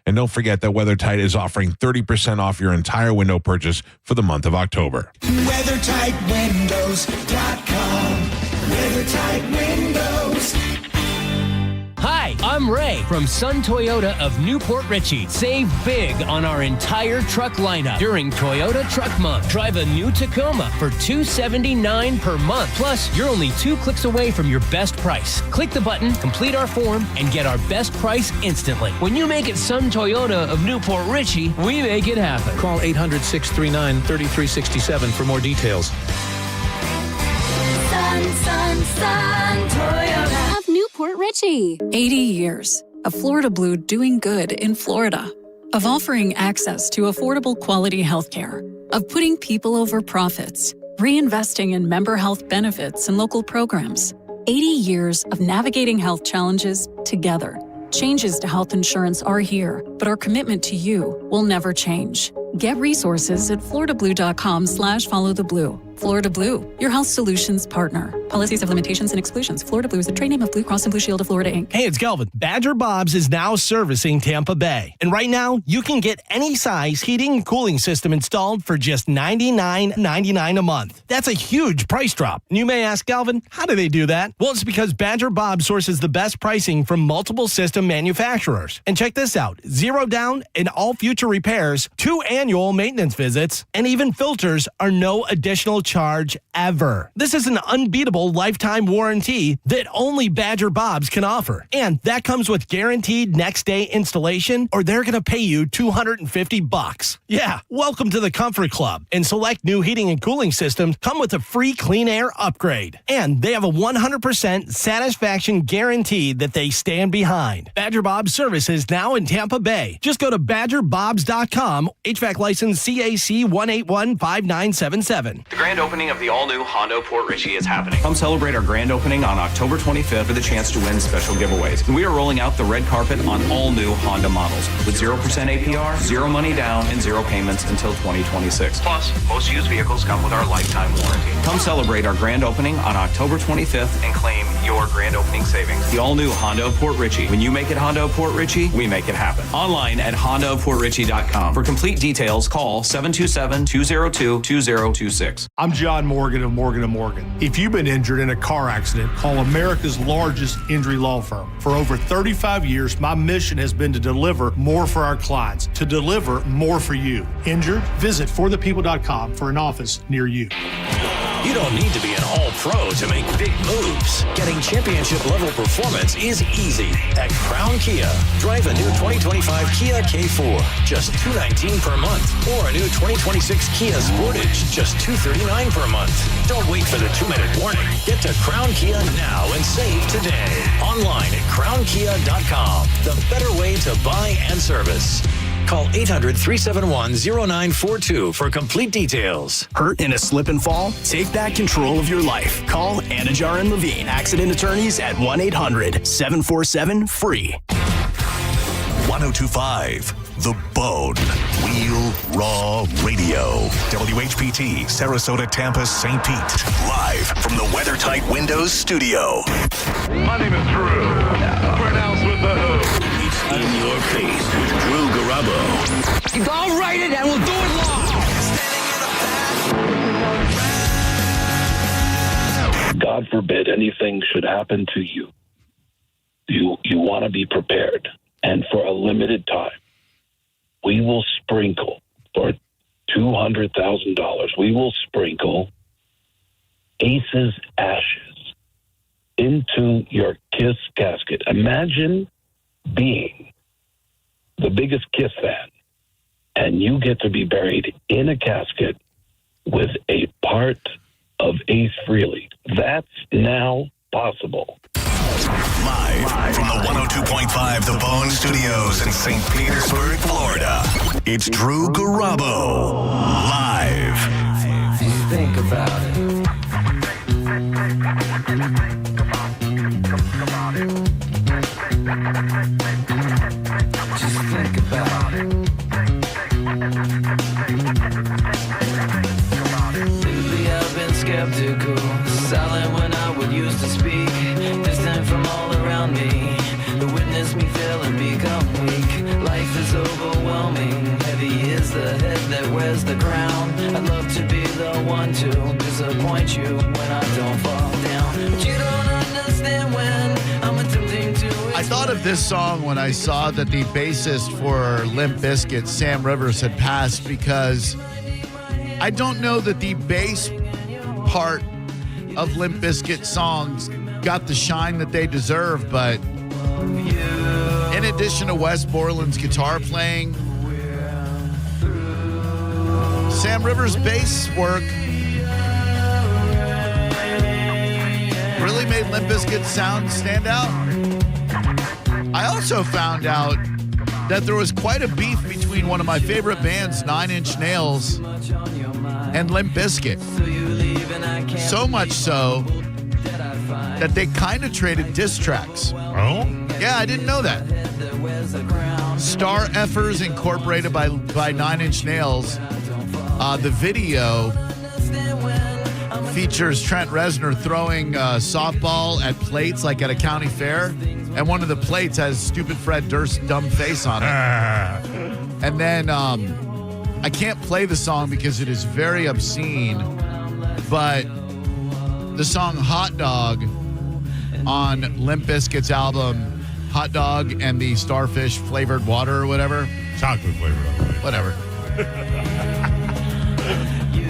And don't forget that WeatherTight is offering 30% off your entire window purchase for the month of October. WeatherTightWindows.com. WeatherTight Windows. Hi, I'm Ray from Sun Toyota of Newport Richey. Save big on our entire truck lineup during Toyota Truck Month. Drive a new Tacoma for $279 per month. Plus, you're only 2 clicks away from your best price. Click the button, complete our form, and get our best price instantly. When you make it Sun Toyota of Newport Richey, we make it happen. Call 800-639-3367 for more details. Sun Toyota of Newport Richey. 80 years of Florida Blue doing good in Florida. Of offering access to affordable quality health care. Of putting people over profits. Reinvesting in member health benefits and local programs. 80 years of navigating health challenges together. Changes to health insurance are here, but our commitment to you will never change. Get resources at floridablue.com/followtheblue. Florida Blue, your health solutions partner. Policies have limitations and exclusions. Florida Blue is a trade name of Blue Cross and Blue Shield of Florida, Inc. Hey, it's Galvin. Badger Bob's is now servicing Tampa Bay. And right now, you can get any size heating and cooling system installed for just $99.99 a month. That's a huge price drop. And you may ask, Galvin, how do they do that? Well, it's because Badger Bob sources the best pricing from multiple system manufacturers. And check this out. 0 down in all future repairs, 2 annual maintenance visits, and even filters are no additional charge ever. This is an unbeatable lifetime warranty that only Badger Bob's can offer. And that comes with guaranteed next day installation, or they're going to pay you $250. Yeah, welcome to the Comfort Club. And select new heating and cooling systems come with a free clean air upgrade. And they have a 100% satisfaction guarantee that they stand behind. Badger Bob's service is now in Tampa Bay. Just go to badgerbobs.com, HVAC license CAC 1815977. The grand opening of the all-new Honda Port Richey is happening. Come celebrate our grand opening on October 25th for the chance to win special giveaways. And we are rolling out the red carpet on all new Honda models with 0% APR, 0 money down, and 0 payments until 2026. Plus, most used vehicles come with our lifetime warranty. Come celebrate our grand opening on October 25th and claim your grand opening savings. The all-new Honda of Port Richey. When you make it Honda of Port Richey, we make it happen. Online at hondaofportrichey.com. For complete details, call 727-202-2026. I'm John Morgan of Morgan & Morgan. If you've been injured in a car accident, call America's largest injury law firm. For over 35 years, my mission has been to deliver more for our clients, to deliver more for you. Injured? Visit forthepeople.com for an office near you. You don't need to be an all-pro to make big moves. Getting championship-level performance is easy at Crown Kia. Drive a new 2025 Kia K4, just $219 per month. Or a new 2026 Kia Sportage, just $239 per month. Don't wait for the 2-minute warning. Get to Crown Kia now and save today. Online at crownkia.com. The better way to buy and service. Call 800-371-0942 for complete details. Hurt in a slip and fall? Take back control of your life. Call Anajar and Levine, accident attorneys at 1-800-747-FREE. 1025 The Bone. Wheel Raw Radio. WHPT, Sarasota, Tampa, St. Pete. Live from the WeatherTight Windows studio. My name is Drew. Pronounced with the who. It's in your face with Drew Garabo. I'll write it and we'll do it live. God forbid anything should happen to you. You want to be prepared. And for a limited time, we will sprinkle for $200,000. We will sprinkle Ace's ashes into your Kiss casket. Imagine being the biggest Kiss fan, and you get to be buried in a casket with a part of Ace Frehley. That's now possible. Live from the 102.5 The Bone Studios in St. Petersburg, Florida. It's Drew Garabo. Live. Think about it. Just think about it. Lately I've been skeptical, silent when I would used to speak, distant from all around me. The witness me fail and become weak. Life is the head that wears the crown. I'd love to be the one to disappoint you when I don't fall down. But you don't understand when I'm attempting to. I thought of this song when I saw that the bassist for Limp Bizkit, Sam Rivers, had passed, because I don't know that the bass part of Limp Bizkit songs got the shine that they deserve, but in addition to Wes Borland's guitar playing, Sam Rivers' bass work really made Limp Bizkit sound stand out. I also found out that there was quite a beef between one of my favorite bands, 9 Inch Nails, and Limp Bizkit. So much so that they kind of traded diss tracks. Oh? Yeah, I didn't know that. Star Effers Incorporated by 9 Inch Nails. The video features Trent Reznor throwing softball at plates like at a county fair, and one of the plates has Stupid Fred Durst's dumb face on it. And then I can't play the song because it is very obscene, but the song Hot Dog on Limp Bizkit's album Hot Dog and the Starfish Flavored Water or whatever. Chocolate flavored. Whatever.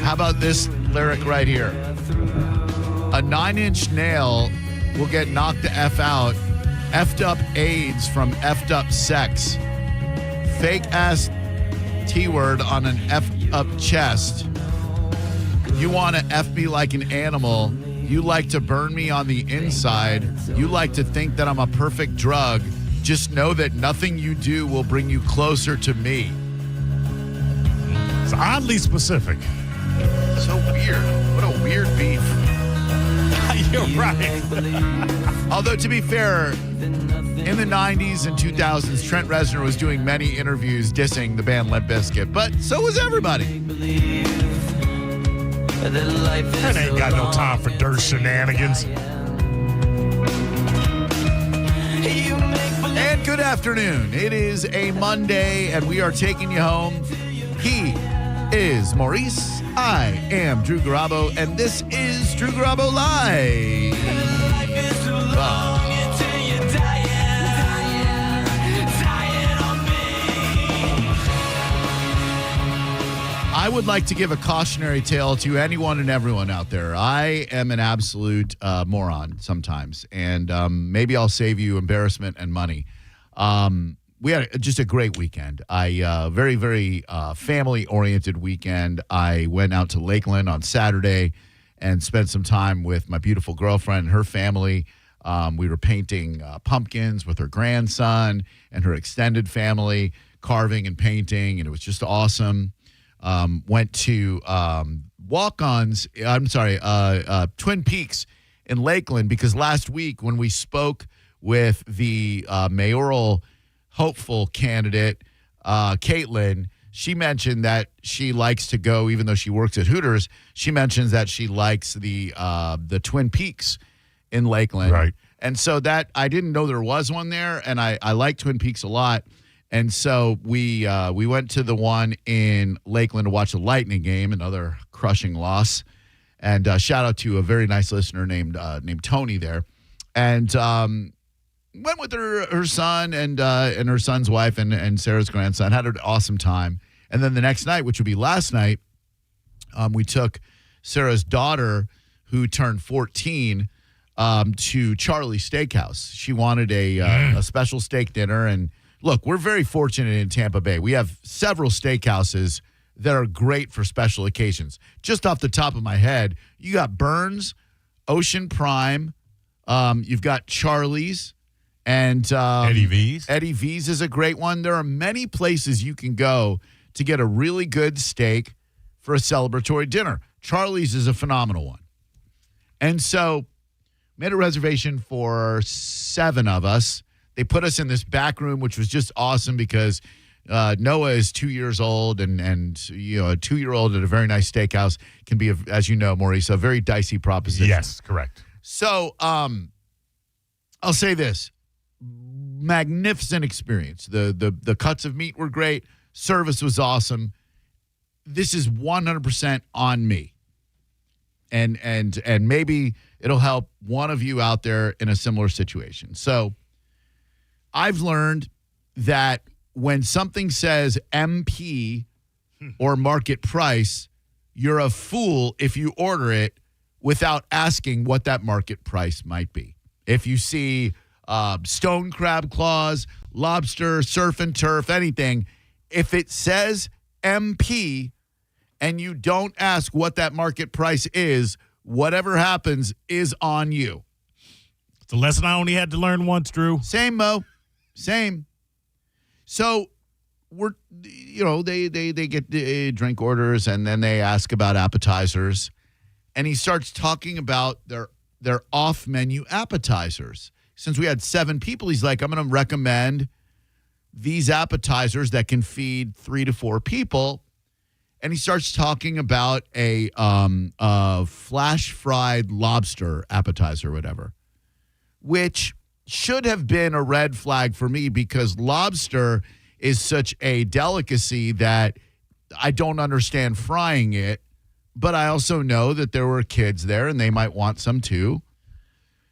How about this lyric right here? A 9-inch nail will get knocked the F out. F'd up AIDS from F'd up sex. Fake ass T-word on an F'd up chest. You want to F me like an animal. You like to burn me on the inside. You like to think that I'm a perfect drug. Just know that nothing you do will bring you closer to me. It's oddly specific. So weird. What a weird beef. You're right. Although, to be fair, in the 90s and 2000s, Trent Reznor was doing many interviews dissing the band Limp Bizkit, but so was everybody. That ain't got no time for dirt shenanigans. And good afternoon. It is a Monday, and we are taking you home. He is Maurice. I am Drew Garabo, and this is Drew Garabo Live. I would like to give a cautionary tale to anyone and everyone out there. I am an absolute moron sometimes, and maybe I'll save you embarrassment and money. We had just a great weekend. Very, very family-oriented weekend. I went out to Lakeland on Saturday and spent some time with my beautiful girlfriend and her family. We were painting pumpkins with her grandson and her extended family, carving and painting, and it was just awesome. Went to Twin Peaks in Lakeland, because last week when we spoke with the mayoral hopeful candidate, Caitlin, she mentioned that she likes to go, even though she works at Hooters, she mentions that she likes the Twin Peaks in Lakeland. Right. And so that, I didn't know there was one there, and I like Twin Peaks a lot. And so we went to the one in Lakeland to watch the Lightning game, another crushing loss. And shout out to a very nice listener named Tony there. And went with her son and her son's wife and Sarah's grandson. Had an awesome time. And then the next night, which would be last night, we took Sarah's daughter, who turned 14, to Charlie's Steakhouse. She wanted a special steak dinner. And look, we're very fortunate in Tampa Bay. We have several steakhouses that are great for special occasions. Just off the top of my head, you got Burns, Ocean Prime, you've got Charlie's, and Eddie V's. Eddie V's is a great one. There are many places you can go to get a really good steak for a celebratory dinner. Charlie's is a phenomenal one. And so made a reservation for 7 of us. They put us in this back room, which was just awesome because Noah is 2 years old, and you know, a 2-year-old at a very nice steakhouse can be, as you know, Maurice, a very dicey proposition. Yes, correct. So I'll say this. Magnificent experience. The cuts of meat were great. Service was awesome. this is 100% on me. And maybe it'll help one of you out there in a similar situation. So I've learned that when something says MP or market price, you're a fool if you order it without asking what that market price might be. If you see stone crab claws, lobster, surf and turf, anything, if it says MP and you don't ask what that market price is, whatever happens is on you. It's a lesson I only had to learn once, Drew. Same, Mo. Same. So they get drink orders and then they ask about appetizers, and he starts talking about their off-menu appetizers. Since we had 7 people, he's like, I'm going to recommend these appetizers that can feed 3 to 4 people. And he starts talking about a flash fried lobster appetizer or whatever, which should have been a red flag for me because lobster is such a delicacy that I don't understand frying it, but I also know that there were kids there and they might want some too.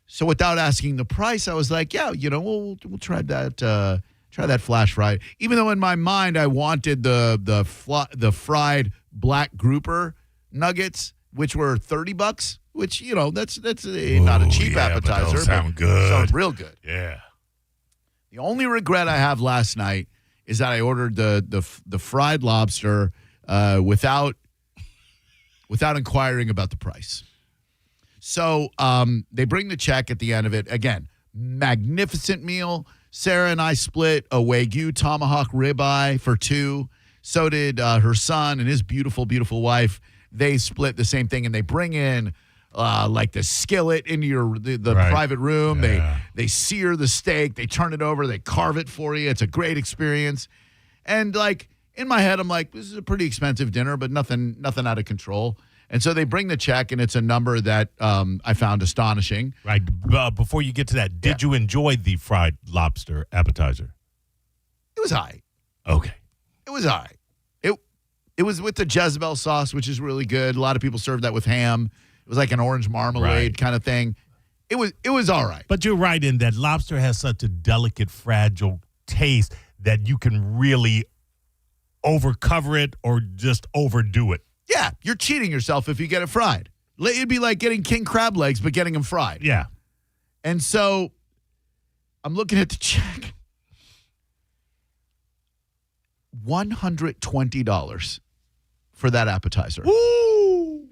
So without asking the price, I was like, yeah, we'll try that. Try that flash fried. Even though in my mind I wanted the fried black grouper nuggets, which were $30, which that's not a cheap appetizer. But those sound good. Sounds real good. Yeah. The only regret I have last night is that I ordered the fried lobster without inquiring about the price. So they bring the check at the end of it. Again, magnificent meal. Sarah and I split a Wagyu tomahawk ribeye for 2. So did her son and his beautiful, beautiful wife. They split the same thing, and they bring in like the skillet into the Right. private room. Yeah. They sear the steak. They turn it over. They carve it for you. It's a great experience. And like in my head, I'm like, this is a pretty expensive dinner, but nothing out of control. And so they bring the check, and it's a number that I found astonishing. Right. Before you get to that, did you enjoy the fried lobster appetizer? It was high. Okay. It was all right. It was with the Jezebel sauce, which is really good. A lot of people serve that with ham. It was like an orange marmalade kind of thing. It was all right. But you're right in that lobster has such a delicate, fragile taste that you can really overcover it or just overdo it. Yeah, you're cheating yourself if you get it fried. It'd be like getting king crab legs, but getting them fried. Yeah. And so I'm looking at the check. $120 for that appetizer. Woo!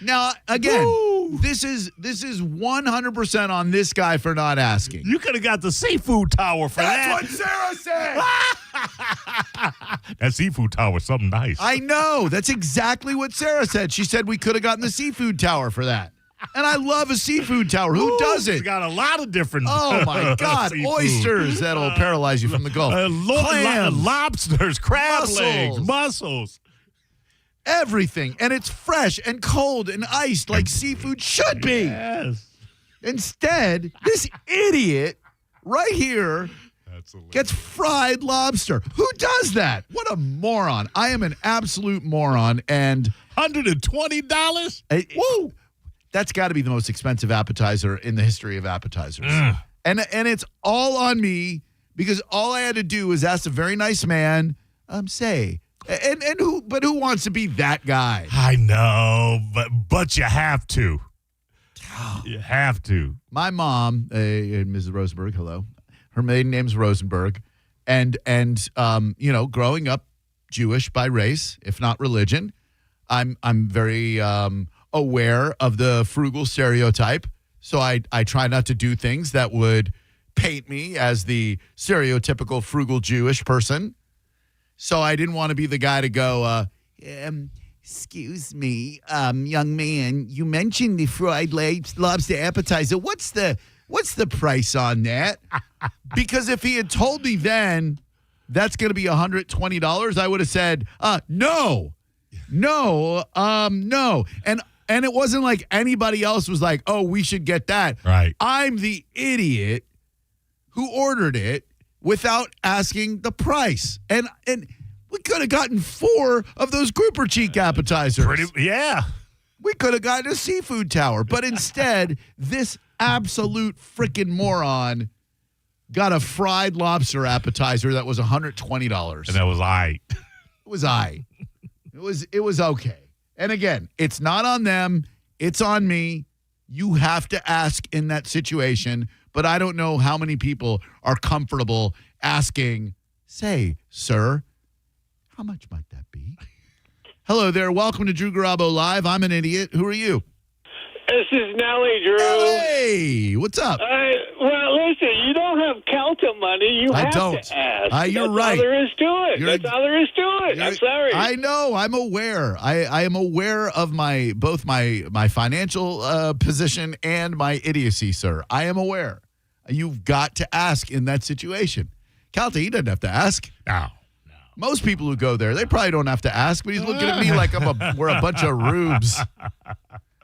Now, again, this is 100% on this guy for not asking. You could have got the seafood tower for that. That's what Sarah said. That seafood tower was something nice. I know. That's exactly what Sarah said. She said we could have gotten the seafood tower for that. And I love a seafood tower. Who doesn't? It's got a lot of different Oh, my God. seafood. Oysters that'll paralyze you from the Gulf. Clams. Lobsters, crab Mussels. legs, mussels. Everything. And it's fresh and cold and iced like seafood should be. Yes. Instead, this idiot right here gets fried lobster. Who does that? What a moron. I am an absolute moron. And $120? Woo! That's got to be the most expensive appetizer in the history of appetizers. And it's all on me because all I had to do was ask a very nice man, who wants to be that guy? I know, but you have to. You have to. My mom, Mrs. Rosenberg, hello. Her maiden name's Rosenberg. And growing up Jewish by race, if not religion, I'm very aware of the frugal stereotype. So I try not to do things that would paint me as the stereotypical frugal Jewish person. So I didn't want to be the guy to go, excuse me, young man, you mentioned the fried lobster appetizer. What's the price on that? Because if he had told me then that's going to be $120, I would have said, no. And it wasn't like anybody else was like, oh, we should get that. Right. I'm the idiot who ordered it without asking the price. And We could have gotten 4 of those grouper cheek appetizers. Yeah. We could have gotten a seafood tower. But instead, this absolute freaking moron got a fried lobster appetizer that was $120. And that was It was It was okay. And again, it's not on them. It's on me. You have to ask in that situation. But I don't know how many people are comfortable asking, say, sir, how much might that be? Hello there. Welcome to Drew Garabo Live. I'm an idiot. Who are you? This is Nelly, Drew. Hey, what's up? Well, listen, you don't have counter money. You have to ask. You're That's right. all there is to it. That's all there is to it. I'm sorry. I know. I'm aware. I am aware of both my financial position and my idiocy, sir. I am aware. You've got to ask in that situation. Calta, he doesn't have to ask. No. Most people who go there, they probably don't have to ask, but he's looking at me like we're a bunch of rubes.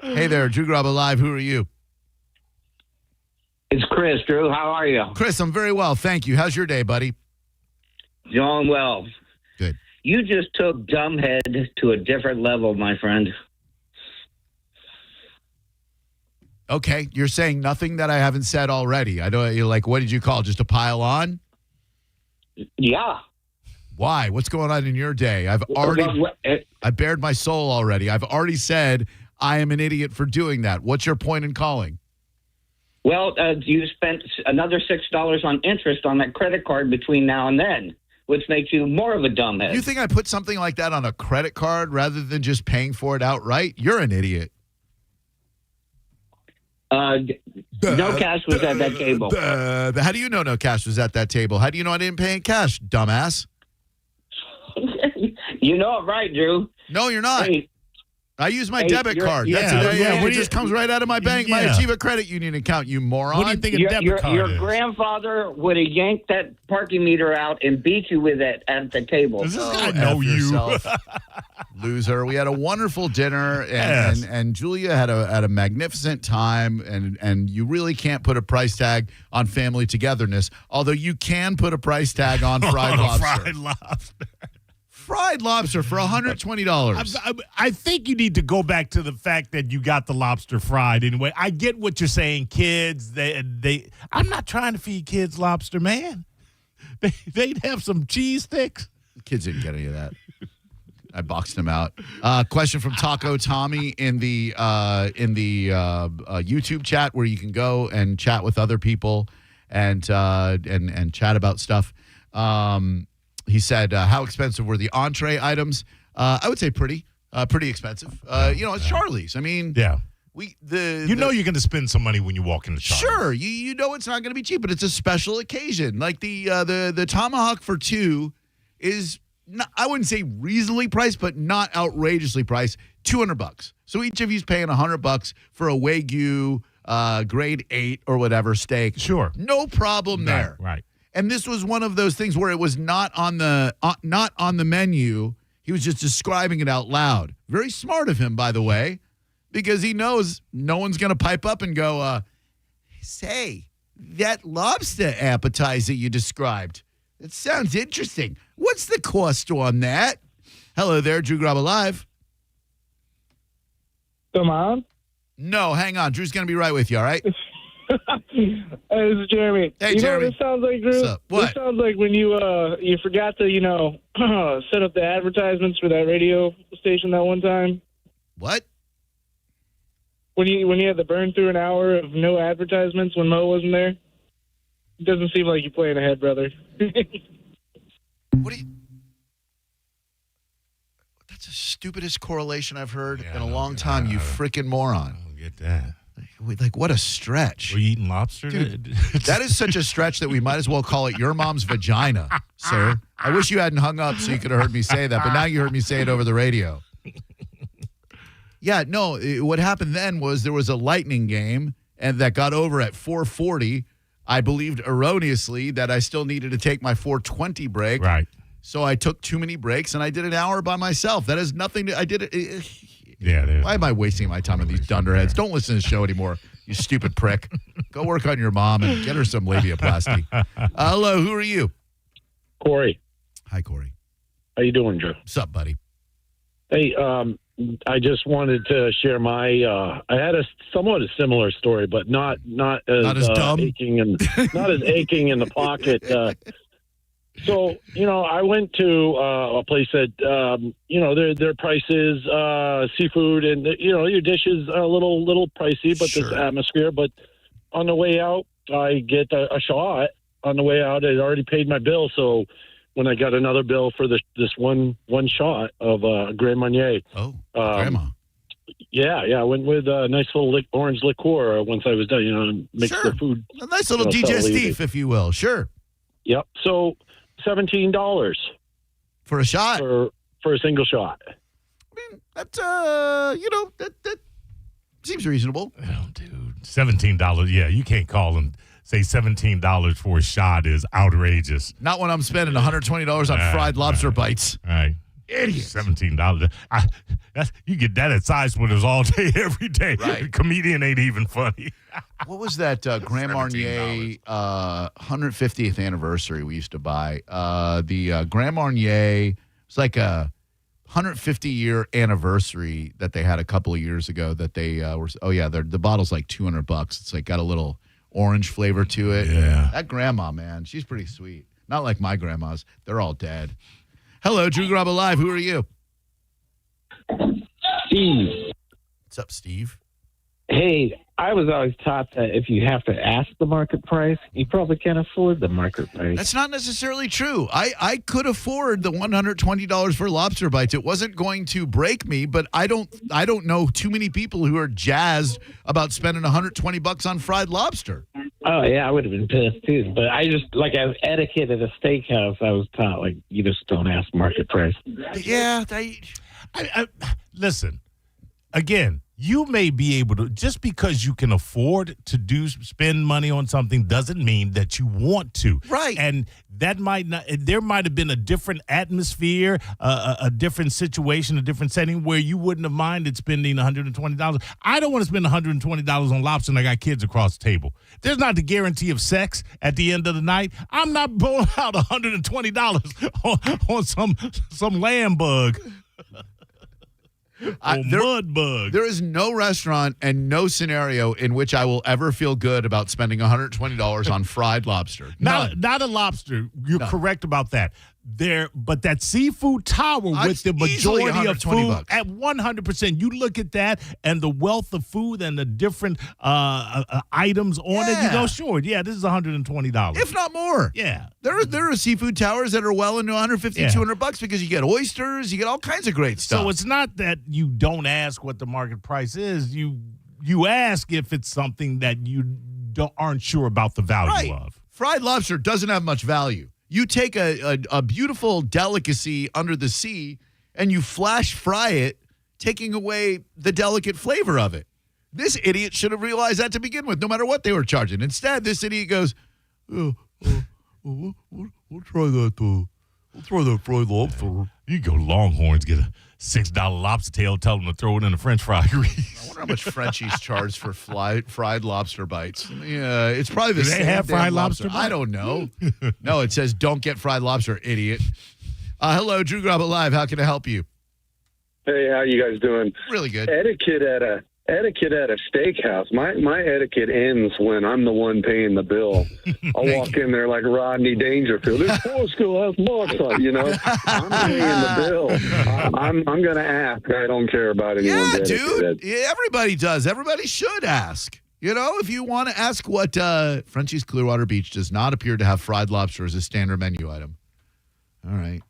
Hey there, Drew Garabo Live. Who are you? It's Chris, Drew. How are you? Chris, I'm very well. Thank you. How's your day, buddy? Doing well. Good. You just took dumbhead to a different level, my friend. Okay. You're saying nothing that I haven't said already. I don't, you're like, what did you call? Just a pile on? Yeah. Why? What's going on in your day? I bared my soul already. I've already said I am an idiot for doing that. What's your point in calling? Well, you spent another $6 on interest on that credit card between now and then, which makes you more of a dumbhead. You think I put something like that on a credit card rather than just paying for it outright? You're an idiot. No cash was at that table. How do you know no cash was at that table? How do you know I didn't pay in cash, dumbass? You know it right, Drew. No, you're not. Hey, I use my debit card. That's it just comes right out of my bank, my Achieva credit union account, you moron. What do you think a debit card Your is? grandfather would have yanked that parking meter out and beat you with it at the table. Does this guy know you? Loser. We had a wonderful dinner, and Julia had a magnificent time, and you really can't put a price tag on family togetherness, although you can put a price tag on fried lobster. Fried lobster. Fried lobster for $120. I think you need to go back to the fact that you got the lobster fried anyway. I get what you're saying, kids. I'm not trying to feed kids lobster, man. They'd have some cheese sticks. Kids didn't get any of that. I boxed him out. Question from Taco Tommy in the YouTube chat where you can go and chat with other people and chat about stuff. He said, how expensive were the entree items? I would say pretty expensive. It's Charlie's. I mean, yeah. You're going to spend some money when you walk into Charlie's. Sure, you know it's not going to be cheap, but it's a special occasion. Like the tomahawk for two is not, I wouldn't say reasonably priced, but not outrageously priced. $200. So each of you's paying $100 for a Wagyu grade 8 or whatever steak. Sure, no problem there. Right. And this was one of those things where it was not on the menu. He was just describing it out loud. Very smart of him, by the way, because he knows no one's going to pipe up and go, say, that lobster appetizer you described, it sounds interesting. What's the cost on that? Hello there, Drew Garabo Live. Come on. No, hang on. Drew's going to be right with you, all right? Hey, this is Jeremy. Hey, Jeremy. Know what this sounds like, Drew? What's up? What? This sounds like when you forgot to, set up the advertisements for that radio station that one time. What? When you had to burn through an hour of no advertisements when Mo wasn't there? It doesn't seem like you're playing ahead, brother. What do you... That's the stupidest correlation I've heard in a long time, you freaking moron. I don't get that. Like, what a stretch. Were you eating lobster? Dude, that is such a stretch that we might as well call it your mom's vagina, sir. I wish you hadn't hung up so you could have heard me say that, but now you heard me say it over the radio. Yeah, no, what happened then was there was a Lightning game, and that got over at 4:40. I believed erroneously that I still needed to take my 4:20 break. Right. So I took too many breaks, and I did an hour by myself. That has nothing to... I did it... Yeah. Why am I wasting my time on these dunderheads? Don't listen to the show anymore, you stupid prick. Go work on your mom and get her some labiaplasty. Hello, who are you? Corey. Hi, Corey. How you doing, Joe? What's up, buddy? Hey, I just wanted to share my. I had a somewhat a similar story, but not as dumb, aching and not as aching in the pocket. So I went to a place that their prices, seafood, and your dish is a little pricey, but this atmosphere. But on the way out, I get a shot. On the way out, I already paid my bill, so. When I got another bill for this one shot of Grand Marnier. Oh, Grandma. Yeah. I went with a nice little orange liqueur once I was done, mix the food. A nice little digestif, if you will. Sure. Yep. So $17. For a shot? For a single shot. I mean, that's, that seems reasonable. Oh, dude. $17. Yeah, you can't call and say $17 for a shot is outrageous. Not when I'm spending $120 on fried lobster bites. Right. Idiot. $17. You get that at Side Splitters all day, every day. Right. The comedian ain't even funny. What was that Grand Marnier 150th anniversary we used to buy? The Grand Marnier, it's like a 150-year anniversary that they had a couple of years ago that they were, the bottle's like $200. It's like got a little orange flavor to it. Yeah. That grandma, man, she's pretty sweet. Not like my grandmas. They're all dead. Hello, Drew Garabo Live. Who are you? Steve. What's up, Steve? Hey, I was always taught that if you have to ask the market price, you probably can't afford the market price. That's not necessarily true. I could afford the $120 for lobster bites. It wasn't going to break me, but I don't know too many people who are jazzed about spending $120 on fried lobster. Oh yeah, I would have been pissed too. But I just as etiquette at a steakhouse, I was taught you just don't ask market price. Yeah, I listen. Again, you may be able to, just because you can afford to spend money on something doesn't mean that you want to. Right. And that might not, there might have been a different atmosphere, a different situation, a different setting where you wouldn't have minded spending $120. I don't want to spend $120 on lobster and I got kids across the table. There's not the guarantee of sex at the end of the night. I'm not blowing out $120 on some lamb bug. Mud bug. There is no restaurant and no scenario in which I will ever feel good about spending $120 on fried lobster. Not a lobster. You're correct about that. But that seafood tower with the majority of food bucks. at 100%. You look at that and the wealth of food and the different items on it. You go, sure, this is $120, if not more. Yeah, there are seafood towers that are well into $150, $200 because you get oysters, you get all kinds of great stuff. So it's not that you don't ask what the market price is. You ask if it's something that you aren't sure about the value of. Fried lobster doesn't have much value. You take a beautiful delicacy under the sea and you flash fry it, taking away the delicate flavor of it. This idiot should have realized that to begin with, no matter what they were charging. Instead, this idiot goes, we'll try that. We'll try that fried lobster. You go to Longhorns, get a $6 lobster tail, tell them to throw it in the French fry grease. I wonder how much Frenchies charge for fried lobster bites. Yeah, it's probably the same. Do they have fried lobster bites? I don't know. No, it says don't get fried lobster, idiot. Hello, Drew Garabo Live. How can I help you? Hey, how you guys doing? Really good. Etiquette at a steakhouse. My etiquette ends when I'm the one paying the bill. I'll walk in there like Rodney Dangerfield. This poor school has marks on, I'm paying the bill. I'm going to ask. I don't care about anyone's etiquette. Dude. Yeah, everybody does. Everybody should ask. If you want to ask what Frenchie's Clearwater Beach does not appear to have fried lobster as a standard menu item. All right.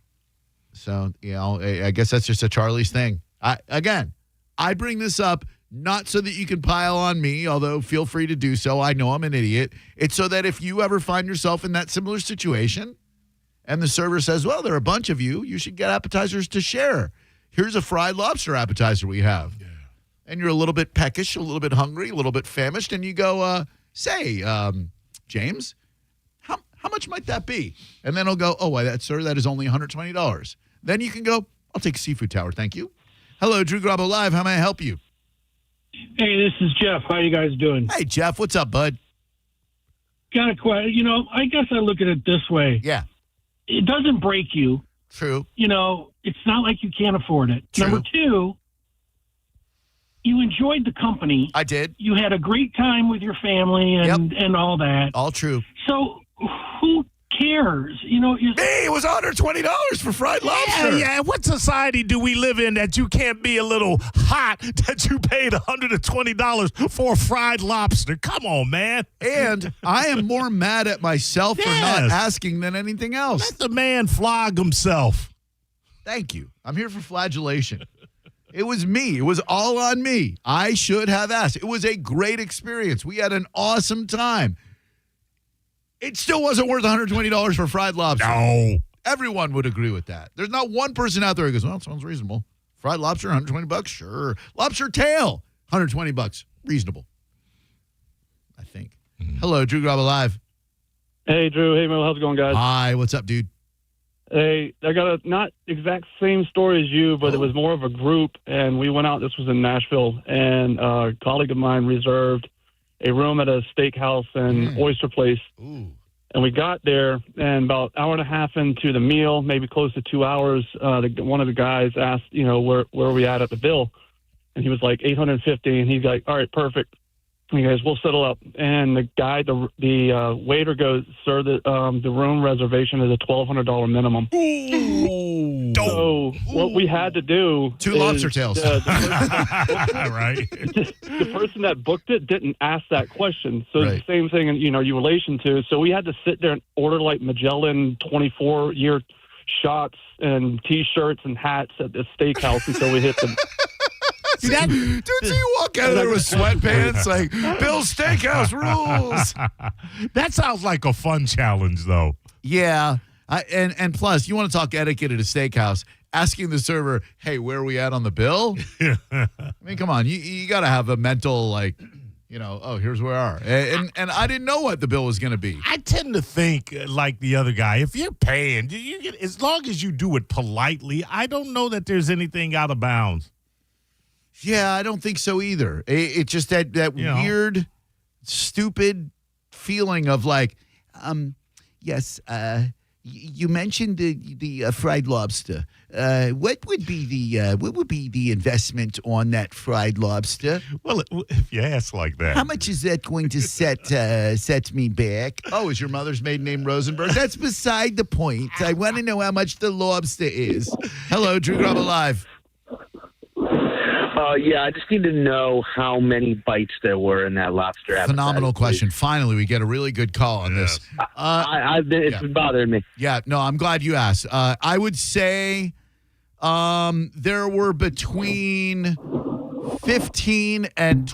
So, I guess that's just a Charlie's thing. I bring this up not so that you can pile on me, although feel free to do so. I know I'm an idiot. It's so that if you ever find yourself in that similar situation and the server says, well, there are a bunch of you should get appetizers to share. Here's a fried lobster appetizer we have. Yeah. And you're a little bit peckish, a little bit hungry, a little bit famished, and you go, James, how much might that be? And then he'll go, sir, that is only $120. Then you can go, I'll take a seafood tower, thank you. Hello, Drew Garabo Live. How may I help you? Hey, this is Jeff. How you guys doing? Hey, Jeff. What's up, bud? Got a question. I guess I look at it this way. Yeah. It doesn't break you. True. You know, it's not like you can't afford it. True. Number two, you enjoyed the company. I did. You had a great time with your family and all that. All true. So who cares? You know, it was $120 for fried lobster. Yeah. What society do we live in that you can't be a little hot that you paid $120 for a fried lobster? Come on, man. And I am more mad at myself for not asking than anything else. Let the man flog himself. Thank you. I'm here for flagellation. It was me. It was all on me. I should have asked. It was a great experience. We had an awesome time. It still wasn't worth $120 for fried lobster. No. Everyone would agree with that. There's not one person out there who goes, well, it sounds reasonable. Fried lobster, $120? Sure. Lobster tail, $120. Reasonable. I think. Hello, Drew Garabo Live. Hey, Drew. Hey, Mo. How's it going, guys? Hi. What's up, dude? Hey, I got a not exact same story as you, but it was more of a group, and we went out. This was in Nashville, and a colleague of mine reserved a room at a steakhouse and oyster place. Ooh. And we got there, and about an hour and a half into the meal, maybe close to 2 hours, one of the guys asked, where are we at the bill? And he was like $850, and he's like, all right, perfect. And he goes, we'll settle up. And the guy, the waiter goes, sir, the room reservation is a $1,200 minimum. Ooh. So what we had to do 2 lobster tails. Right. The person that booked it didn't ask that question. So Right. it's the same thing, you relation to. So we had to sit there and order like Magellan 24-year shots and T-shirts and hats at the steakhouse until we hit the... Dude, so you walk out of there with sweatpants like, Bill's Steakhouse rules. That sounds like a fun challenge, though. Yeah. And plus, you want to talk etiquette at a steakhouse, asking the server, hey, where are we at on the bill? I mean, come on. You got to have a mental, like, oh, here's where we are. And I didn't know what the bill was going to be. I tend to think like the other guy. If you're paying, as long as you do it politely, I don't know that there's anything out of bounds. Yeah, I don't think so either. It's just that weird, stupid feeling of like, yes, you mentioned the fried lobster. What would be the investment on that fried lobster? Well, if you ask like that, how much is that going to set me back? Oh, is your mother's maiden name Rosenberg? That's beside the point. I want to know how much the lobster is. Hello, Drew Garabo Live. Yeah, I just need to know how many bites there were in that lobster appetizer. Phenomenal question. Finally, we get a really good call on this. It's been bothering me. Yeah, no, I'm glad you asked. I would say there were between 15 and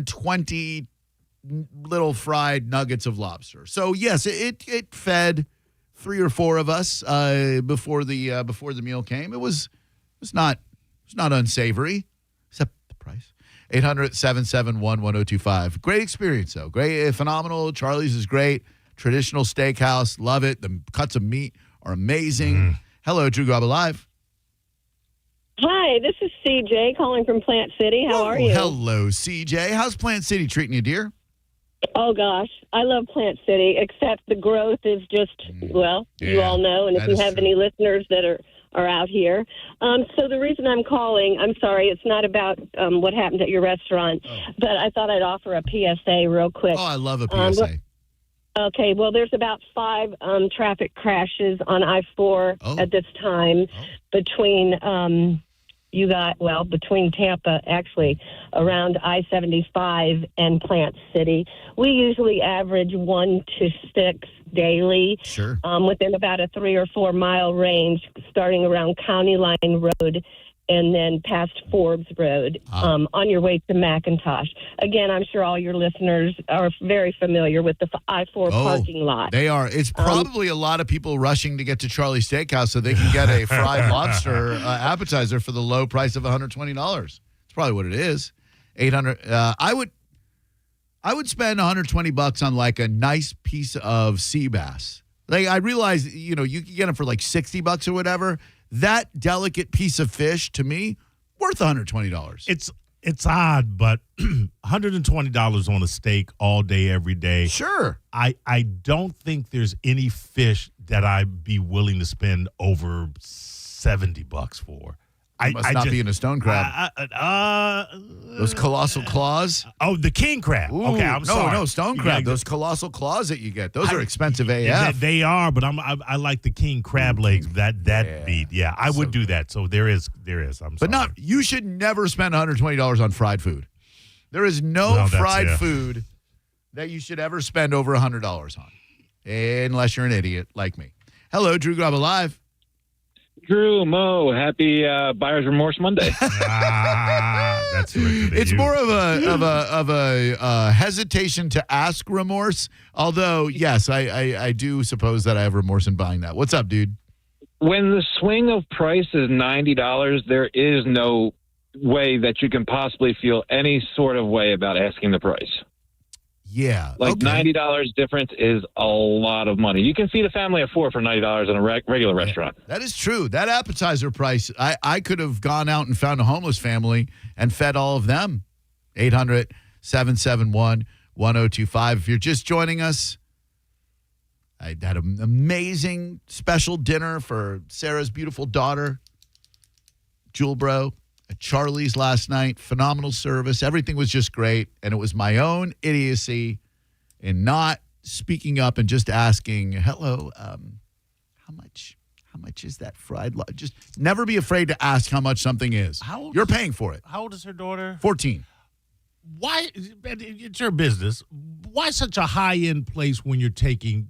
20 little fried nuggets of lobster. So yes, it fed 3 or 4 of us before the meal came. It was not unsavory, except the price. 800-771-1025. Great experience though. Great, phenomenal. Charlie's is great. Traditional steakhouse, love it. The cuts of meat are amazing. Hello, Drew Garabo Live. Hi, this is CJ calling from Plant City. How are you? Hello, CJ. How's Plant City treating you, dear? Oh, gosh. I love Plant City, except the growth is just, you all know. And if you have any listeners that are out here. So the reason I'm calling, I'm sorry, it's not about what happened at your restaurant, but I thought I'd offer a PSA real quick. Oh, I love a PSA. Okay, well, there's about 5 traffic crashes on I-4 at this time between between Tampa, actually, around I-75 and Plant City. We usually average 1 to 6 daily, within about a 3 or 4 mile range, starting around County Line Road and then past Forbes Road on your way to McIntosh. Again, I'm sure all your listeners are very familiar with the I-4 parking lot. They are. It's probably a lot of people rushing to get to Charlie's Steakhouse so they can get a fried lobster appetizer for the low price of $120. That's probably what it is. 800. I would spend $120 on like a nice piece of sea bass. Like I realize, you can get them for like $60 or whatever. That delicate piece of fish, to me, worth $120. It's odd, but $120 on a steak all day, every day. Sure. I don't think there's any fish that I'd be willing to spend over $70 for. You must not be in a stone crab. Those colossal claws. Oh, the king crab. Ooh, Okay, I'm sorry. No, stone crab. Those colossal claws that you get. Those are expensive AF. They are, but I like the king crab legs. That beat. Yeah, I would do that. So there is. I'm sorry. You should never spend $120 on fried food. There is no fried food that you should ever spend over $100 on, unless you're an idiot like me. Hello, Drew Garabo Live. Drew, Mo, happy Buyer's Remorse Monday. That's it's more of a hesitation to ask remorse. Although, yes, I do suppose that I have remorse in buying that. What's up, dude? When the swing of price is $90, there is no way that you can possibly feel any sort of way about asking the price. Yeah. $90 difference is a lot of money. You can feed a family of four for $90 in a regular restaurant. That is true. That appetizer price, I could have gone out and found a homeless family and fed all of them. 800-771-1025. If you're just joining us, I had an amazing special dinner for Sarah's beautiful daughter, Jewel Bro, at Charlie's last night. Phenomenal service. Everything was just great. And it was my own idiocy in not speaking up and just asking, hello, how much is that fried? Just never be afraid to ask how much something is. You're paying for it. How old is her daughter? 14. Why? It's your business. Why such a high-end place when you're taking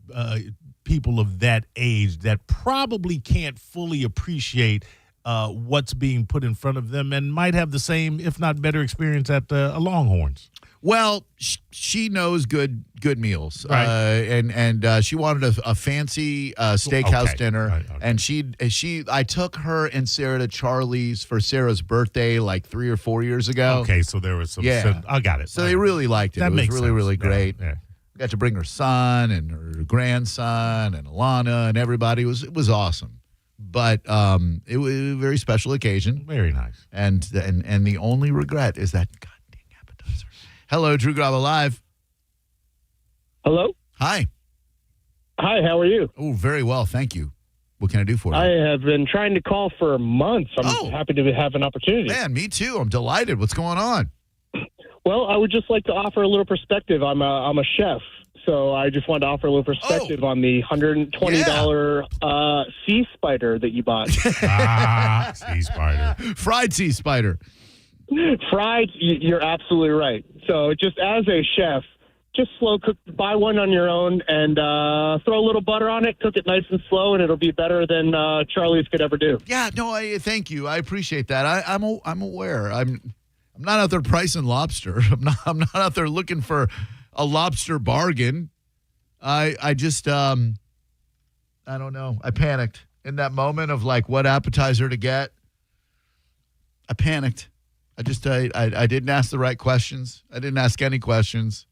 people of that age that probably can't fully appreciate what's being put in front of them and might have the same, if not better, experience at a Longhorns? Well, she knows good meals, Right. and she wanted a fancy steakhouse dinner, Right. and I took her and Sarah to Charlie's for Sarah's birthday like 3 or 4 years ago. Okay, so there was some. Yeah. I got it. So they really liked it. That It was makes really, sense. really great. Yeah. Got to bring her son and her grandson and Alana and everybody. It was awesome. But it was a very special occasion. Very nice. And the only regret is that goddamn appetizer. Hello, Drew Garabo Live. Hello. Hi. Hi, how are you? Oh, very well, thank you. What can I do for you? I have been trying to call for months. I'm happy to have an opportunity. Man, me too. I'm delighted. What's going on? Well, I would just like to offer a little perspective. I'm a chef, so I just wanted to offer a little perspective on the $120 sea spider that you bought. Sea spider. Fried sea spider. Fried, you're absolutely right. So just as a chef, just slow cook, buy one on your own and throw a little butter on it, cook it nice and slow, and it'll be better than Charlie's could ever do. Yeah, no, thank you. I appreciate that. I'm aware. I'm not out there pricing lobster. I'm not out there looking for a lobster bargain. I just I don't know. I panicked in that moment of like what appetizer to get. I panicked. I didn't ask the right questions. I didn't ask any questions.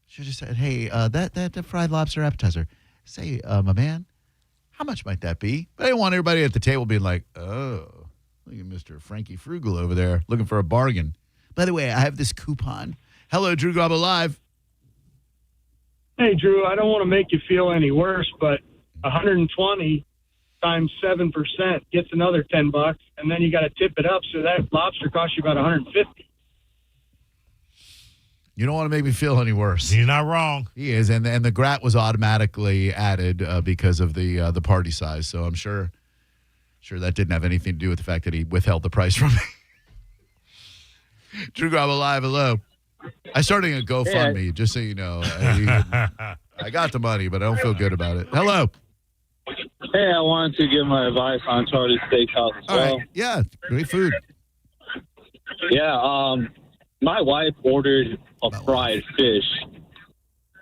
She just said, "Hey, that fried lobster appetizer. Say, my man, how much might that be?" But I didn't want everybody at the table being like, "Oh, look at Mr. Frankie Frugal over there looking for a bargain." By the way, I have this coupon. Hello, Drew Garabo Live. Hey, Drew, I don't want to make you feel any worse, but 120 times 7% gets another $10, and then you got to tip it up, so that lobster costs you about 150. You don't want to make me feel any worse. You're not wrong. He is, and the grat was automatically added because of the party size. So I'm sure that didn't have anything to do with the fact that he withheld the price from me. Drew Garabo Live, hello. I started a GoFundMe, just so you know. I got the money, but I don't feel good about it. Hello. Hey, I wanted to give my advice on Charlie's Steakhouse as All well. right. Yeah, great food. Yeah, my wife ordered a fried fish.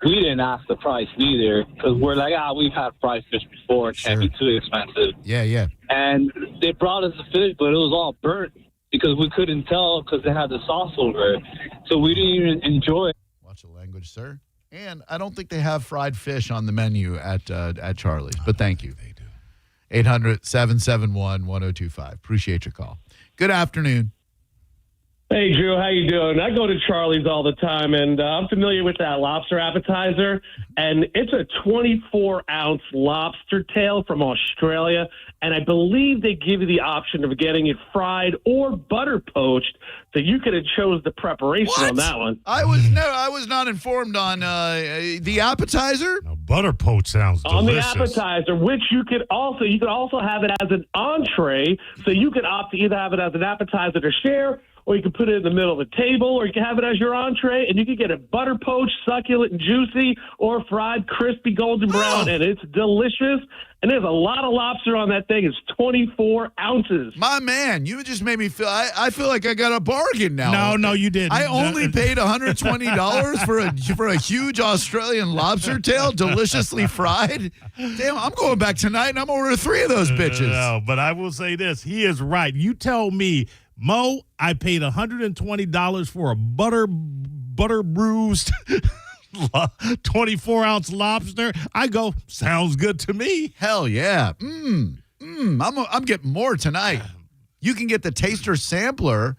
We didn't ask the price neither because we're like, we've had fried fish before. It can't be too expensive. Yeah. And they brought us the fish, but it was all burnt because we couldn't tell because they had the sauce over it. So we didn't even enjoy it. Watch the language, sir. And I don't think they have fried fish on the menu at Charlie's, but thank you. They do. 800-771-1025. Appreciate your call. Good afternoon. Hey, Drew, how you doing? I go to Charlie's all the time, and I'm familiar with that lobster appetizer, and it's a 24-ounce lobster tail from Australia, and I believe they give you the option of getting it fried or butter poached, so you could have chose the preparation on that one. I was not informed on the appetizer. No, butter poach sounds delicious. On the appetizer, which you could also have it as an entree, so you could opt to either have it as an appetizer to share, or you can put it in the middle of the table, or you can have it as your entree, and you can get it butter poached, succulent and juicy, or fried, crispy, golden brown, and it's delicious. And there's a lot of lobster on that thing. It's 24 ounces. My man, you just made me feel. I feel like I got a bargain now. No, you didn't. I only paid $120 for a huge Australian lobster tail, deliciously fried. Damn, I'm going back tonight, and I'm ordering 3 of those bitches. No, but I will say this: he is right. You tell me, Mo, I paid $120 for a butter bruised 24-ounce lobster. I go, sounds good to me. Hell yeah. I'm getting more tonight. You can get the taster sampler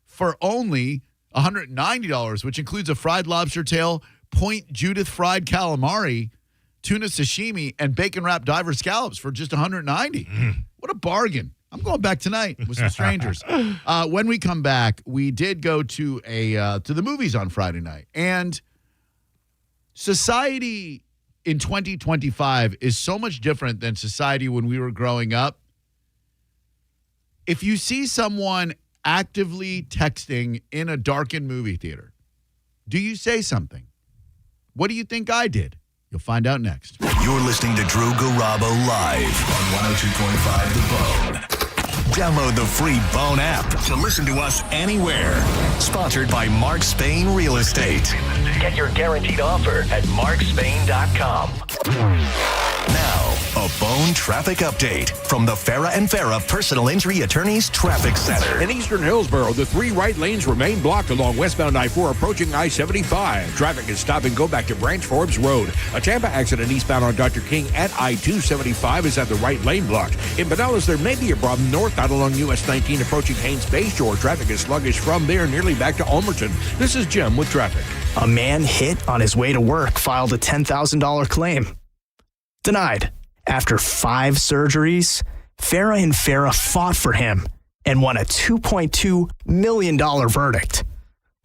for only $190, which includes a fried lobster tail, Point Judith fried calamari, tuna sashimi, and bacon-wrapped diver scallops for just $190. What a bargain. I'm going back tonight with some strangers. When we come back, we did go to the movies on Friday night. And society in 2025 is so much different than society when we were growing up. If you see someone actively texting in a darkened movie theater, do you say something? What do you think I did? You'll find out next. You're listening to Drew Garabo live on 102.5 The Bone. Download the free Bone app to listen to us anywhere. Sponsored by Mark Spain Real Estate. Get your guaranteed offer at markspain.com. Now, a Bone traffic update from the Farah and Farah Personal Injury Attorneys Traffic Center. In eastern Hillsborough, the 3 right lanes remain blocked along westbound I-4 approaching I-75. Traffic is stop and go back to Branch Forbes Road. A Tampa accident eastbound on Dr. King at I-275 is at the right lane blocked. In Pinellas, there may be a problem northbound along US 19 approaching Haynes Bay Shore. Traffic is sluggish from there nearly back to Ulmerton. This is Jim with traffic. A man hit on his way to work filed a $10,000 claim. Denied. After 5 surgeries, Farah and Farah fought for him and won a $2.2 million verdict.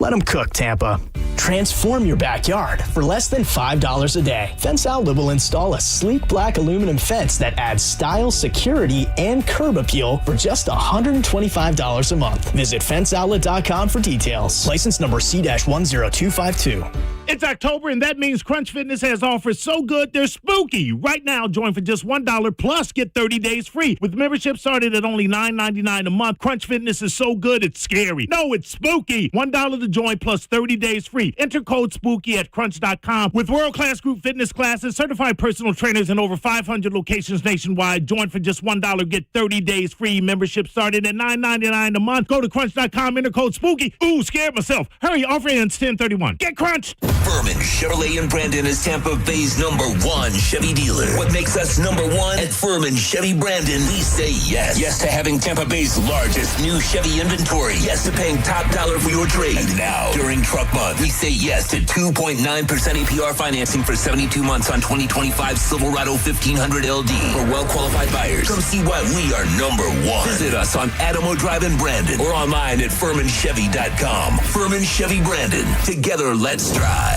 Let him cook, Tampa. Transform your backyard for less than $5 a day. Fence Outlet will install a sleek black aluminum fence that adds style, security, and curb appeal for just $125 a month. Visit fenceoutlet.com for details. License number C-10252. It's October, and that means Crunch Fitness has offers so good they're spooky. Right now, join for just $1 plus get 30 days free. With membership started at only $9.99 a month, Crunch Fitness is so good it's scary. No, it's spooky. $1 to join plus 30 days free. Enter code SPOOKY at crunch.com. With world-class group fitness classes, certified personal trainers, and over 500 locations nationwide, join for just $1, get 30 days free. Membership started at $9.99 a month. Go to crunch.com, enter code SPOOKY. Ooh, scared myself. Hurry, offer ends 10/31. Get crunched. Furman Chevrolet in Brandon is Tampa Bay's #1 Chevy dealer. What makes us #1? At Furman Chevy Brandon, we say yes. Yes to having Tampa Bay's largest new Chevy inventory. Yes to paying top dollar for your trade. And now, during Truck Month, we say yes to 2.9% APR financing for 72 months on 2025 Silverado 1500 LD for well-qualified buyers. Come see why we are #1. Visit us on Adamo Drive in Brandon or online at FurmanChevy.com. Furman Chevy Brandon. Together, let's drive.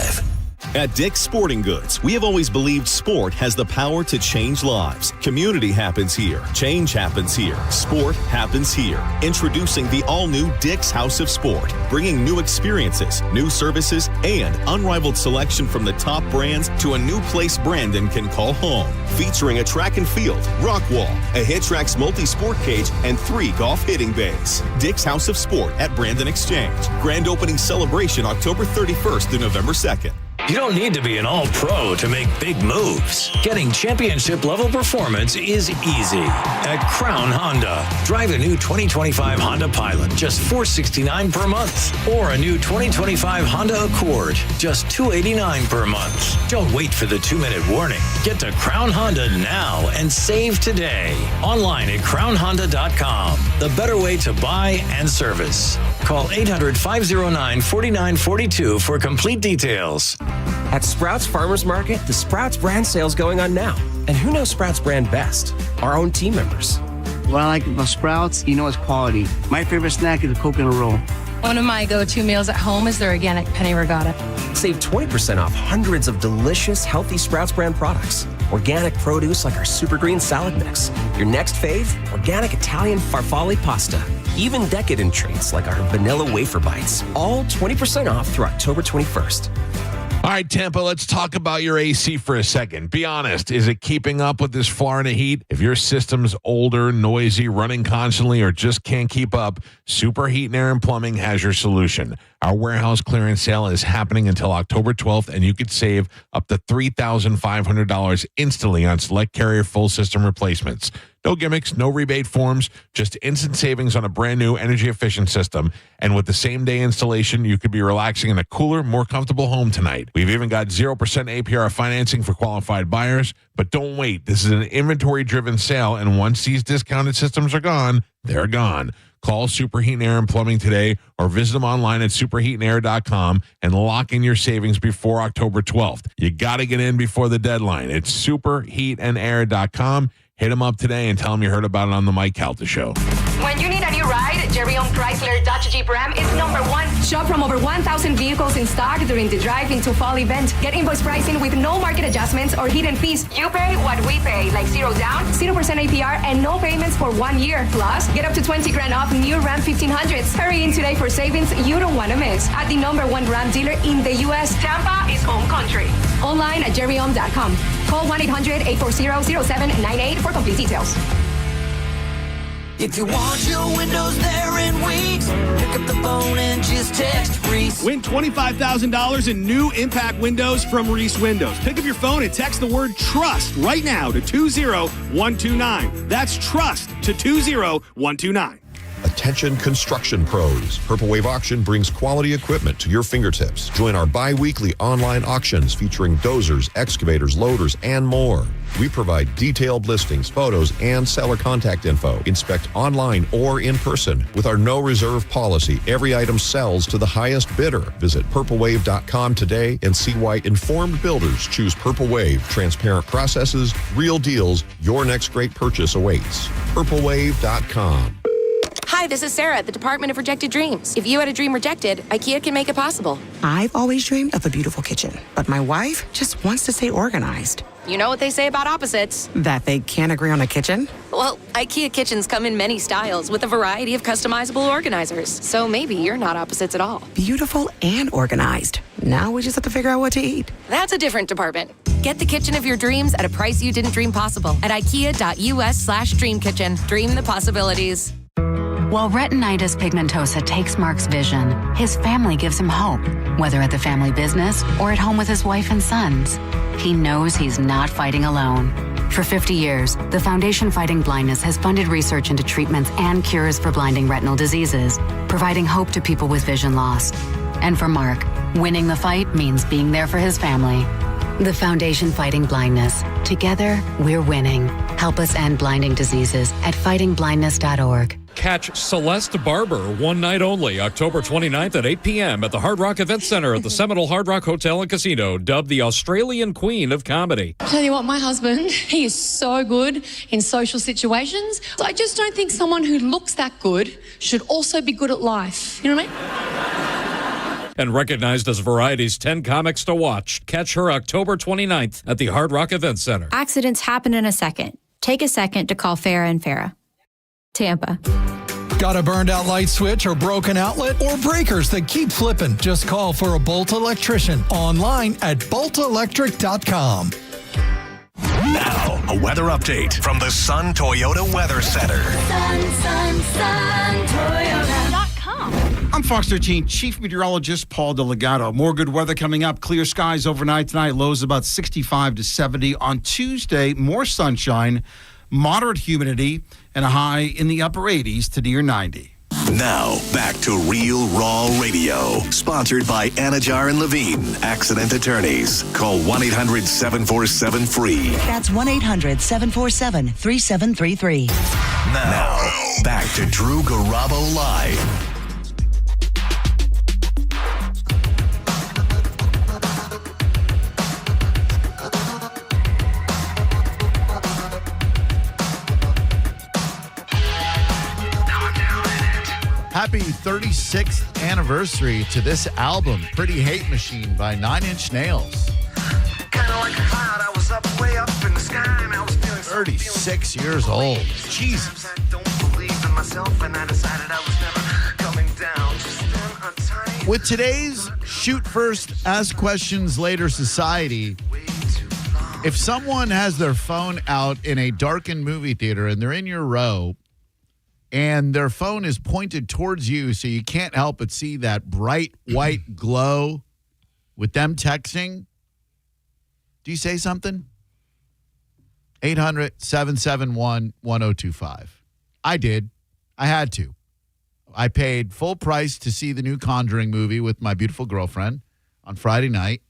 At Dick's Sporting Goods, we have always believed sport has the power to change lives. Community happens here. Change happens here. Sport happens here. Introducing the all-new Dick's House of Sport, bringing new experiences, new services, and unrivaled selection from the top brands to a new place Brandon can call home. Featuring a track and field, rock wall, a HitTrax multi-sport cage, and 3 golf hitting bays. Dick's House of Sport at Brandon Exchange. Grand opening celebration October 31st through November 2nd. You don't need to be an all-pro to make big moves. Getting championship-level performance is easy at Crown Honda. Drive a new 2025 Honda Pilot, just $469 per month. Or a new 2025 Honda Accord, just $289 per month. Don't wait for the 2-minute warning. Get to Crown Honda now and save today. Online at crownhonda.com. The better way to buy and service. Call 800-509-4942 for complete details. At Sprouts Farmers Market, the Sprouts brand sale's going on now. And who knows Sprouts brand best? Our own team members. What I like about Sprouts, it's quality. My favorite snack is a coconut roll. One of my go-to meals at home is their organic penne ricotta. Save 20% off hundreds of delicious, healthy Sprouts brand products. Organic produce like our Super Green Salad Mix. Your next fave, organic Italian farfalle pasta. Even decadent treats like our Vanilla Wafer Bites. All 20% off through October 21st. All right, Tampa, let's talk about your AC for a second. Be honest, is it keeping up with this Florida heat? If your system's older, noisy, running constantly, or just can't keep up, Super Heat and Air and Plumbing has your solution. Our warehouse clearance sale is happening until October 12th, and you could save up to $3,500 instantly on select Carrier full system replacements. No gimmicks, no rebate forms, just instant savings on a brand new energy-efficient system. And with the same-day installation, you could be relaxing in a cooler, more comfortable home tonight. We've even got 0% APR financing for qualified buyers. But don't wait. This is an inventory-driven sale, and once these discounted systems are gone, they're gone. Call Superheat and Air and Plumbing today or visit them online at superheatandair.com and lock in your savings before October 12th. You got to get in before the deadline. It's superheatandair.com. Hit them up today and tell them you heard about it on the Mike Calta Show. When you need a new ride, Jerry-owned Chrysler Dodge Jeep Ram is number one. Shop from over 1,000 vehicles in stock during the Drive Into Fall event. Get invoice pricing with no market adjustments or hidden fees. You pay what we pay, like 0 down, 0% APR, and no payments for 1 year. Plus, get up to $20,000 off new Ram 1500s. Hurry in today for savings you don't want to miss. At the number one Ram dealer in the U.S., Tampa is home country. Online at jerryohm.com. Call 1-800-840-0798 for complete details. If you want your windows there in weeks, pick up the phone and just text Reese. Win $25,000 in new impact windows from Reese Windows. Pick up your phone and text the word TRUST right now to 20129. That's TRUST to 20129. Attention construction pros. Purple Wave Auction brings quality equipment to your fingertips. Join our bi-weekly online auctions featuring dozers, excavators, loaders, and more. We provide detailed listings, photos, and seller contact info. Inspect online or in person. With our no reserve policy, every item sells to the highest bidder. Visit purplewave.com today and see why informed builders choose Purple Wave. Transparent processes, real deals. Your next great purchase awaits. purplewave.com. Hi, this is Sarah at the Department of Rejected Dreams. If you had a dream rejected, IKEA can make it possible. I've always dreamed of a beautiful kitchen, but my wife just wants to stay organized. You know what they say about opposites. That they can't agree on a kitchen? Well, IKEA kitchens come in many styles with a variety of customizable organizers. So maybe you're not opposites at all. Beautiful and organized. Now we just have to figure out what to eat. That's a different department. Get the kitchen of your dreams at a price you didn't dream possible at ikea.us/dreamkitchen. Dream the possibilities. While retinitis pigmentosa takes Mark's vision, his family gives him hope, whether at the family business or at home with his wife and sons. He knows he's not fighting alone. For 50 years, the Foundation Fighting Blindness has funded research into treatments and cures for blinding retinal diseases, providing hope to people with vision loss. And for Mark, winning the fight means being there for his family. The Foundation Fighting Blindness. Together, we're winning. Help us end blinding diseases at fightingblindness.org. Catch Celeste Barber one night only, October 29th at 8 p.m. at the Hard Rock Event Center at the Seminole Hard Rock Hotel and Casino, dubbed the Australian Queen of Comedy. I'll tell you what, my husband, he is so good in social situations. I just don't think someone who looks that good should also be good at life. You know what I mean? And recognized as Variety's 10 comics to watch. Catch her October 29th at the Hard Rock Event Center. Accidents happen in a second. Take a second to call Farah and Farah. Tampa. Got a burned out light switch or broken outlet or breakers that keep flipping? Just call for a Bolt electrician online at boltelectric.com. Now, a weather update from the Sun Toyota Weather Center. Sun, Toyota.com. I'm Fox 13 Chief Meteorologist Paul Delgado. More good weather coming up. Clear skies overnight tonight. Lows about 65 to 70. On Tuesday, more sunshine, moderate humidity, and a high in the upper 80s to near 90. Now, back to Real Raw Radio. Sponsored by Anajar and Levine, accident attorneys. Call 1-800-747-FREE. That's 1-800-747-3733. Now, back to Drew Garabo Live. Happy 36th anniversary to this album, Pretty Hate Machine by 9 Inch Nails. Kind of like a cloud, I was up way up in the sky, and I was feeling 36 years old. Jesus. I don't believe in myself, and I decided I was never coming down. Just then a tiny... With today's shoot first, ask questions later society, if someone has their phone out in a darkened movie theater and they're in your row and their phone is pointed towards you so you can't help but see that bright white glow with them texting, do you say something? 800-771-1025. I did. I had to. I paid full price to see the new Conjuring movie with my beautiful girlfriend on Friday night.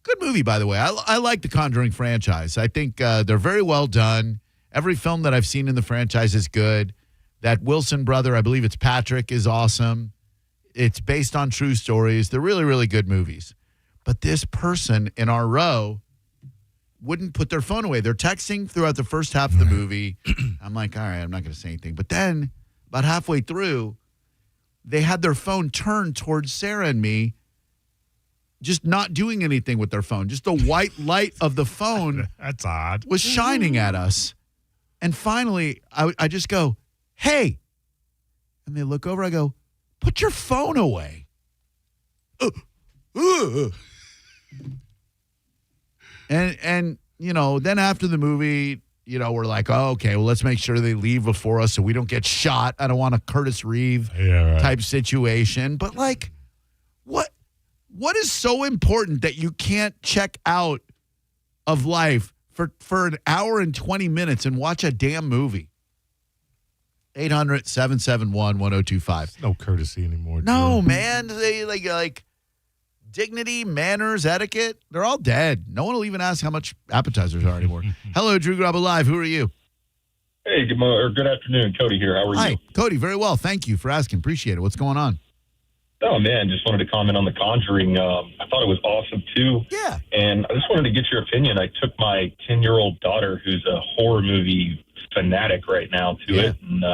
Good movie, by the way. I like the Conjuring franchise. I think they're very well done. Every film that I've seen in the franchise is good. That Wilson brother, I believe it's Patrick, is awesome. It's based on true stories. They're really, really good movies. But this person in our row wouldn't put their phone away. They're texting throughout the first half of the movie. I'm like, all right, I'm not going to say anything. But then about halfway through, they had their phone turned towards Sarah and me, just not doing anything with their phone. Just the white light of the phone that's odd, was shining at us. And finally, I just go, hey. And they look over. I go, put your phone away. And you know, then after the movie, you know, we're like, oh, okay, well, let's make sure they leave before us so we don't get shot. I don't want a Curtis Reeve type situation. But like, what is so important that you can't check out of life for an hour and 20 minutes and watch a damn movie? 800-771-1025. No courtesy anymore. No, man. They like dignity, manners, etiquette, they're all dead. No one will even ask how much appetizers are anymore. Hello, Drew Garabo Live. Who are you? Hey, good afternoon. Cody here. How are you? Hi, Cody. Very well. Thank you for asking. Appreciate it. What's going on? Oh, man, just wanted to comment on The Conjuring. I thought it was awesome, too. Yeah. And I just wanted to get your opinion. I took my 10-year-old daughter, who's a horror movie fanatic right now, to it, and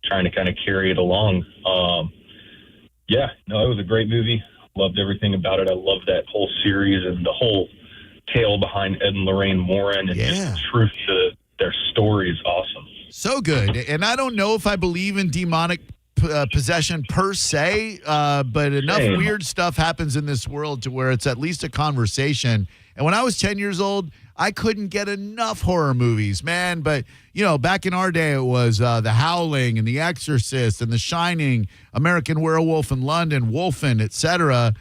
trying to kind of carry it along. It was a great movie. Loved everything about it. I love that whole series and the whole tale behind Ed and Lorraine Warren, and just the truth to their story is awesome. So good. And I don't know if I believe in demonic possession per se, but enough weird stuff happens in this world to where it's at least a conversation. And when I was 10 years old, I couldn't get enough horror movies, man. But, you know, back in our day, it was The Howling and The Exorcist and The Shining, American Werewolf in London, Wolfen, etc.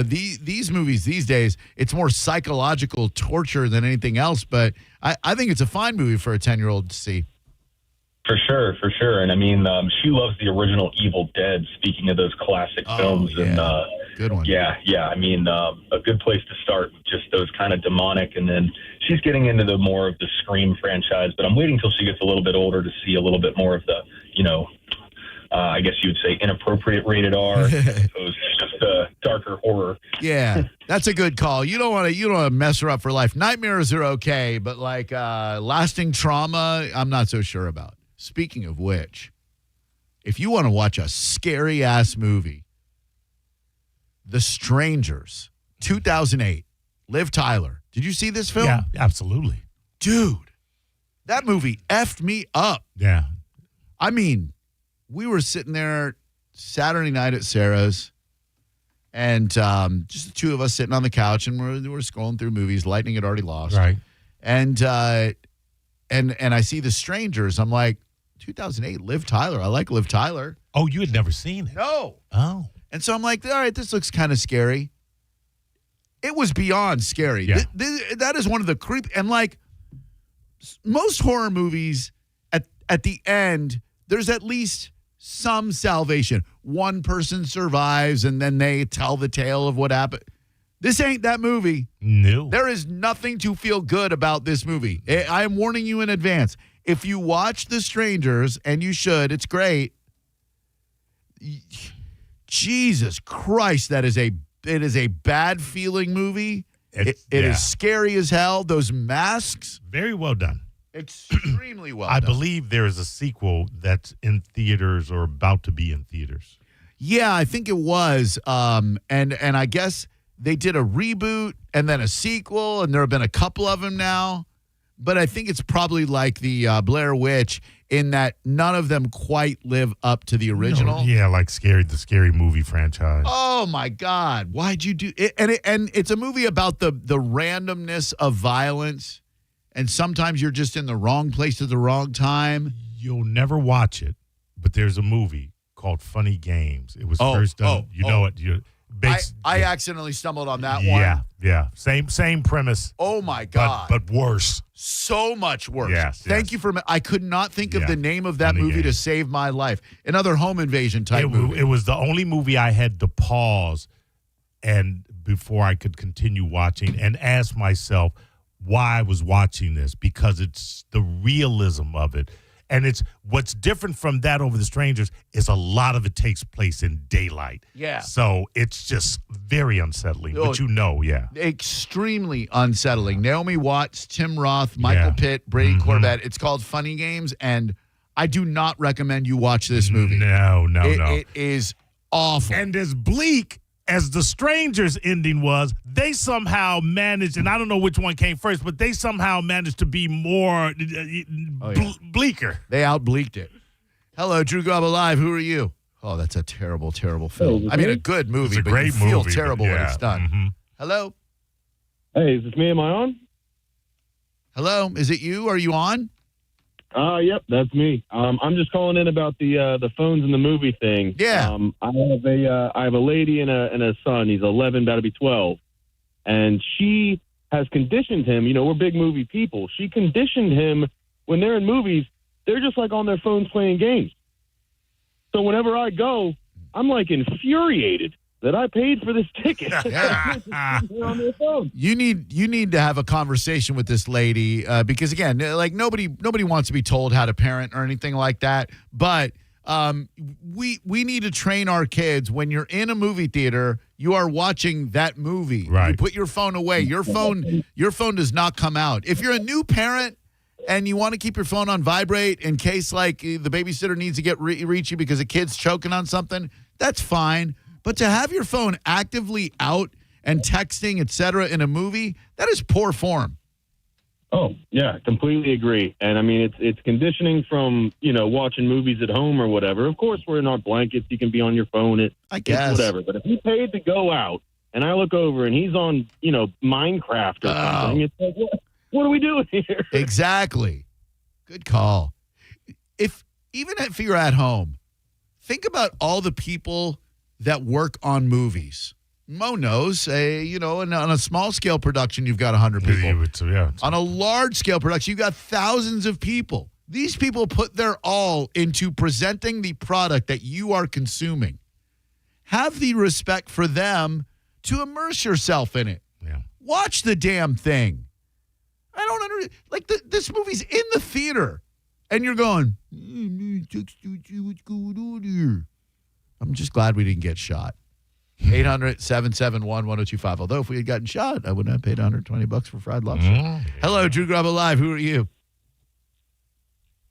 These movies these days, it's more psychological torture than anything else. But I think it's a fine movie for a 10-year-old to see. For sure. And I mean, she loves the original Evil Dead, speaking of those classic films. Yeah. And good one. Yeah. I mean, a good place to start with just those kind of demonic. And then she's getting into the more of the Scream franchise, but I'm waiting till she gets a little bit older to see a little bit more of the, I guess you would say inappropriate rated R, as opposed to just darker horror. Yeah, that's a good call. You don't want to mess her up for life. Nightmares are okay, but like lasting trauma, I'm not so sure about. Speaking of which, if you want to watch a scary-ass movie, The Strangers, 2008, Liv Tyler. Did you see this film? Yeah, absolutely. Dude, that movie effed me up. Yeah. I mean, we were sitting there Saturday night at Sarah's, and just the two of us sitting on the couch, and we're scrolling through movies. Lightning had already lost. Right. And I see The Strangers. I'm like, 2008, Liv Tyler. I like Liv Tyler. Oh, you had never seen it? No. Oh. And so I'm like, all right, this looks kind of scary. It was beyond scary. Yeah. That is one of the creep. And like most horror movies, at the end, there's at least some salvation. One person survives, and then they tell the tale of what happened. This ain't that movie. No. There is nothing to feel good about this movie. I am warning you in advance. If you watch The Strangers, and you should, it's great. Jesus Christ, it is a bad feeling movie. It is scary as hell. Those masks. Very well done. Extremely well I done. believe there is a sequel that's in theaters or about to be in theaters. Yeah, I think it was. And I guess they did a reboot and then a sequel, and there have been a couple of them now. But I think it's probably like the Blair Witch in that none of them quite live up to the original. Yeah, like the scary movie franchise. Oh my God! Why'd you do it? And it's a movie about the randomness of violence, and sometimes you're just in the wrong place at the wrong time. You'll never watch it, but there's a movie called Funny Games. It was first done. Know it. I accidentally stumbled on that one. Yeah. Same premise. Oh my God! But worse. So much worse. Yes. Thank you for. I could not think of the name of that movie to save my life. Another home invasion type movie. It was the only movie I had to pause and before I could continue watching and ask myself why I was watching this, because it's the realism of it. And it's what's different from that Over the Strangers is a lot of it takes place in daylight. Yeah. So it's just very unsettling. But Extremely unsettling. Naomi Watts, Tim Roth, Michael Pitt, Brady Corbett. It's called Funny Games, and I do not recommend you watch this movie. No. It is awful. And as bleak as The Strangers ending was, they somehow managed, and I don't know which one came first, but they somehow managed to be more bleaker. They outbleaked it. Hello, Drew Garabo Live. Who are you? Oh, that's a terrible, terrible film. I mean, a good movie, it's a but great you feel movie, terrible when it's done. Mm-hmm. Hello? Hey, is this me? Am I on? Hello? Is it you? Are you on? Yep, that's me. I'm just calling in about the phones in the movie thing. Yeah. I have a lady and a son. He's 11, about to be 12, and she has conditioned him. You know, we're big movie people. She conditioned him when they're in movies. They're just like on their phones playing games. So whenever I go, I'm like infuriated that I paid for this ticket. On their phone. You need to have a conversation with this lady because again, like nobody wants to be told how to parent or anything like that. But we need to train our kids. When you're in a movie theater, you are watching that movie. Right. You put your phone away. Your phone does not come out. If you're a new parent and you want to keep your phone on vibrate in case like the babysitter needs to get reach you because a kid's choking on something, that's fine. But to have your phone actively out and texting, et cetera, in a movie, that is poor form. Oh, yeah, completely agree. And, I mean, it's conditioning from, watching movies at home or whatever. Of course, we're in our blankets. You can be on your phone. I guess. Whatever. But if he paid to go out and I look over and he's on, Minecraft or something, it's like, what are we doing here? Exactly. Good call. Even if you're at home, think about all the people that work on movies. Mo knows, on a small scale production, you've got 100 people. On a large scale production, you've got thousands of people. These people put their all into presenting the product that you are consuming. Have the respect for them to immerse yourself in it. Yeah. Watch the damn thing. I don't understand. Like, this movie's in the theater, and you're going, what's going on here? I'm just glad we didn't get shot. 800-771-1025. Although if we had gotten shot, I wouldn't have paid $120 for fried lobster. Hello, Drew Garabo Live. Who are you?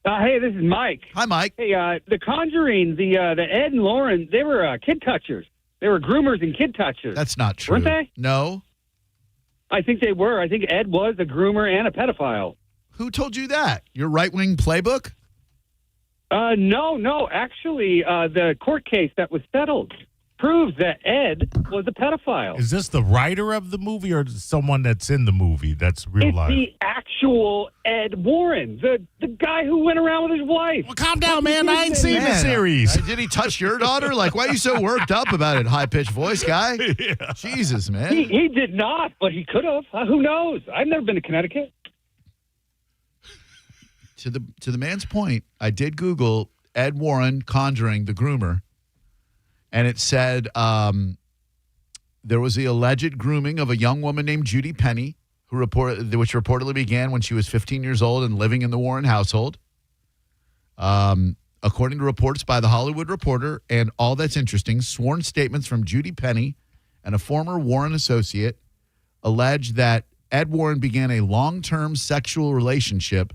Hey, this is Mike. Hi, Mike. Hey, The Conjuring, the Ed and Lauren, they were kid touchers. They were groomers and kid touchers. That's not true. Weren't they? No. I think they were. I think Ed was a groomer and a pedophile. Who told you that? Your right-wing playbook? No. Actually, the court case that was settled proves that Ed was a pedophile. Is this the writer of the movie or someone that's in the movie that's real life? It's the actual Ed Warren, the guy who went around with his wife. Well, calm down, man. I ain't seen the series. Did he touch your daughter? Like, why are you so worked up about it, high-pitched voice guy? Yeah. Jesus, man. He did not, but he could have. Who knows? I've never been to Connecticut. To the man's point, I did Google Ed Warren Conjuring the groomer, and it said there was the alleged grooming of a young woman named Judy Penny, which reportedly began when she was 15 years old and living in the Warren household. According to reports by The Hollywood Reporter, and all that's interesting, sworn statements from Judy Penny and a former Warren associate allege that Ed Warren began a long-term sexual relationship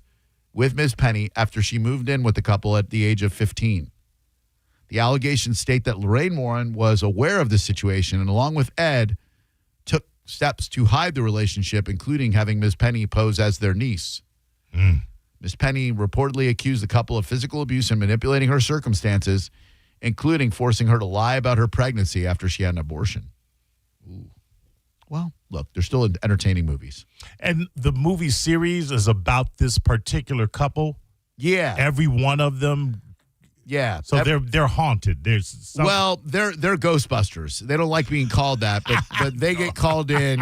with Ms. Penny after she moved in with the couple at the age of 15. The allegations state that Lorraine Warren was aware of the situation and, along with Ed, took steps to hide the relationship, including having Ms. Penny pose as their niece. Ms. Penny reportedly accused the couple of physical abuse and manipulating her circumstances, including forcing her to lie about her pregnancy after she had an abortion. Ooh. Well, look, they're still entertaining movies. And the movie series is about this particular couple. Yeah. Every one of them. Yeah. So they're haunted. There's some... Well, they're Ghostbusters. They don't like being called that, but they get called in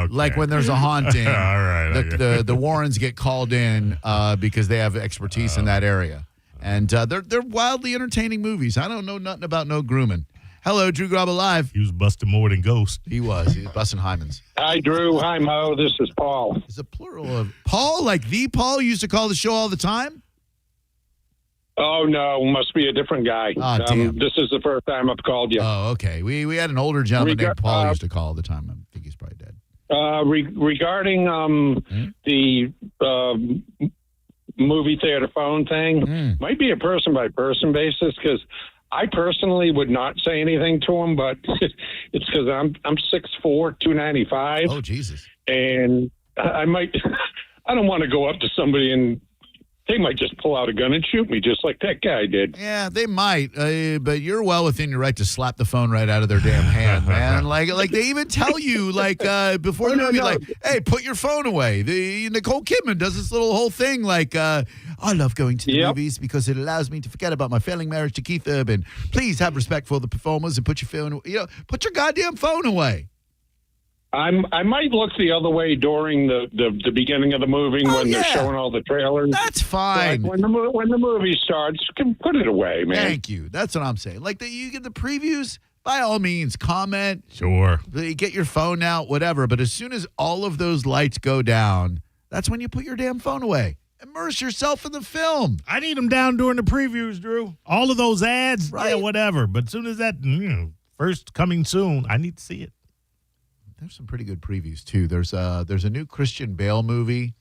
like when there's a haunting. All right. The Warrens get called in because they have expertise in that area. And they're wildly entertaining movies. I don't know nothing about no grooming. Hello, Drew Garabo Live. He was busting more than Ghost. He was busting hymens. Hi, Drew. Hi, Mo. This is Paul. It's a plural of Paul, like the Paul you used to call the show all the time? Oh, no. Must be a different guy. Damn. This is the first time I've called you. Oh, okay. We had an older gentleman named Paul used to call all the time. I think he's probably dead. Regarding the movie theater phone thing, might be a person-by-person basis, because I personally would not say anything to him, but it's because I'm 6'4", 295. Oh, Jesus. And I don't want to go up to somebody and they might just pull out a gun and shoot me just like that guy did. Yeah, they might, but you're well within your right to slap the phone right out of their damn hand, man. Like they even tell you, before the movie, like, hey, put your phone away. Nicole Kidman does this little whole thing, like, I love going to the movies because it allows me to forget about my failing marriage to Keith Urban. Please have respect for the performers and put your goddamn phone away. I might look the other way during the beginning of the movie when they're showing all the trailers. That's fine. When the movie starts, you can put it away, man. Thank you. That's what I'm saying. Like, you get the previews, by all means, comment. Sure. Get your phone out, whatever. But as soon as all of those lights go down, that's when you put your damn phone away. Immerse yourself in the film. I need them down during the previews, Drew. All of those ads, right. Yeah, whatever. But as soon as that, first coming soon, I need to see it. There's some pretty good previews, too. There's a new Christian Bale movie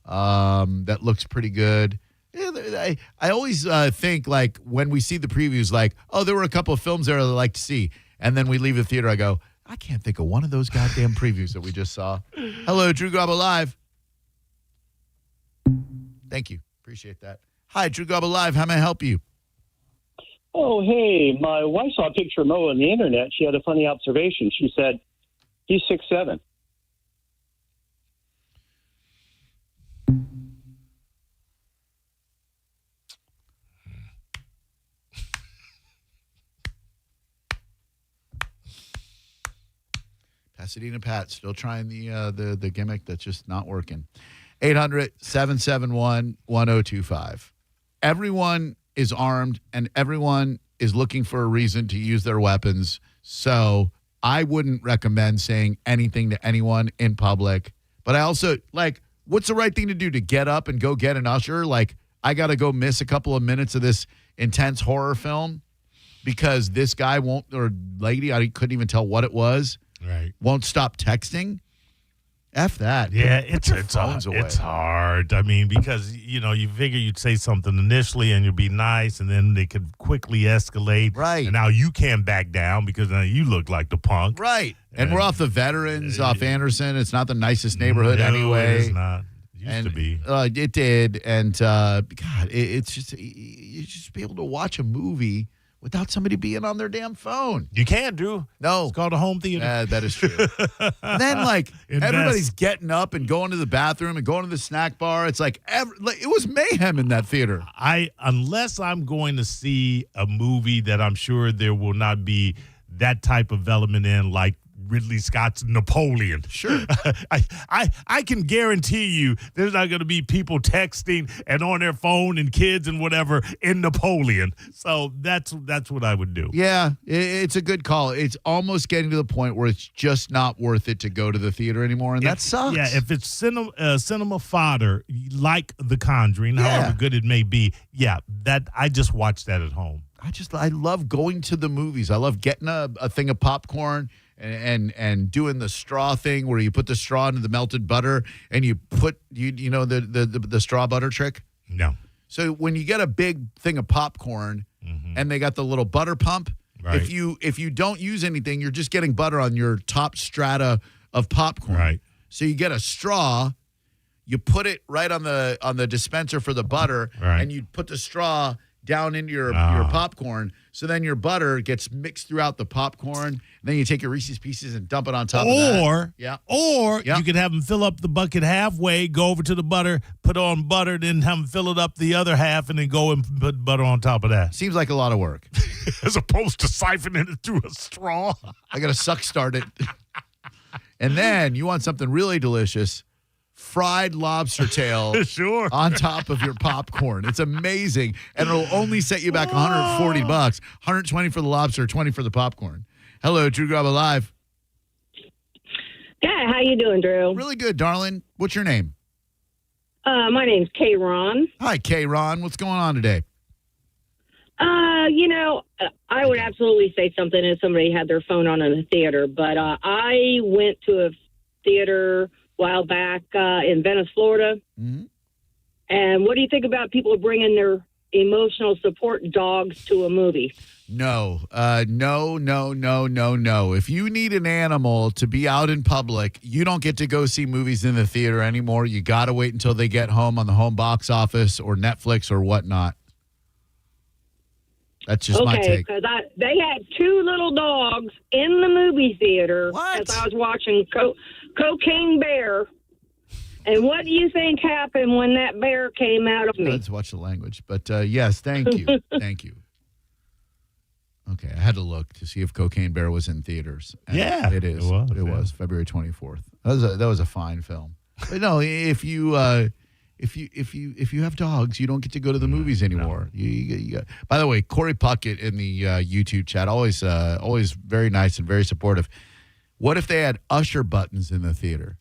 that looks pretty good. Yeah, I always think, like, when we see the previews, like, oh, there were a couple of films there that I'd like to see. And then we leave the theater, I go, I can't think of one of those goddamn previews that we just saw. Hello, Drew Garabo Live. Thank you. Appreciate that. Hi, Drew Garabo Live. How may I help you? Oh, hey. My wife saw a picture of Mo on the internet. She had a funny observation. She said, he's 6'7". Pasadena Pat still trying the gimmick that's just not working. 800-771-1025. Everyone is armed and everyone is looking for a reason to use their weapons. So I wouldn't recommend saying anything to anyone in public. But I also, like, what's the right thing to do? To get up and go get an usher? Like, I got to go miss a couple of minutes of this intense horror film because this guy won't, or lady, I couldn't even tell what it was, right? Won't stop texting. F that. Yeah, Put your phones away. It's hard. I mean, because, you figure you'd say something initially and you'd be nice, and then they could quickly escalate. Right. And now you can't back down because now you look like the punk. Right. And we're off the Veterans, off Anderson. It's not the nicest neighborhood anyway. It is not. It used to be. It did. And, God, it's just, you just be able to watch a movie without somebody being on their damn phone. You can't, Drew. No. It's called a home theater. That is true. And then, everybody's getting up and going to the bathroom and going to the snack bar. It's it was mayhem in that theater. Unless I'm going to see a movie that I'm sure there will not be that type of element in, like Ridley Scott's Napoleon. Sure. I can guarantee you there's not going to be people texting and on their phone and kids and whatever in Napoleon. So that's what I would do. Yeah, it's a good call. It's almost getting to the point where it's just not worth it to go to the theater anymore, and that sucks. Yeah, if it's cinema fodder, like The Conjuring, however good it may be, that I just watch that at home. I love going to the movies. I love getting a thing of popcorn and doing the straw thing where you put the straw into the melted butter and you put you know the straw butter trick? No. So when you get a big thing of popcorn and they got the little butter pump, Right. if you don't use anything, you're just getting butter on your top strata of popcorn. Right. So you get a straw, you put it right on the dispenser for the butter, Right. and you put the straw down into your popcorn. So then your butter gets mixed throughout the popcorn. And then you take your Reese's Pieces and dump it on top of that. Or you could have them fill up the bucket halfway, go over to the butter, put on butter, then have them fill it up the other half, and then go and put butter on top of that. Seems like a lot of work. As opposed to siphoning it through a straw. I got to suck start it. And then you want something really delicious. Fried lobster tail sure. on top of your popcorn. It's amazing. And it'll only set you back $140. 120 for the lobster, 20 for the popcorn. Hello, Drew Garabo Live. Yeah, how you doing, Drew? Really good, darling. What's your name? My name's Kay Ron. Hi, Kay Ron. What's going on today? I would absolutely say something if somebody had their phone on in the theater, but I went to a theater a while back in Venice, Florida. Mm-hmm. And what do you think about people bringing their emotional support dogs to a movie? No. If you need an animal to be out in public, you don't get to go see movies in the theater anymore. You got to wait until they get home on the home box office or Netflix or whatnot. That's just my take. Okay, because they had two little dogs in the movie theater as I was watching Cocaine Bear. And what do you think happened when that bear came out of me? Let's watch the language. But yes, thank you. Thank you. Okay, I had to look to see if Cocaine Bear was in theaters. And yeah, it is. It was February 24th. That was a fine film. But no, if you have dogs, you don't get to go to the movies anymore. No. You by the way, Corey Puckett in the YouTube chat, always very nice and very supportive. What if they had usher buttons in the theater?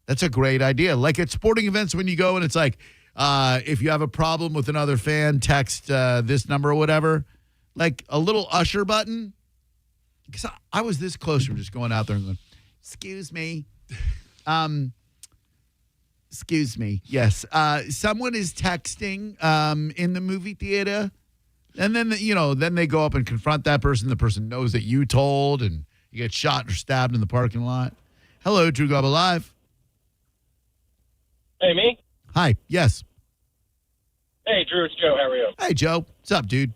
That's a great idea. Like at sporting events when you go and it's like, if you have a problem with another fan, text this number or whatever. Like a little usher button. Because I was this close from just going out there and going, excuse me. Excuse me. Yes. Someone is texting in the movie theater. And then, then they go up and confront that person. The person knows that you told and you get shot or stabbed in the parking lot. Hello, Drew Garabo Live. Hey, me? Hi. Yes. Hey, Drew. It's Joe. How are you? Hey, Joe. What's up, dude?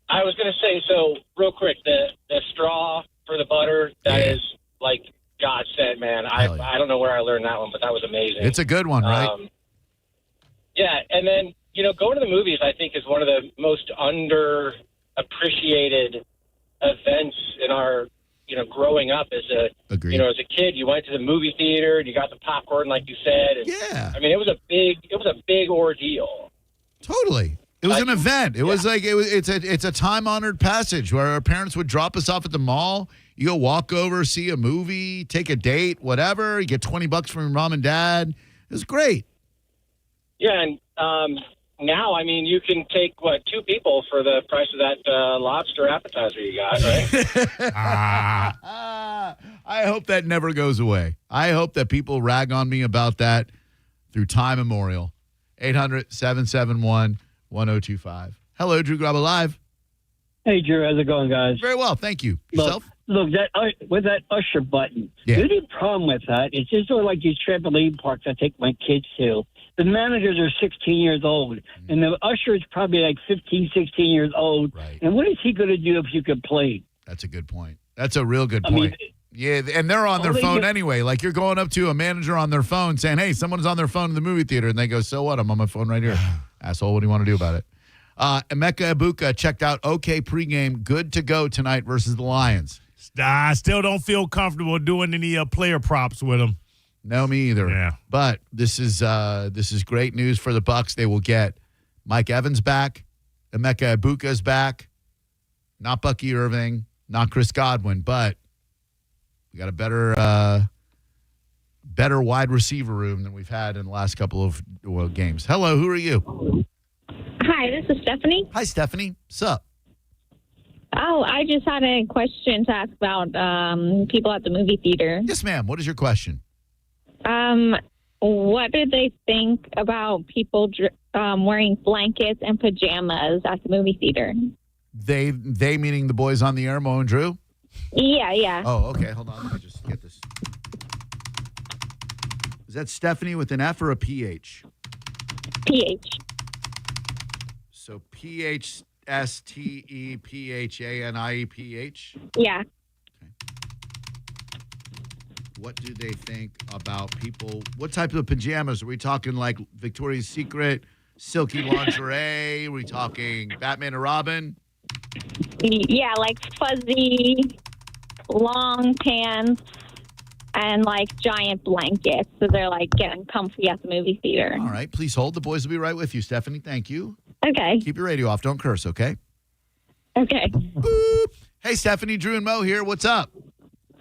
I was going to say, so real quick, the straw for the butter, that is like God said, man. I don't know where I learned that one, but that was amazing. It's a good one, right? Yeah, and then, going to the movies, I think, is one of the most underappreciated events in our, growing up as a, as a kid. You went to the movie theater and you got the popcorn, like you said. And, yeah. I mean, it was a big ordeal. Totally. It was an event. It was like it's a time-honored passage where our parents would drop us off at the mall. You go walk over, see a movie, take a date, whatever. You get $20 from your mom and dad. It was great. Yeah, and now, I mean, you can take, two people for the price of that lobster appetizer you got, right? I hope that never goes away. I hope that people rag on me about that through time immemorial. 800-771-1025. Hello, Drew Garabo Live. Hey, Drew. How's it going, guys? Very well, thank you. Yourself? Look, with that usher button, the only problem with that is just sort of like these trampoline parks I take my kids to. The managers are 16 years old, and the usher is probably like 15, 16 years old. Right. And what is he going to do if you complain? That's a good point. That's a real good point. Yeah, and they're on their phone anyway. Like you're going up to a manager on their phone saying, hey, someone's on their phone in the movie theater. And they go, so what? I'm on my phone right here. Asshole, what do you want to do about it? Emeka Ibuka checked out OK pregame. Good to go tonight versus the Lions. I still don't feel comfortable doing any player props with them. No, me either. Yeah. But this is great news for the Bucs. They will get Mike Evans back. Emeka Ibuka's back. Not Bucky Irving. Not Chris Godwin. But we got a better wide receiver room than we've had in the last couple of games. Hello, who are you? Hi, this is Stephanie. Hi, Stephanie. What's up? Oh, I just had a question to ask about people at the movie theater. Yes, ma'am. What is your question? What do they think about people wearing blankets and pajamas at the movie theater? They meaning the boys on the air, Mo and Drew? Yeah. Oh, okay. Hold on. Let me just get this. Is that Stephanie with an F or a PH? PH. So PHSTEPHANIEPH? Yeah. What do they think about people? What type of pajamas? Are we talking like Victoria's Secret, silky lingerie? Are we talking Batman and Robin? Yeah, like fuzzy, long pants, and like giant blankets. So they're like getting comfy at the movie theater. All right. Please hold. The boys will be right with you, Stephanie. Thank you. Okay. Keep your radio off. Don't curse, okay? Okay. Boop. Hey, Stephanie, Drew, and Mo here. What's up?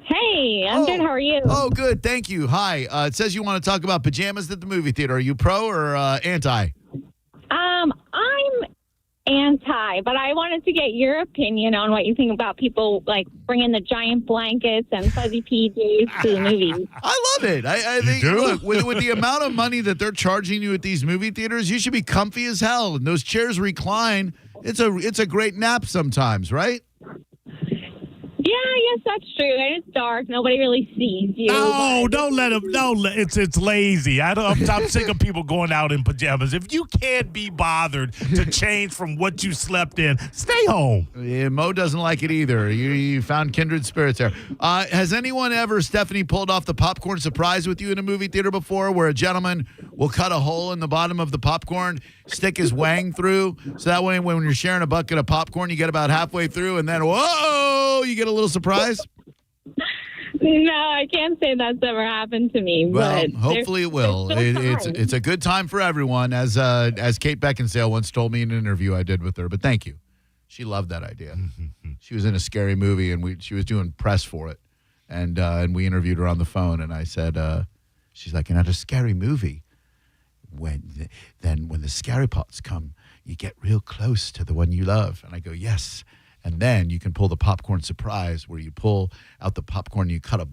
Hey, I'm good. How are you? Oh, good. Thank you. Hi. It says you want to talk about pajamas at the movie theater. Are you pro or anti? I'm anti, but I wanted to get your opinion on what you think about people like bringing the giant blankets and fuzzy PJs to the movies. I love it. I think, look, with the amount of money that they're charging you at these movie theaters, you should be comfy as hell. And those chairs recline. It's a great nap sometimes, right? Yeah, I guess that's true. And it's dark. Nobody really sees you. No, don't let them. It's lazy. I'm sick of people going out in pajamas. If you can't be bothered to change from what you slept in, stay home. Yeah, Mo doesn't like it either. You found kindred spirits there. Has anyone ever, Stephanie, pulled off the popcorn surprise with you in a movie theater before where a gentleman will cut a hole in the bottom of the popcorn, stick his wang through, so that way when you're sharing a bucket of popcorn, you get about halfway through, and then, whoa, you get a little surprise? No, I can't say that's ever happened to me. Well, but hopefully it will. It's a good time for everyone, as Kate Beckinsale once told me in an interview I did with her. But thank you. She loved that idea. She was in a scary movie, and she was doing press for it. And we interviewed her on the phone, and I said, she's like, a scary movie. When the scary parts come, you get real close to the one you love. And I go, yes. And then you can pull the popcorn surprise where you pull out the popcorn, you cut a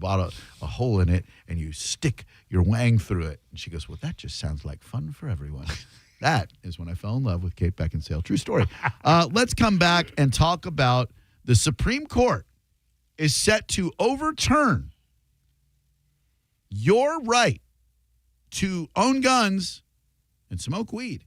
hole in it, and you stick your wang through it. And she goes, well, that just sounds like fun for everyone. That is when I fell in love with Kate Beckinsale. True story. Let's come back and talk about the Supreme Court is set to overturn your right to own guns and smoke weed.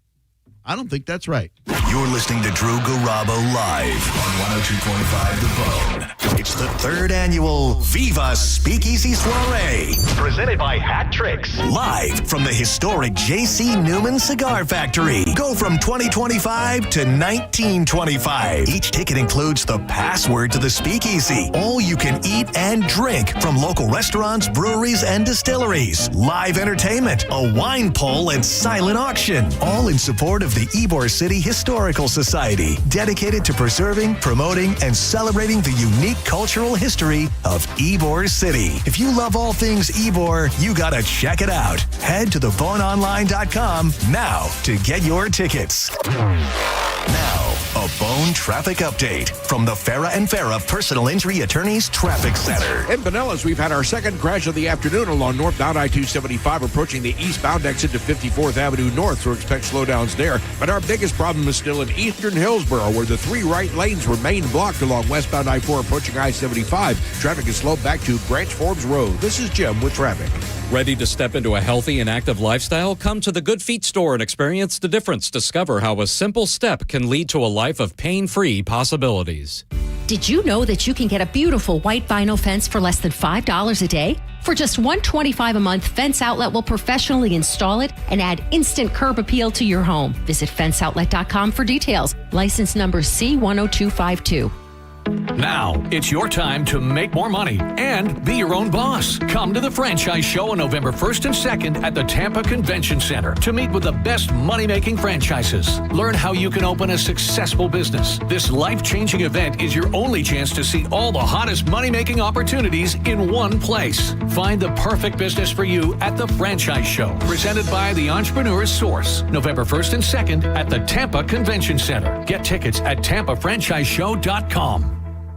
I don't think that's right. You're listening to Drew Garabo live on 102.5 The Bone. It's the third annual Viva Speakeasy Soiree, presented by Hat Tricks. Live from the historic J.C. Newman Cigar Factory. Go from 2025 to 1925. Each ticket includes the password to the speakeasy. All you can eat and drink from local restaurants, breweries, and distilleries. Live entertainment, a wine pull, and silent auction. All in support of the Ybor City Historical Society, dedicated to preserving, promoting, and celebrating the unique cultural history of Ybor City. If you love all things Ybor, you gotta check it out. Head to theboneonline.com now to get your tickets. Now, a Bone traffic update from the Farah and Farah Personal Injury Attorneys Traffic Center. In Pinellas, we've had our second crash of the afternoon along northbound I-275 approaching the eastbound exit to 54th Avenue North, so expect slowdowns there. But our biggest problem is still in eastern Hillsborough, where the three right lanes remain blocked along westbound I-4 approaching I-75. Traffic is slowed back to Branch Forbes Road. This is Jim with traffic. Ready to step into a healthy and active lifestyle? Come to the Good Feet store and experience the difference. Discover how a simple step can lead to a life of pain-free possibilities. Did you know that you can get a beautiful white vinyl fence for less than $5 a day? For just $125 a month, Fence Outlet will professionally install it and add instant curb appeal to your home. Visit fenceoutlet.com for details. License number C10252. Now, it's your time to make more money and be your own boss. Come to the Franchise Show on November 1st and 2nd at the Tampa Convention Center to meet with the best money-making franchises. Learn how you can open a successful business. This life-changing event is your only chance to see all the hottest money-making opportunities in one place. Find the perfect business for you at the Franchise Show, presented by the Entrepreneur's Source, November 1st and 2nd at the Tampa Convention Center. Get tickets at tampafranchiseshow.com.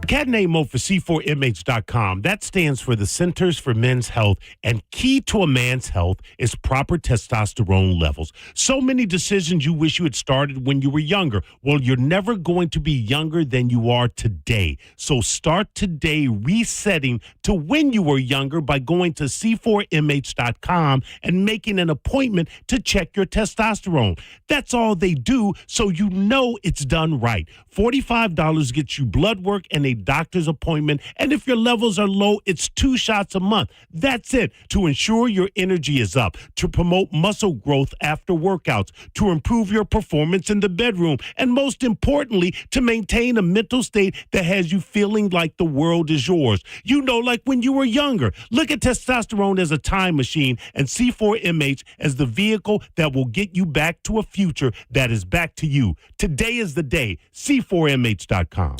cat name mode for C4MH.com. That stands for the Centers for Men's Health, and key to a man's health is proper testosterone levels. So many decisions you wish you had started when you were younger. Well, you're never going to be younger than you are today. So start today resetting to when you were younger by going to C4MH.com and making an appointment to check your testosterone. That's all they do, so you know it's done right. $45 gets you blood work and a doctor's appointment, and if your levels are low, it's 2 shots a month. That's it, to ensure your energy is up, to promote muscle growth after workouts, to improve your performance in the bedroom, and most importantly, to maintain a mental state that has you feeling like the world is yours. You know, like when you were younger. Look at testosterone as a time machine and C4MH as the vehicle that will get you back to a future that is back to you. Today is the day. C4MH.com.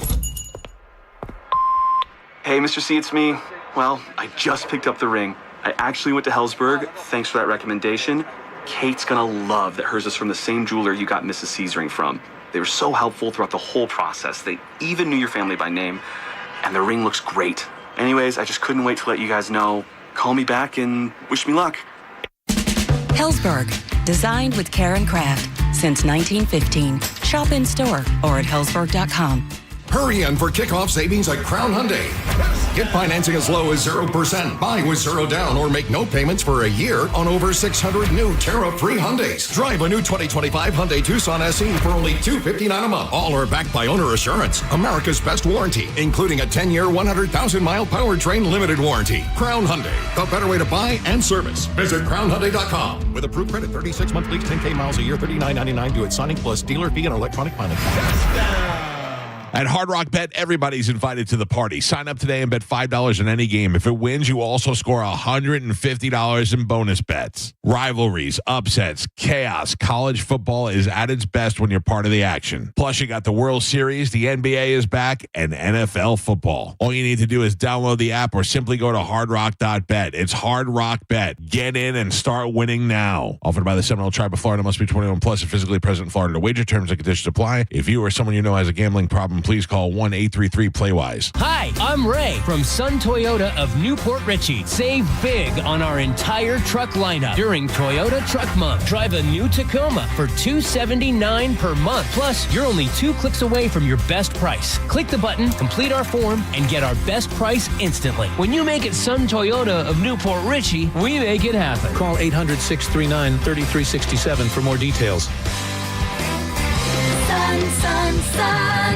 Hey, Mr. C, it's me. Well, I just picked up the ring. I actually went to Hellsberg. Thanks for that recommendation. Kate's gonna love that hers is from the same jeweler you got Mrs. C's ring from. They were so helpful throughout the whole process. They even knew your family by name, and the ring looks great. Anyways, I just couldn't wait to let you guys know. Call me back and wish me luck. Hellsberg, designed with care and craft since 1915. Shop in store or at hellsberg.com. Hurry in for kickoff savings at Crown Hyundai. Get financing as low as 0%. Buy with 0 down or make no payments for a year on over 600 new tariff-free Hyundais. Drive a new 2025 Hyundai Tucson SE for only $259 a month. All are backed by owner assurance, America's best warranty, including a 10-year, 100,000-mile powertrain limited warranty. Crown Hyundai, the better way to buy and service. Visit crownhyundai.com. With approved credit, 36-month lease, 10K miles a year, $39.99 due at signing, plus dealer fee and electronic financing. At Hard Rock Bet, everybody's invited to the party. Sign up today and bet $5 on any game. If it wins, you also score $150 in bonus bets. Rivalries, upsets, chaos. College football is at its best when you're part of the action. Plus, you got the World Series, the NBA is back, and NFL football. All you need to do is download the app or simply go to hardrock.bet. It's Hard Rock Bet. Get in and start winning now. Offered by the Seminole Tribe of Florida. Must be 21 plus and physically present in Florida to wager. Terms and conditions apply. If you or someone you know has a gambling problem, please call 1-833-PLAY-WISE. Hi, I'm Ray from Sun Toyota of Newport Richey. Save big on our entire truck lineup during Toyota Truck Month. Drive a new Tacoma for $279 per month. Plus, you're only 2 clicks away from your best price. Click the button, complete our form, and get our best price instantly. When you make it Sun Toyota of Newport Richey, we make it happen. Call 800-639-3367 for more details. Sun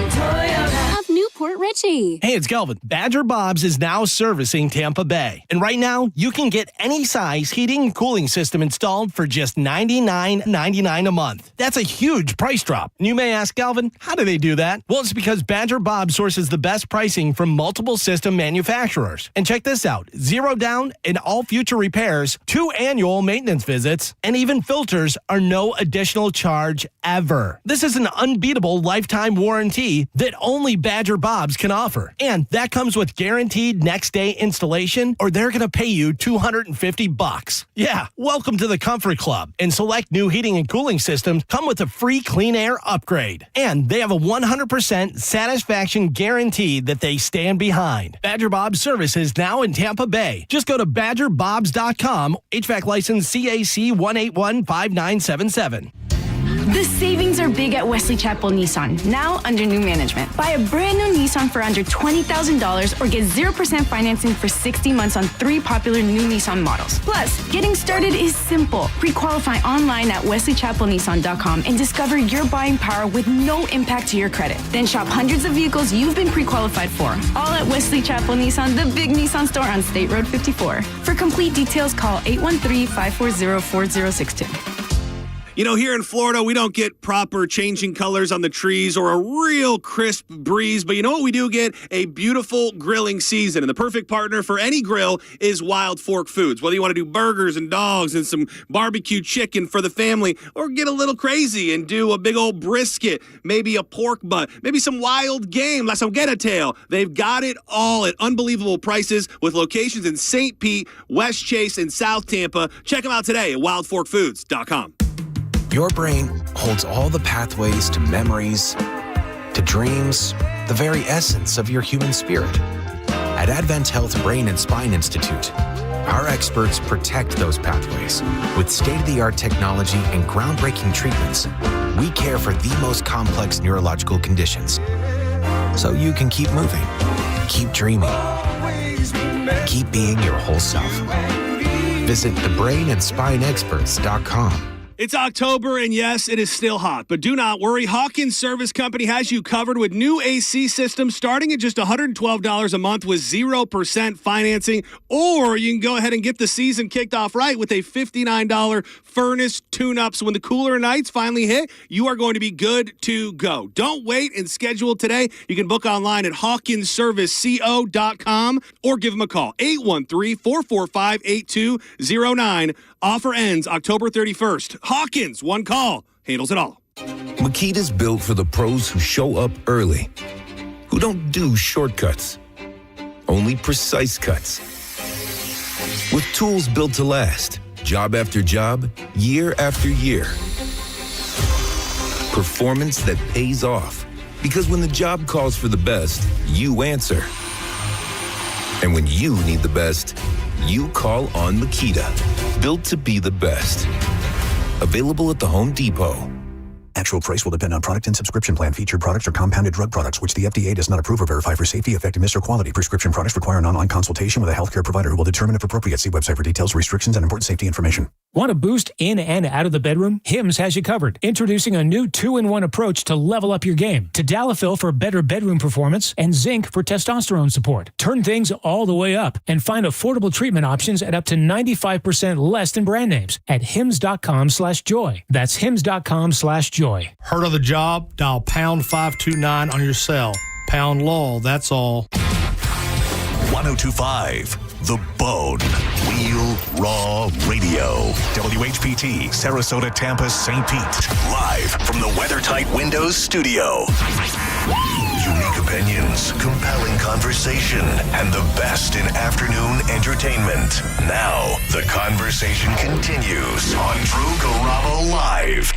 Toyota of Newport Richey. Hey, it's Kelvin. Badger Bob's is now servicing Tampa Bay. And right now, you can get any size heating and cooling system installed for just $99.99 a month. That's a huge price drop. And you may ask, Kelvin, how do they do that? Well, it's because Badger Bob sources the best pricing from multiple system manufacturers. And check this out. 0 down in all future repairs, 2 annual maintenance visits, and even filters are no additional charge ever. This is an unbeatable lifetime warranty that only Badger Bob's can offer. And that comes with guaranteed next day installation, or they're going to pay you $250. Yeah, welcome to the Comfort Club. And select new heating and cooling systems come with a free clean air upgrade. And they have a 100% satisfaction guarantee that they stand behind. Badger Bob's service is now in Tampa Bay. Just go to badgerbobs.com, HVAC license CAC 1815977. The savings are big at Wesley Chapel Nissan, now under new management. Buy a brand new Nissan for under $20,000 or get 0% financing for 60 months on 3 popular new Nissan models. Plus, getting started is simple. Pre-qualify online at wesleychapelnissan.com and discover your buying power with no impact to your credit. Then shop hundreds of vehicles you've been pre-qualified for. All at Wesley Chapel Nissan, the big Nissan store on State Road 54. For complete details, call 813-540-4062. You know, here in Florida, we don't get proper changing colors on the trees or a real crisp breeze, but you know what we do get? A beautiful grilling season, and the perfect partner for any grill is Wild Fork Foods. Whether you want to do burgers and dogs and some barbecue chicken for the family, or get a little crazy and do a big old brisket, maybe a pork butt, maybe some wild game, like some get-a-tail. They've got it all at unbelievable prices with locations in St. Pete, West Chase, and South Tampa. Check them out today at wildforkfoods.com. Your brain holds all the pathways to memories, to dreams, the very essence of your human spirit. At Advent Health Brain and Spine Institute, our experts protect those pathways. With state-of-the-art technology and groundbreaking treatments, we care for the most complex neurological conditions. So you can keep moving, keep dreaming, keep being your whole self. Visit thebrainandspineexperts.com. It's October, and yes, it is still hot. But do not worry. Hawkins Service Company has you covered with new AC systems starting at just $112 a month with 0% financing. Or you can go ahead and get the season kicked off right with a $59 furnace tune-up. So when the cooler nights finally hit, you are going to be good to go. Don't wait and schedule today. You can book online at hawkinsserviceco.com or give them a call, 813-445-8209. Offer ends October 31st. Hawkins, one call, handles it all. Makita's built for the pros who show up early, who don't do shortcuts, only precise cuts. With tools built to last, job after job, year after year. Performance that pays off, because when the job calls for the best, you answer. And when you need the best, you call on Makita. Built to be the best. Available at the Home Depot. Actual price will depend on product and subscription plan. Featured products are compounded drug products, which the FDA does not approve or verify for safety, effectiveness, or quality. Prescription products require an online consultation with a healthcare provider who will determine if appropriate. See website for details, restrictions, and important safety information. Want a boost in and out of the bedroom? Hims has you covered. Introducing a new 2-in-1 approach to level up your game. Tadalafil for better bedroom performance and zinc for testosterone support. Turn things all the way up and find affordable treatment options at up to 95% less than brand names at hims.com/joy. That's hims.com/joy. Heard of the job? Dial pound 529 on your cell. Pound law, that's all. 1025 The Bone. Real Raw Radio. WHPT, Sarasota, Tampa, St. Pete. Live from the WeatherTight Windows studio. Unique opinions, compelling conversation, and the best in afternoon entertainment. Now, the conversation continues on Drew Garabo Live.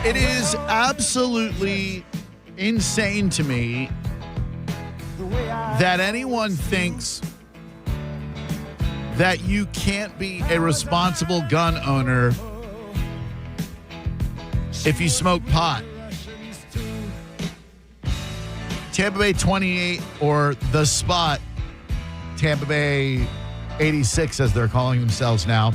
It is absolutely insane to me that anyone thinks that you can't be a responsible gun owner if you smoke pot. Tampa Bay 28, or The Spot, Tampa Bay 86 as they're calling themselves now,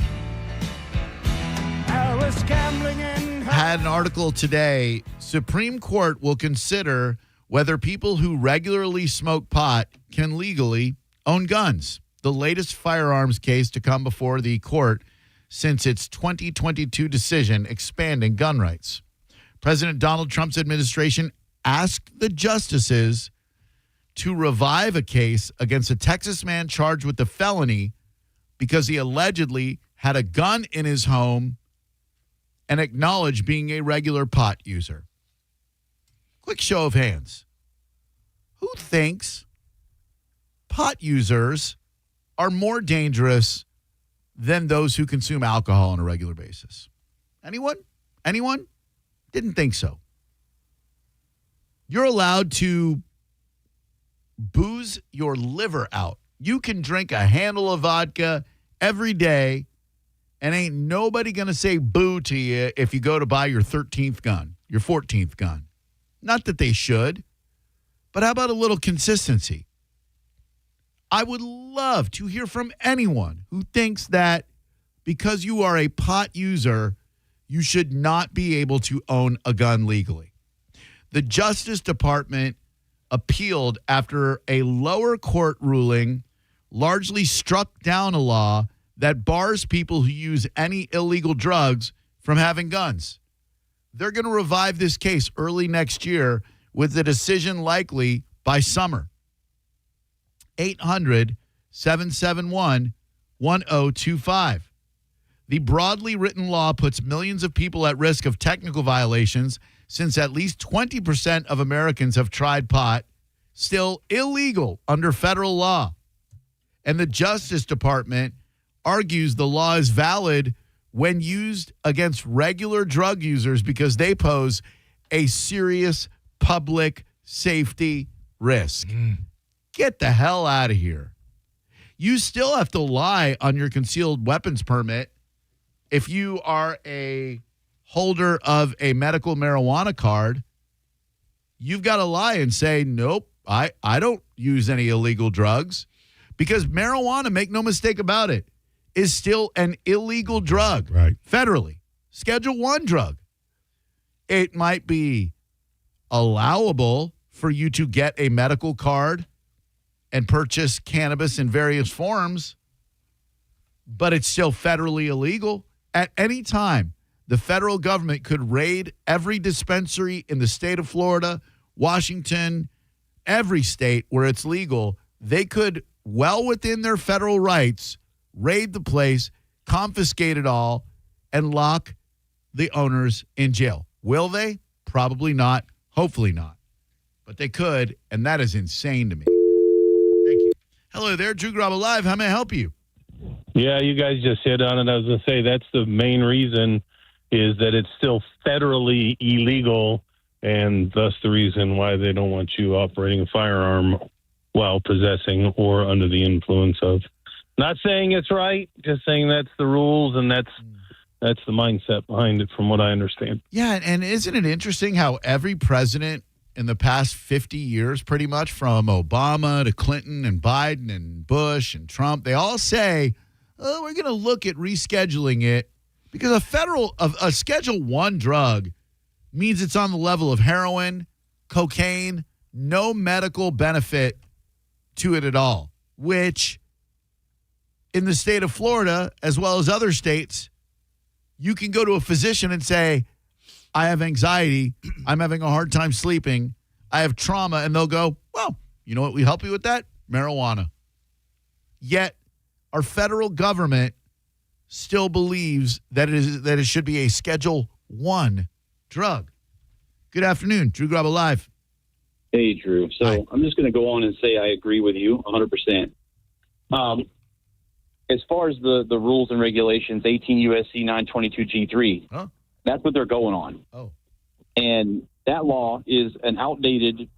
had an article today. Supreme Court will consider whether people who regularly smoke pot can legally own guns. The latest firearms case to come before the court since its 2022 decision expanding gun rights. President Donald Trump's administration asked the justices to revive a case against a Texas man charged with a felony because he allegedly had a gun in his home and acknowledged being a regular pot user. Quick show of hands. Who thinks pot users are more dangerous than those who consume alcohol on a regular basis? Anyone? Anyone? Didn't think so. You're allowed to booze your liver out. You can drink a handle of vodka every day, and ain't nobody going to say boo to you if you go to buy your 13th gun, your 14th gun. Not that they should, but how about a little consistency? I would love to hear from anyone who thinks that because you are a pot user, you should not be able to own a gun legally. The Justice Department appealed after a lower court ruling largely struck down a law that bars people who use any illegal drugs from having guns. They're going to revive this case early next year with a decision likely by summer. 800-771-1025. The broadly written law puts millions of people at risk of technical violations since at least 20% of Americans have tried pot, still illegal under federal law. And the Justice Department argues the law is valid when used against regular drug users because they pose a serious public safety risk. Get the hell out of here. You still have to lie on your concealed weapons permit if you are a holder of a medical marijuana card. You've got to lie and say, nope, I don't use any illegal drugs, because marijuana, make no mistake about it, is still an illegal drug, right? Federally. Schedule I drug. It might be allowable for you to get a medical card and purchase cannabis in various forms, but it's still federally illegal. At any time, the federal government could raid every dispensary in the state of Florida, Washington, every state where it's legal. They could, well within their federal rights, raid the place, confiscate it all, and lock the owners in jail. Will they? Probably not. Hopefully not. But they could, and that is insane to me. Thank you. Hello there, Drew Garabo Live. How may I help you? Yeah, you guys just hit on it. I was going to say that's the main reason, is that it's still federally illegal, and thus the reason why they don't want you operating a firearm while possessing or under the influence of. Not saying it's right, just saying that's the rules, and that's the mindset behind it from what I understand. Yeah, and isn't it interesting how every president in the past 50 years, pretty much from Obama to Clinton and Biden and Bush and Trump, they all say, oh, we're going to look at rescheduling it, because a Schedule I drug means it's on the level of heroin, cocaine, no medical benefit to it at all, which in the state of Florida, as well as other states, you can go to a physician and say, I have anxiety, I'm having a hard time sleeping, I have trauma, and they'll go, well, you know what, we help you with that? Marijuana. Yet our federal government still believes that it should be a Schedule I drug. Good afternoon, Drew Garabo Live. Hey, Drew. So Hi. I'm just going to go on and say I agree with you 100%. As far as the rules and regulations, 18 U.S.C. 922 G3, that's what they're going on. Oh. And that law is an outdated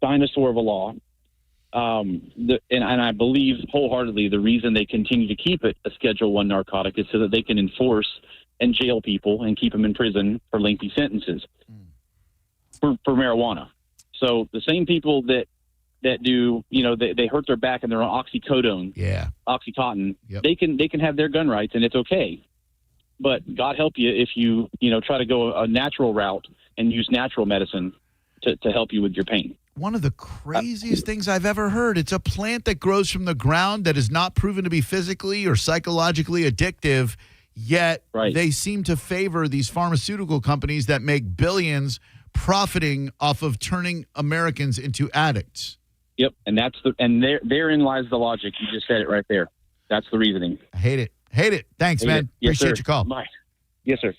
dinosaur of a law. And I believe wholeheartedly the reason they continue to keep it a Schedule I narcotic is so that they can enforce and jail people and keep them in prison for lengthy sentences for marijuana. So the same people that do, they hurt their back and they're on oxycodone, Oxycontin, they can have their gun rights and it's okay. But God help you if you try to go a natural route and use natural medicine to help you with your pain. One of the craziest things I've ever heard. It's a plant that grows from the ground that is not proven to be physically or psychologically addictive, yet they seem to favor these pharmaceutical companies that make billions profiting off of turning Americans into addicts. Yep, and therein lies the logic. You just said it right there. That's the reasoning. I hate it. Thanks, man. Yes, Appreciate sir. your call. Bye. Yes, sir.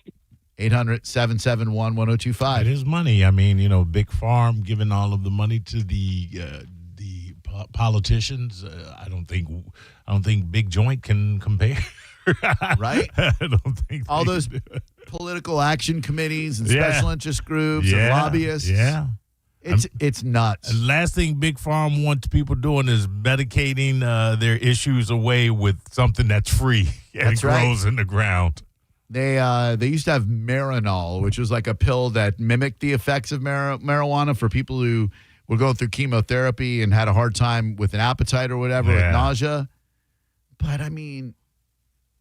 800-771-1025. It is money. I mean, Big Farm giving all of the money to the politicians. I don't think Big Joint can compare. Right? I don't think all those political action committees and special interest groups and lobbyists. Yeah. It's nuts. And last thing Big Farm wants people doing is medicating their issues away with something that's free and grows in the ground. They used to have Marinol, which was like a pill that mimicked the effects of marijuana for people who were going through chemotherapy and had a hard time with an appetite or whatever, with nausea. But, I mean,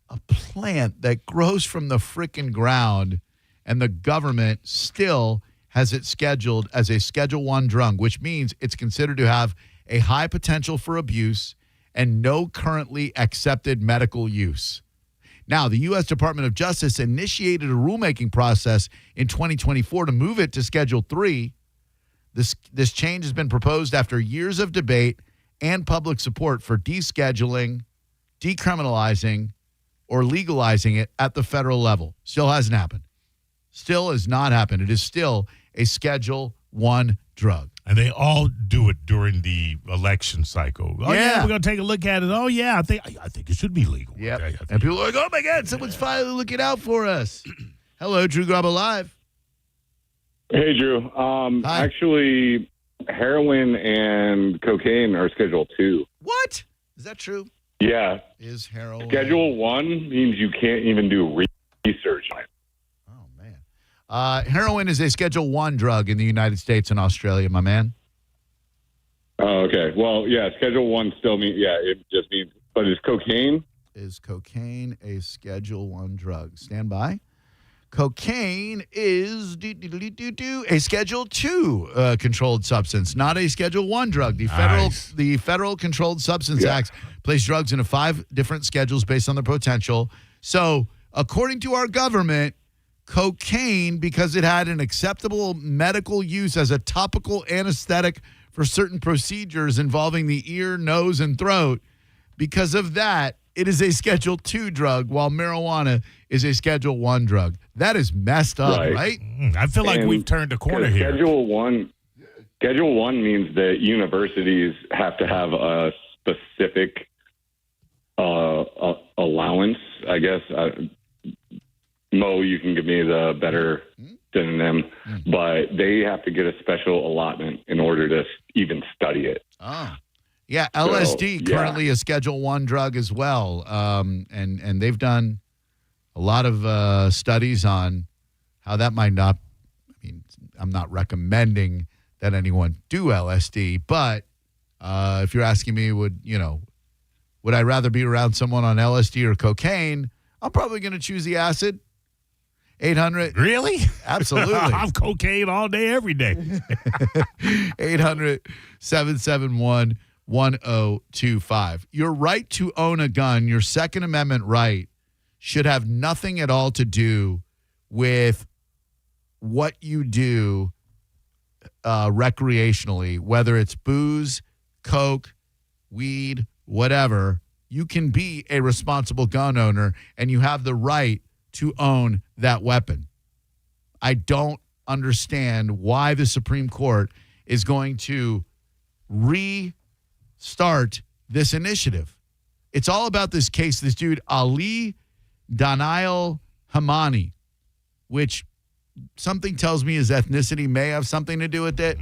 a plant that grows from the frickin' ground and the government still has it scheduled as a Schedule I drug, which means it's considered to have a high potential for abuse and no currently accepted medical use. Now, the U.S. Department of Justice initiated a rulemaking process in 2024 to move it to Schedule III. This change has been proposed after years of debate and public support for descheduling, decriminalizing, or legalizing it at the federal level. Still hasn't happened. Still has not happened. It is still a Schedule 1 drug. And they all do it during the election cycle. Oh, yeah, we're going to take a look at it. Oh, yeah, I think it should be legal. Yeah. Okay, And people are like, oh, my God, someone's finally looking out for us. Hello, Drew Garabo Live. Hey, Drew. Actually, heroin and cocaine are Schedule 2. What? Is that true? Yeah. Is heroin? Schedule 1 means you can't even do research on it. Heroin is a Schedule 1 drug in the United States and Australia, my man. Oh, okay. Well, yeah, Schedule 1 still means, it just means, but is cocaine? Is cocaine a Schedule 1 drug? Stand by. Cocaine is a Schedule 2 controlled substance, not a Schedule 1 drug. The Federal Controlled Substance Act placed drugs into 5 different schedules based on their potential. So, according to our government, cocaine, because it had an acceptable medical use as a topical anesthetic for certain procedures involving the ear, nose, and throat, because of that, it is a Schedule 2 drug, while marijuana is a Schedule 1 drug. That is messed up, right? I feel like we've turned a corner here. Schedule 1 means that universities have to have a specific allowance, I guess. Mo, you can give me the better synonym, but they have to get a special allotment in order to even study it. Oh. Yeah, LSD currently a Schedule 1 drug as well. And they've done a lot of studies on how that might not, I'm not recommending that anyone do LSD, but if you're asking me, would I rather be around someone on LSD or cocaine? I'm probably going to choose the acid. 800. Really? Absolutely. I'm cocaine all day, every day. 800-771-1025. Your right to own a gun, your Second Amendment right, should have nothing at all to do with what you do recreationally, whether it's booze, coke, weed, whatever. You can be a responsible gun owner, and you have the right to own that weapon. I don't understand why the Supreme Court is going to restart this initiative. It's all about this case, this dude, Ali Daniel Hamani, which something tells me his ethnicity may have something to do with it.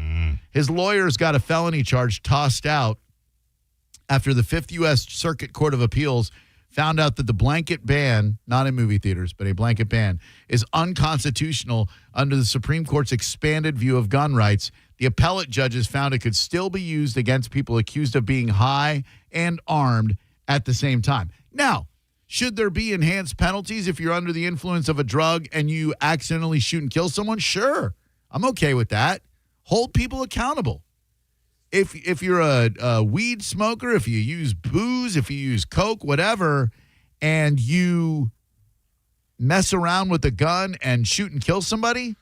His lawyers got a felony charge tossed out after the 5th U.S. Circuit Court of Appeals found out that the blanket ban, not in movie theaters, but a blanket ban, is unconstitutional under the Supreme Court's expanded view of gun rights. The appellate judges found it could still be used against people accused of being high and armed at the same time. Now, should there be enhanced penalties if you're under the influence of a drug and you accidentally shoot and kill someone? Sure. I'm okay with that. Hold people accountable. If you're a weed smoker, if you use booze, if you use coke, whatever, and you mess around with a gun and shoot and kill somebody,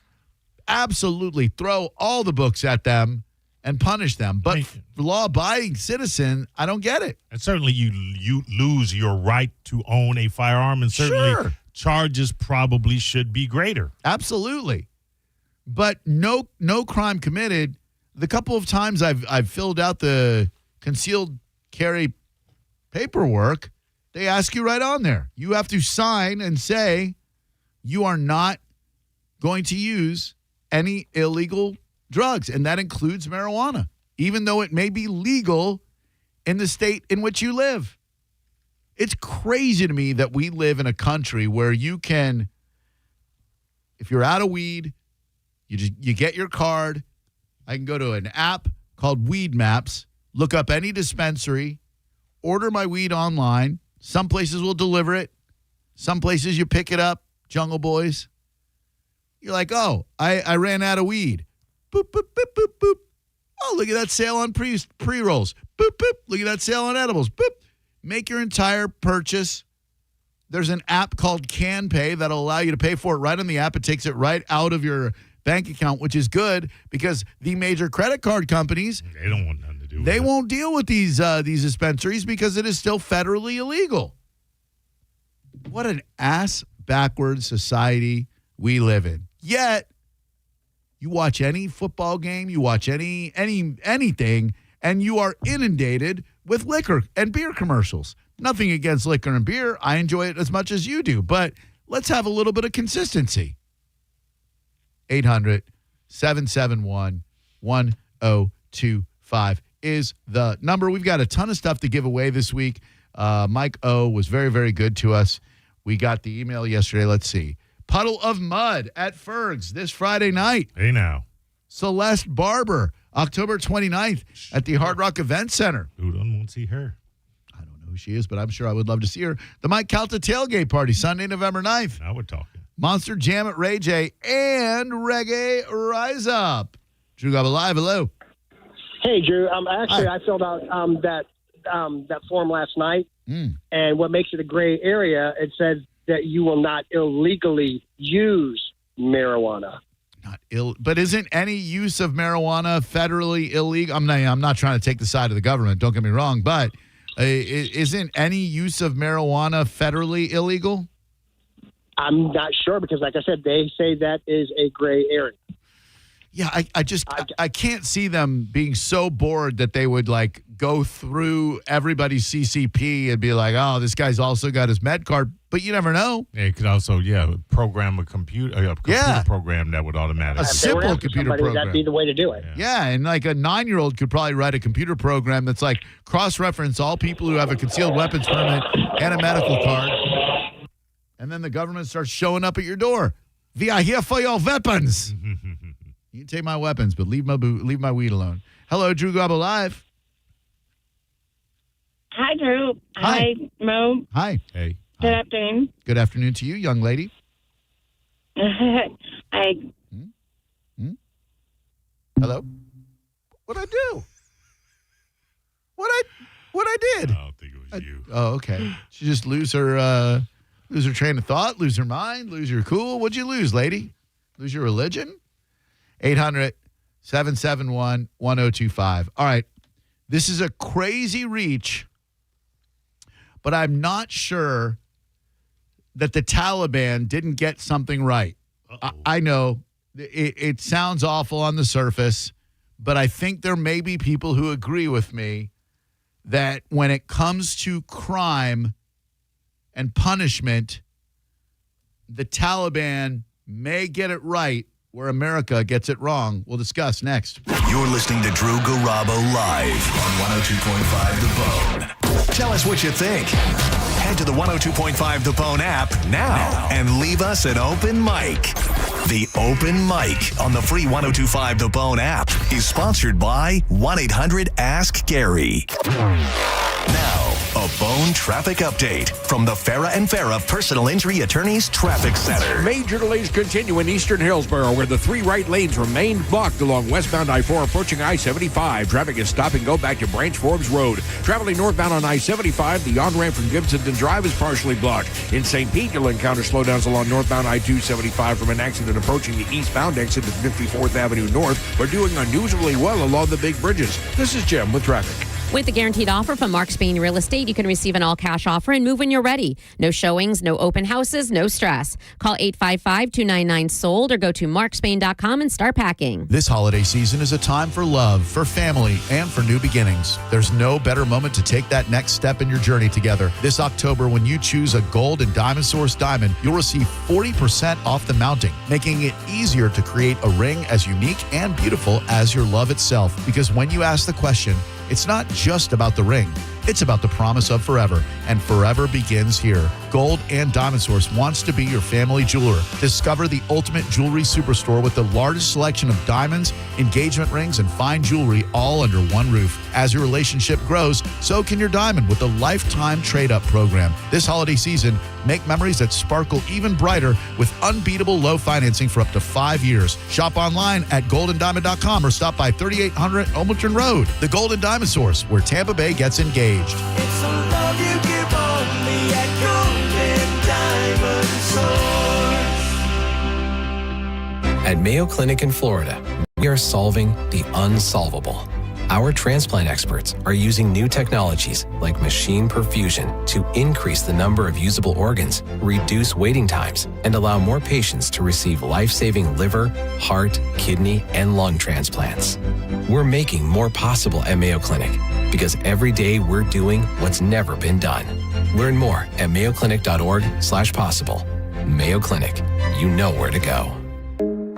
absolutely throw all the books at them and punish them. But law-abiding citizen, I don't get it. And certainly you lose your right to own a firearm, and certainly charges probably should be greater. Absolutely. But no crime committed. The couple of times I've filled out the concealed carry paperwork, they ask you right on there. You have to sign and say you are not going to use any illegal drugs, and that includes marijuana, even though it may be legal in the state in which you live. It's crazy to me that we live in a country where you can, if you're out of weed, you get your card. I can go to an app called Weed Maps, look up any dispensary, order my weed online. Some places will deliver it. Some places you pick it up, Jungle Boys. You're like, oh, I ran out of weed. Boop, boop, boop, boop, boop. Oh, look at that sale on pre-rolls. Boop, boop. Look at that sale on edibles. Boop. Make your entire purchase. There's an app called CanPay that'll allow you to pay for it right on the app. It takes it right out of your bank account, which is good because the major credit card companies, they don't want nothing to do with They it. won't deal with these dispensaries because it is still federally illegal. What an ass backwards society we live in. Yet, you watch any football game, you watch anything, and you are inundated with liquor and beer commercials. Nothing against liquor and beer. I enjoy it as much as you do, but let's have a little bit of consistency. 800-771-1025 is the number. We've got a ton of stuff to give away this week. Mike O was very, very good to us. We got the email yesterday. Let's see. Puddle of Mud at Ferg's this Friday night. Hey, now. Celeste Barber, October 29th at the Hard Rock Event Center. Who doesn't want to see her? I don't know who she is, but I'm sure I would love to see her. The Mike Calta Tailgate Party, Sunday, November 9th. Now we're talking. Monster Jam at Ray J and Reggae Rise Up. Drew Garabo Live, hello. Hey, Drew. I filled out that form last night, and what makes it a gray area, it says that you will not illegally use marijuana. But isn't any use of marijuana federally illegal? I'm not trying to take the side of the government, don't get me wrong, but isn't any use of marijuana federally illegal? I'm not sure because, like I said, they say that is a gray area. Yeah, I can't see them being so bored that they would like go through everybody's CCP and be like, oh, this guy's also got his med card. But you never know. Yeah, it could also, program a computer program that would automatically. A simple computer program. That'd be the way to do it. Yeah, and like a 9-year-old could probably write a computer program that's like cross-reference all people who have a concealed weapons permit and a medical card. And then the government starts showing up at your door. We are here for your weapons. You can take my weapons, but leave my weed alone. Hello, Drew Garabo Live. Hi, Drew. Hi. Mo. Hi. Hey. Good afternoon. Good afternoon to you, young lady. Hello. What'd I do? What I did? I don't think it was you. Oh, okay. She just lose her train of thought, lose her mind, lose her cool. What'd you lose, lady? Lose your religion? 800-771-1025. All right. This is a crazy reach, but I'm not sure that the Taliban didn't get something right. I know it sounds awful on the surface, but I think there may be people who agree with me that when it comes to crime and punishment, the Taliban may get it right where America gets it wrong. We'll discuss next. You're listening to Drew Garabo live on 102.5 The Bone. Tell us what you think. Head to the 102.5 The Bone app now and leave us an open mic. The Open Mic on the free 102.5 The Bone app is sponsored by 1-800-ASK-GARY. Now, a Bone traffic update from the Farah and Farah Personal Injury Attorneys Traffic Center. Major delays continue in eastern Hillsborough, where the 3 right lanes remain blocked along westbound I-4 approaching I-75. Traffic is stop and go back to Branch Forbes Road. Traveling northbound on I-75, the on-ramp from Gibsonton Drive is partially blocked. In St. Pete, you'll encounter slowdowns along northbound I-275 from an accident approaching the eastbound exit at 54th Avenue North. We're doing unusually well along the big bridges. This is Jim with traffic. With the guaranteed offer from Mark Spain Real Estate, you can receive an all-cash offer and move when you're ready. No showings, no open houses, no stress. Call 855-299-SOLD or go to markspain.com and start packing. This holiday season is a time for love, for family, and for new beginnings. There's no better moment to take that next step in your journey together. This October, when you choose a gold and diamond source diamond, you'll receive 40% off the mounting, making it easier to create a ring as unique and beautiful as your love itself. Because when you ask the question, it's not just about the ring. It's about the promise of forever, and forever begins here. Gold and Diamond Source wants to be your family jeweler. Discover the ultimate jewelry superstore with the largest selection of diamonds, engagement rings, and fine jewelry all under one roof. As your relationship grows, so can your diamond with the Lifetime Trade-Up program. This holiday season, make memories that sparkle even brighter with unbeatable low financing for up to 5 years. Shop online at goldendiamond.com or stop by 3800 Omelton Road. The Golden Diamond Source, where Tampa Bay gets engaged. It's a love you give only at Golden Diamond Source. At Mayo Clinic in Florida, we are solving the unsolvable. Our transplant experts are using new technologies like machine perfusion to increase the number of usable organs, reduce waiting times, and allow more patients to receive life-saving liver, heart, kidney, and lung transplants. We're making more possible at Mayo Clinic because every day we're doing what's never been done. Learn more at mayoclinic.org/possible. Mayo Clinic, you know where to go.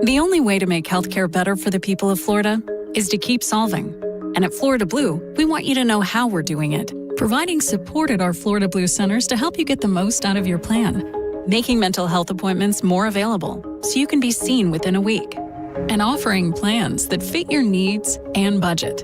The only way to make healthcare better for the people of Florida is to keep solving. And at Florida Blue, we want you to know how we're doing it. Providing support at our Florida Blue centers to help you get the most out of your plan. Making mental health appointments more available so you can be seen within a week. And offering plans that fit your needs and budget.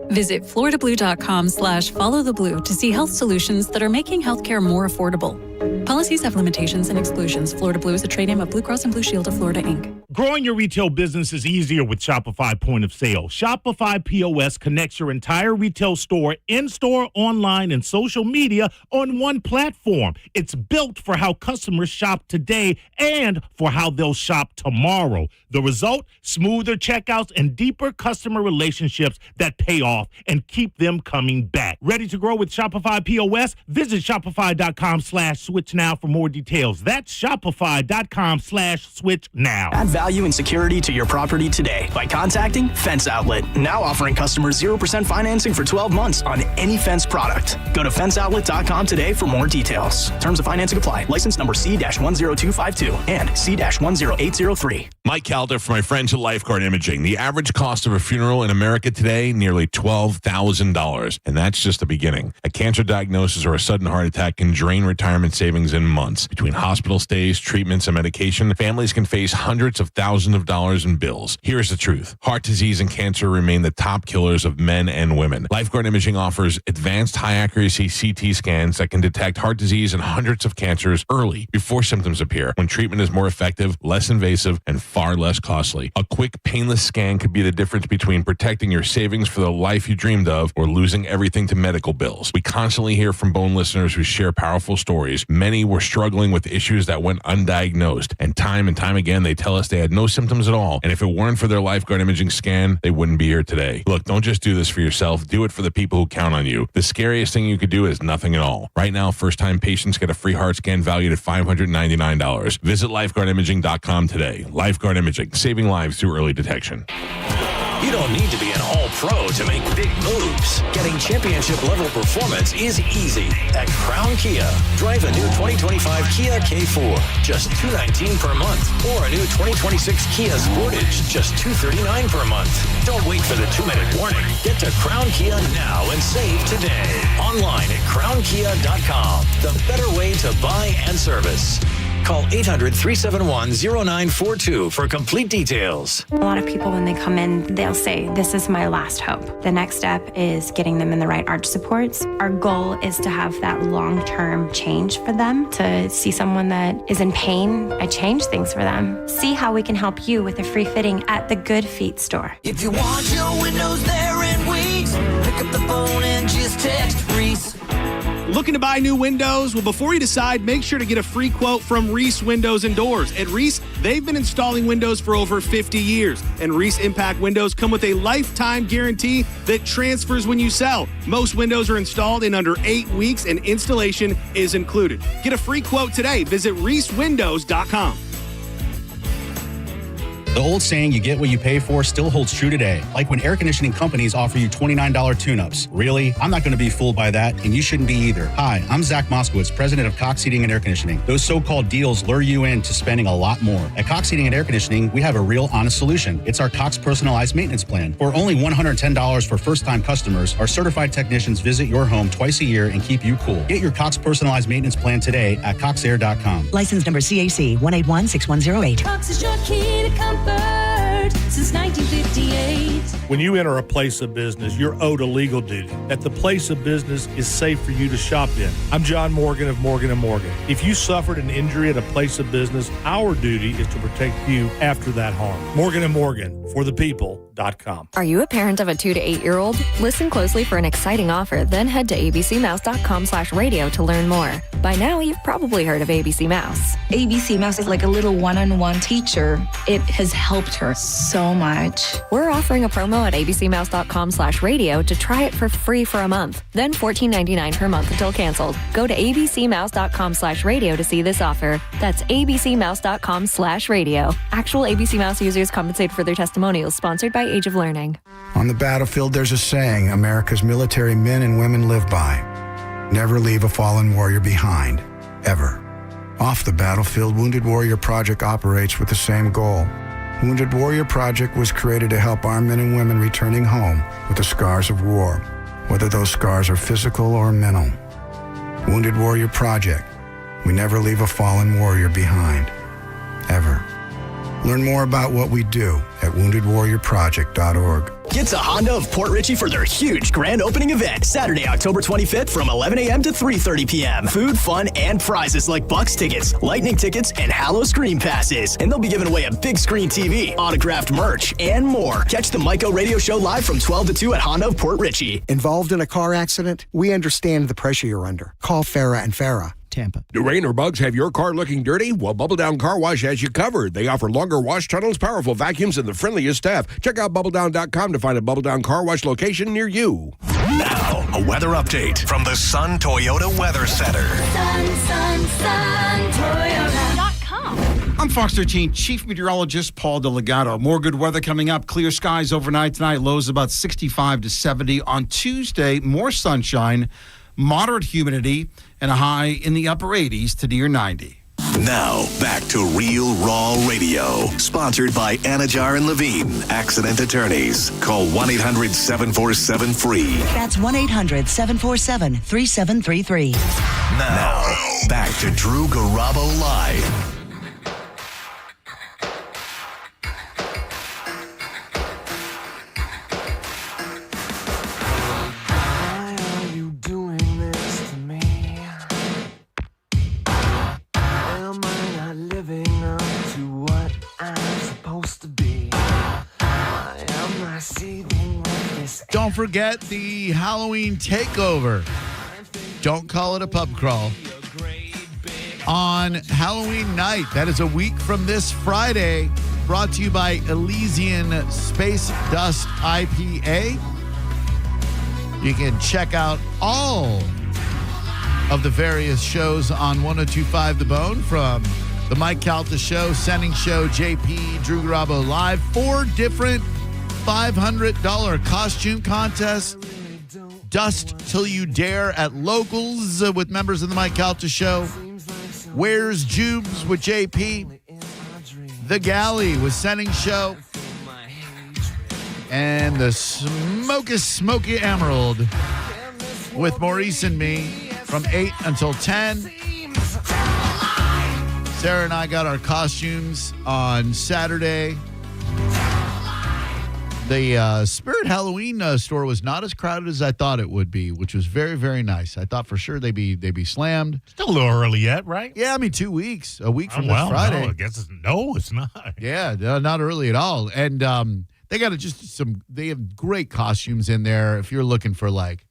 Visit floridablue.com/followtheblue to see health solutions that are making healthcare more affordable. Policies have limitations and exclusions. Florida Blue is a trade name of Blue Cross and Blue Shield of Florida, Inc. Growing your retail business is easier with Shopify Point of Sale. Shopify POS connects your entire retail store, in-store, online, and social media on one platform. It's built for how customers shop today and for how they'll shop tomorrow. The result? Smoother checkouts and deeper customer relationships that pay off and keep them coming back. Ready to grow with Shopify POS? Visit shopify.com/switch now for more details. That's shopify.com/switch now. Add value and security to your property today by contacting Fence Outlet. Now offering customers 0% financing for 12 months on any Fence product. Go to fenceoutlet.com today for more details. Terms of financing apply. License number C-10252 and C-10803. Mike Calder for my friends at Lifeguard Imaging. The average cost of a funeral in America today, nearly $12,000. And that's just the beginning. A cancer diagnosis or a sudden heart attack can drain retirement savings in months. Between hospital stays, treatments, and medication, families can face hundreds of thousands of dollars in bills. Here's the truth. Heart disease and cancer remain the top killers of men and women. Lifeguard Imaging offers advanced high-accuracy CT scans that can detect heart disease and hundreds of cancers early, before symptoms appear, when treatment is more effective, less invasive, and far less costly. A quick, painless scan could be the difference between protecting your savings for the life you dreamed of or losing everything to medical bills. We constantly hear from Bone listeners who share powerful stories. Many were struggling with issues that went undiagnosed, and time again, they tell us they had no symptoms at all, and if it weren't for their Lifeguard Imaging scan, they wouldn't be here today. Look, don't just do this for yourself. Do it for the people who count on you. The scariest thing you could do is nothing at all. Right now, first-time patients get a free heart scan valued at $599. Visit lifeguardimaging.com today. Lifeguard Imaging, saving lives through early detection. You don't need to be an all-pro to make big moves. Getting championship-level performance is easy at Crown Kia. Drive a new 2025 Kia K4, just $219 per month. Or a new 2026 Kia Sportage, just $239 per month. Don't wait for the 2-minute warning. Get to Crown Kia now and save today. Online at crownkia.com. The better way to buy and service. Call 800-371-0942 for complete details. A lot of people, when they come in, they'll say, this is my last hope. The next step is getting them in the right arch supports. Our goal is to have that long-term change for them, to see someone that is in pain. I change things for them. See how we can help you with a free fitting at the Good Feet store. If you want your windows there in weeks, pick up the phone and just text Reese. Looking to buy new windows? Well, before you decide, make sure to get a free quote from Reese Windows and Doors. At Reese, they've been installing windows for over 50 years. And Reese Impact windows come with a lifetime guarantee that transfers when you sell. Most windows are installed in under 8 weeks and installation is included. Get a free quote today. Visit reesewindows.com. The old saying, you get what you pay for, still holds true today. Like when air conditioning companies offer you $29 tune-ups. Really? I'm not going to be fooled by that, and you shouldn't be either. Hi, I'm Zach Moskowitz, president of Cox Heating and Air Conditioning. Those so-called deals lure you into spending a lot more. At Cox Heating and Air Conditioning, we have a real honest solution. It's our Cox Personalized Maintenance Plan. For only $110 for first-time customers, our certified technicians visit your home twice a year and keep you cool. Get your Cox Personalized Maintenance Plan today at coxair.com. License number CAC 1816108. Cox is your key to comfort since 1958. When you enter a place of business, you're owed a legal duty that the place of business is safe for you to shop in. I'm John Morgan of Morgan & Morgan. If you suffered an injury at a place of business, our duty is to protect you after that harm. Morgan & Morgan, for the people.com. Are you a parent of a 2 to 8 year old? Listen closely for an exciting offer, then head to abcmouse.com/radio to learn more. By now, you've probably heard of ABC Mouse. ABC Mouse is like a little one-on-one teacher. It has helped her so much. We're offering a promo now at abcmouse.com/radio to try it for free for a month. Then $14.99 per month until canceled. Go to abcmouse.com/radio to see this offer. That's abcmouse.com/radio. Actual ABC Mouse users compensate for their testimonials. Sponsored by Age of Learning. On the battlefield, there's a saying America's military men and women live by. Never leave a fallen warrior behind. Ever. Off the battlefield, Wounded Warrior Project operates with the same goal. Wounded Warrior Project was created to help our men and women returning home with the scars of war, whether those scars are physical or mental. Wounded Warrior Project. We never leave a fallen warrior behind. Ever. Learn more about what we do at woundedwarriorproject.org. Get to Honda of Port Richey for their huge grand opening event, Saturday, October 25th from 11 a.m. to 3:30 p.m. Food, fun, and prizes like Bucks tickets, Lightning tickets, and Hallow Screen passes. And they'll be giving away a big screen TV, autographed merch, and more. Catch the Myco Radio Show live from 12 to 2 at Honda of Port Richey. Involved in a car accident? We understand the pressure you're under. Call Farah and Farah. Tampa. Do rain or bugs have your car looking dirty? Well, Bubble Down Car Wash has you covered. They offer longer wash tunnels, powerful vacuums, and the friendliest staff. Check out BubbleDown.com to find a Bubble Down Car Wash location near you. Now, a weather update from the Sun Toyota Weather Center. SunToyota.com. I'm Fox 13 Chief Meteorologist Paul Delgado. More good weather coming up. Clear skies overnight tonight. Lows about 65 to 70. On Tuesday, more sunshine, moderate humidity, and a high in the upper 80s to near 90. Now, back to Real Raw Radio. Sponsored by Anajar and Levine, accident attorneys. Call 1-800-747-FREE. That's 1-800-747-3733. Now, back to Drew Garabo Live. Don't forget the Halloween takeover. Don't call it a pub crawl. On Halloween night, that is a week from this Friday, brought to you by Elysian Space Dust IPA. You can check out all of the various shows on 102.5 The Bone, from the Mike Calta Show, Sending Show, JP, Drew Garabo Live, 4 different $500 costume contests. Dust Till You Dare at Locals with members of the Mike Calta Show. Where's Jubes with JP. The Galley with Sending Show. And the Smoky Emerald with Maurice and me from 8 until 10. Sarah and I got our costumes on Saturday. The Spirit Halloween store was not as crowded as I thought it would be, which was very, very nice. I thought for sure they'd be slammed. Still a little early yet, right? Yeah, I mean 2 weeks, a week from this Friday. No, I guess it's not. Yeah, not early at all. And they got they have great costumes in there. If you're looking for like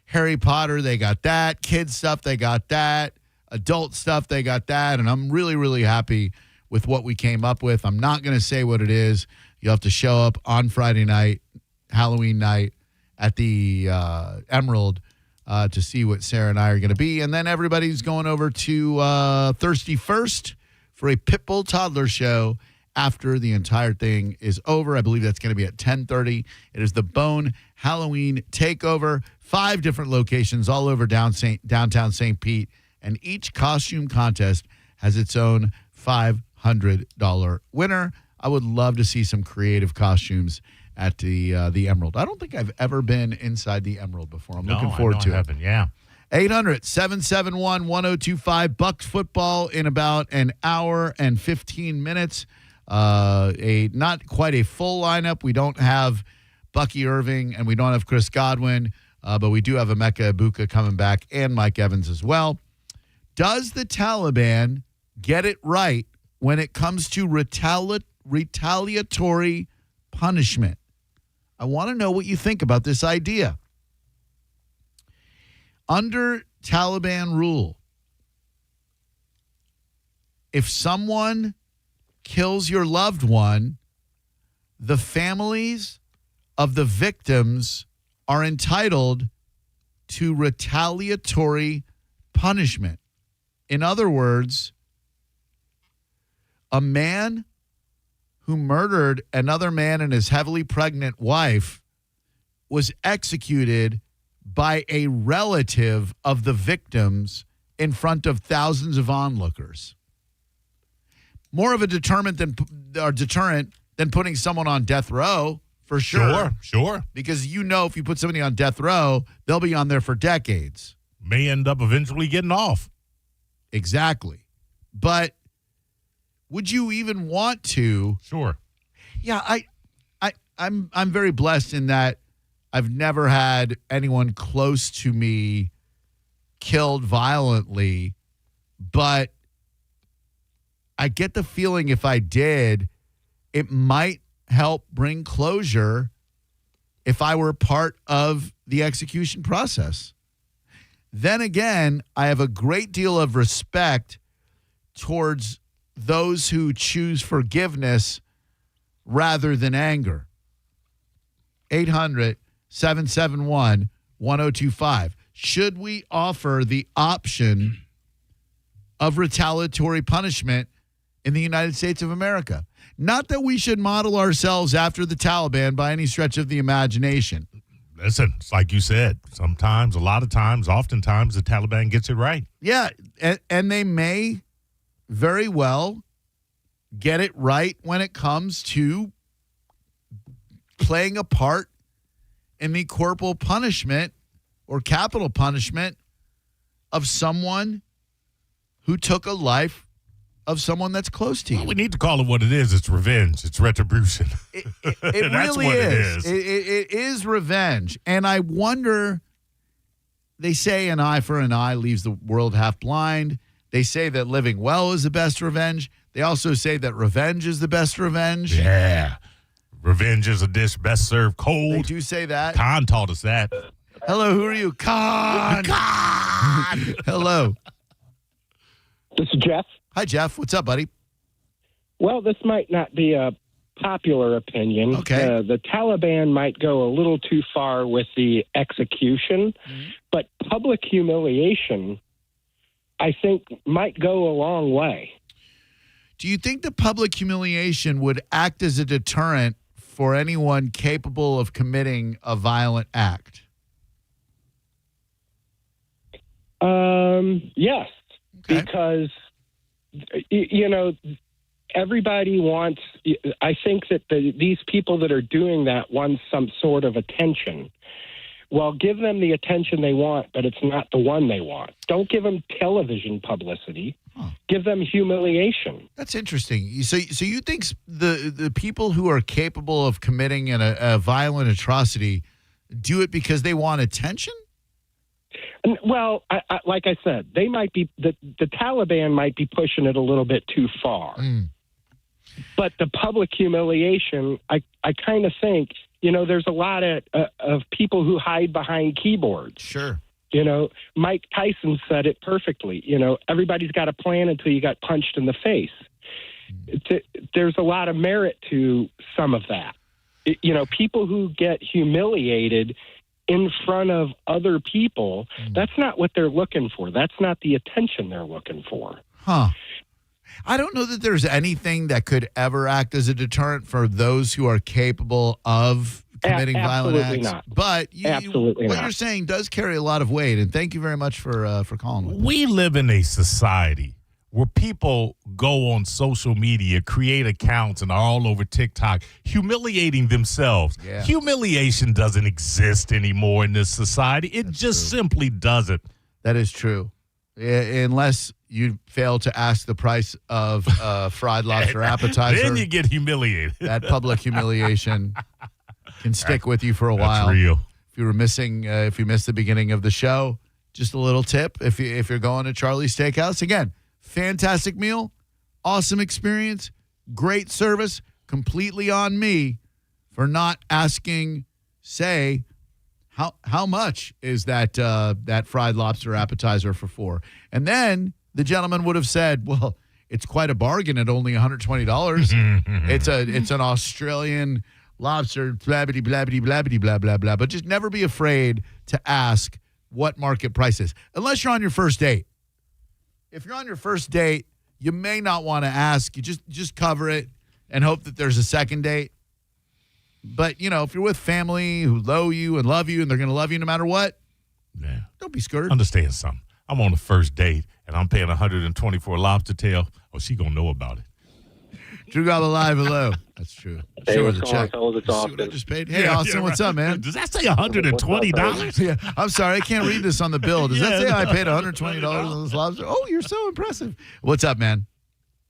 Harry Potter, they got that. Kids stuff, they got that. Adult stuff, they got that. And I'm really, really happy with what we came up with. I'm not going to say what it is. You'll have to show up on Friday night, Halloween night, at the Emerald to see what Sarah and I are going to be. And then everybody's going over to Thirsty First for a Pitbull Toddler show after the entire thing is over. I believe that's going to be at 10:30. It is the Bone Halloween Takeover. 5 different locations all over downtown St. Pete. And each costume contest has its own $500 winner. I would love to see some creative costumes at the Emerald. I don't think I've ever been inside the Emerald before. I'm looking forward to it. Yeah. 800-771-1025. Bucks football in about an hour and 15 minutes. Not quite a full lineup. We don't have Bucky Irving and we don't have Chris Godwin, but we do have Emeka Ibuka coming back and Mike Evans as well. Does the Taliban get it right when it comes to retaliatory punishment? I want to know what you think about this idea. Under Taliban rule, if someone kills your loved one, the families of the victims are entitled to retaliatory punishment. In other words, a man who murdered another man and his heavily pregnant wife was executed by a relative of the victims in front of thousands of onlookers. More of a deterrent than putting someone on death row, for sure. Sure. Because if you put somebody on death row, they'll be on there for decades. May end up eventually getting off. Exactly. But would you even want to? Sure. Yeah, I'm very blessed in that I've never had anyone close to me killed violently, but I get the feeling if I did, it might help bring closure if I were part of the execution process. Then again, I have a great deal of respect towards those who choose forgiveness rather than anger. 800-771-1025. Should we offer the option of retaliatory punishment in the United States of America? Not that we should model ourselves after the Taliban by any stretch of the imagination. Listen, it's like you said, sometimes, a lot of times, oftentimes, the Taliban gets it right. Yeah, and they may very well get it right when it comes to playing a part in the corporal punishment or capital punishment of someone who took a life of someone that's close to you. Well, we need to call it what it is. It's revenge. It's retribution. It That's really what is. it is. It is revenge. And I wonder, they say an eye for an eye leaves the world half blind. They say that living well is the best revenge. They also say that revenge is the best revenge. Yeah. Revenge is a dish best served cold. They do say that. Khan taught us that. Hello, who are you? Khan. Hello. This is Jeff. Hi, Jeff. What's up, buddy? Well, this might not be a popular opinion. Okay. The Taliban might go a little too far with the execution, but public humiliation, I think, might go a long way. Do you think the public humiliation would act as a deterrent for anyone capable of committing a violent act? Yes, because, everybody wants, I think that these people that are doing that want some sort of attention. Well, give them the attention they want, but it's not the one they want. Don't give them television publicity. Give them humiliation. That's interesting. So you think the people who are capable of committing a violent atrocity do it because they want attention? Well, like I said, they might be the Taliban might be pushing it a little bit too far. But the public humiliation, I kind of think, there's a lot of people who hide behind keyboards. Sure. Mike Tyson said it perfectly. Everybody's got a plan until you got punched in the face. There's a lot of merit to some of that. People who get humiliated in front of other people, that's not what they're looking for. That's not the attention they're looking for. Huh. I don't know that there's anything that could ever act as a deterrent for those who are capable of committing violent acts. Not. But Absolutely what not. you're saying does carry a lot of weight, and thank you very much for calling with me. We live in a society where people go on social media, create accounts, and are all over TikTok, humiliating themselves. Yeah. Humiliation doesn't exist anymore in this society. It just simply doesn't. That is true. Unless you fail to ask the price of fried lobster appetizer. Then you get humiliated. That public humiliation can stick with you for a while. That's real. If you missed the beginning of the show, just a little tip. If you're going to Charlie's Steakhouse, again, fantastic meal, awesome experience, great service, completely on me for not asking, say, how much is that fried lobster appetizer for $4? And then the gentleman would have said, well, it's quite a bargain at only $120. It's an Australian lobster, blah, blah, blah, blah, blah, blah, blah, blah. But just never be afraid to ask what market price is, unless you're on your first date. If you're on your first date, you may not want to ask. You just cover it and hope that there's a second date. But, you know, if you're with family who know you and love you and they're going to love you no matter what, don't be scared. Understand something. I'm on the first date, and I'm paying $120 for a lobster tail. Oh, she going to know about it. Drew Garabo Live, hello. That's true. Hey, Show her what's the going on, check. fellas? It's See what Austin. I just paid? Hey, Austin, what's up, man? Does that say $120? Yeah, I'm sorry. I can't read this on the bill. Does that say I paid $120 on this lobster? Oh, you're so impressive. What's up, man?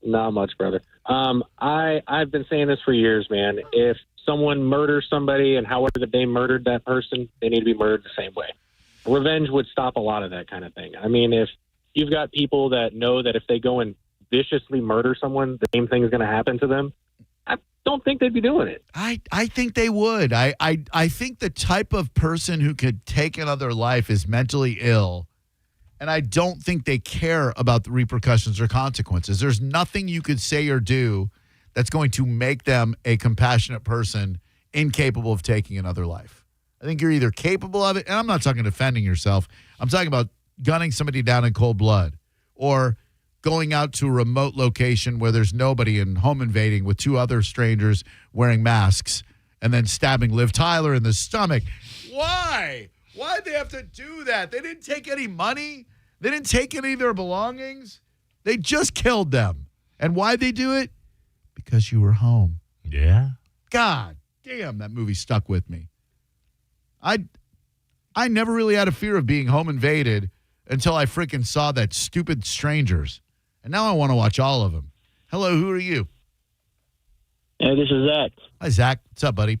Not much, brother. I've been saying this for years, man. If someone murders somebody and however that they murdered that person, they need to be murdered the same way. Revenge would stop a lot of that kind of thing. I mean, if you've got people that know that if they go and viciously murder someone, the same thing is going to happen to them, I don't think they'd be doing it. I think they would. I think the type of person who could take another life is mentally ill, and I don't think they care about the repercussions or consequences. There's nothing you could say or do that's going to make them a compassionate person incapable of taking another life. I think you're either capable of it, and I'm not talking defending yourself. I'm talking about gunning somebody down in cold blood or going out to a remote location where there's nobody and home invading with two other strangers wearing masks and then stabbing Liv Tyler in the stomach. Why? Why'd they have to do that? They didn't take any money. They didn't take any of their belongings. They just killed them. And why'd they do it? Because you were home. Yeah. God damn, that movie stuck with me. I never really had a fear of being home invaded until I freaking saw that stupid Strangers. And now I want to watch all of them. Hello, who are you? Hey, this is Zach. Hi, Zach. What's up, buddy?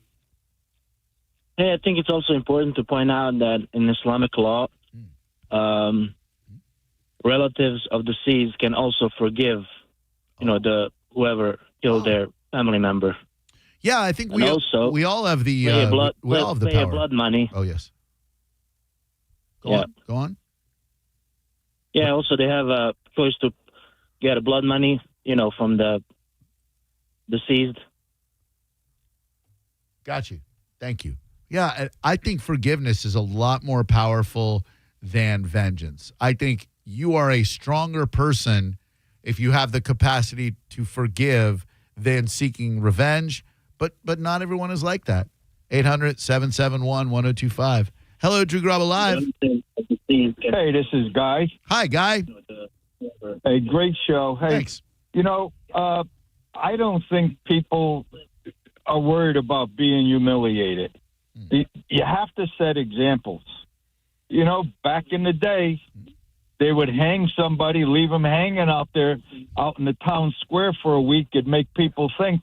Hey, I think it's also important to point out that in Islamic law, relatives of deceased can also forgive, the whoever killed their family member. Yeah, I think we all have the we all have the pay power. blood money. Oh yes. Go on. Yeah. Also, they have a choice to get a blood money, from the deceased. Got you. Thank you. Yeah, I think forgiveness is a lot more powerful than vengeance. I think you are a stronger person if you have the capacity to forgive than seeking revenge. But not everyone is like that. 800-771-1025. Hello, Drew Garabo Live. Hey, this is Guy. Hi, Guy. Hey, great show. Hey, thanks. I don't think people are worried about being humiliated. You have to set examples. Back in the day, they would hang somebody, leave them hanging out there, out in the town square for a week. It'd make people think,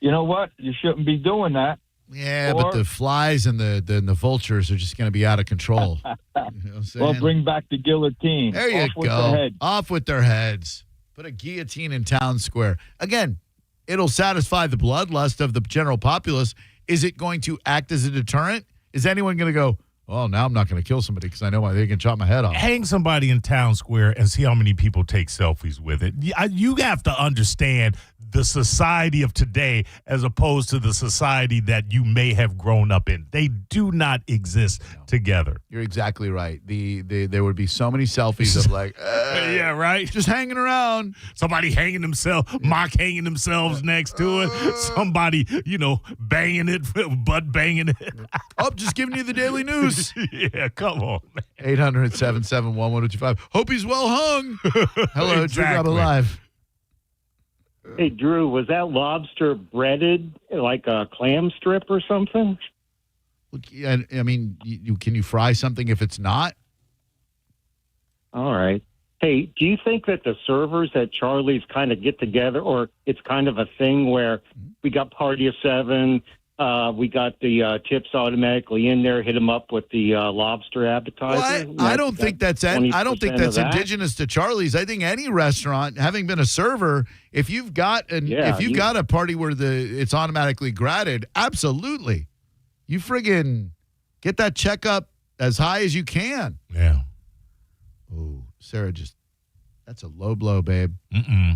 you know what, you shouldn't be doing that. Yeah, but the flies and the vultures are just going to be out of control. You know what I'm saying? Well, bring back the guillotine. There you go. Off with their heads. Put a guillotine in town square. Again, it'll satisfy the bloodlust of the general populace. Is it going to act as a deterrent? Is anyone going to go, well, now I'm not going to kill somebody because I know they can chop my head off? Hang somebody in town square and see how many people take selfies with it. You have to understand the society of today as opposed to the society that you may have grown up in. They do not exist together. You're exactly right. There would be so many selfies of like, yeah, right? Just hanging around. Somebody hanging themselves, mock hanging themselves next to it. Somebody, banging it, butt banging it. Oh, just giving you the daily news. Yeah, come on, man. 800-771-1025. Hope he's well hung. Hello, Exactly. Drew Garabo Live. Hey, Drew, was that lobster breaded like a clam strip or something? I mean, can you fry something if it's not? All right. Hey, do you think that the servers at Charlie's kind of get together, or it's kind of a thing where we got party of 7, we got the tips automatically in there, hit them up with the lobster appetizer? Well, I don't think that's indigenous to Charlie's. I think any restaurant, having been a server, if you've got got a party where it's automatically gratted, absolutely, you friggin' get that check up as high as you can. Yeah. Oh, Sarah, that's a low blow, babe.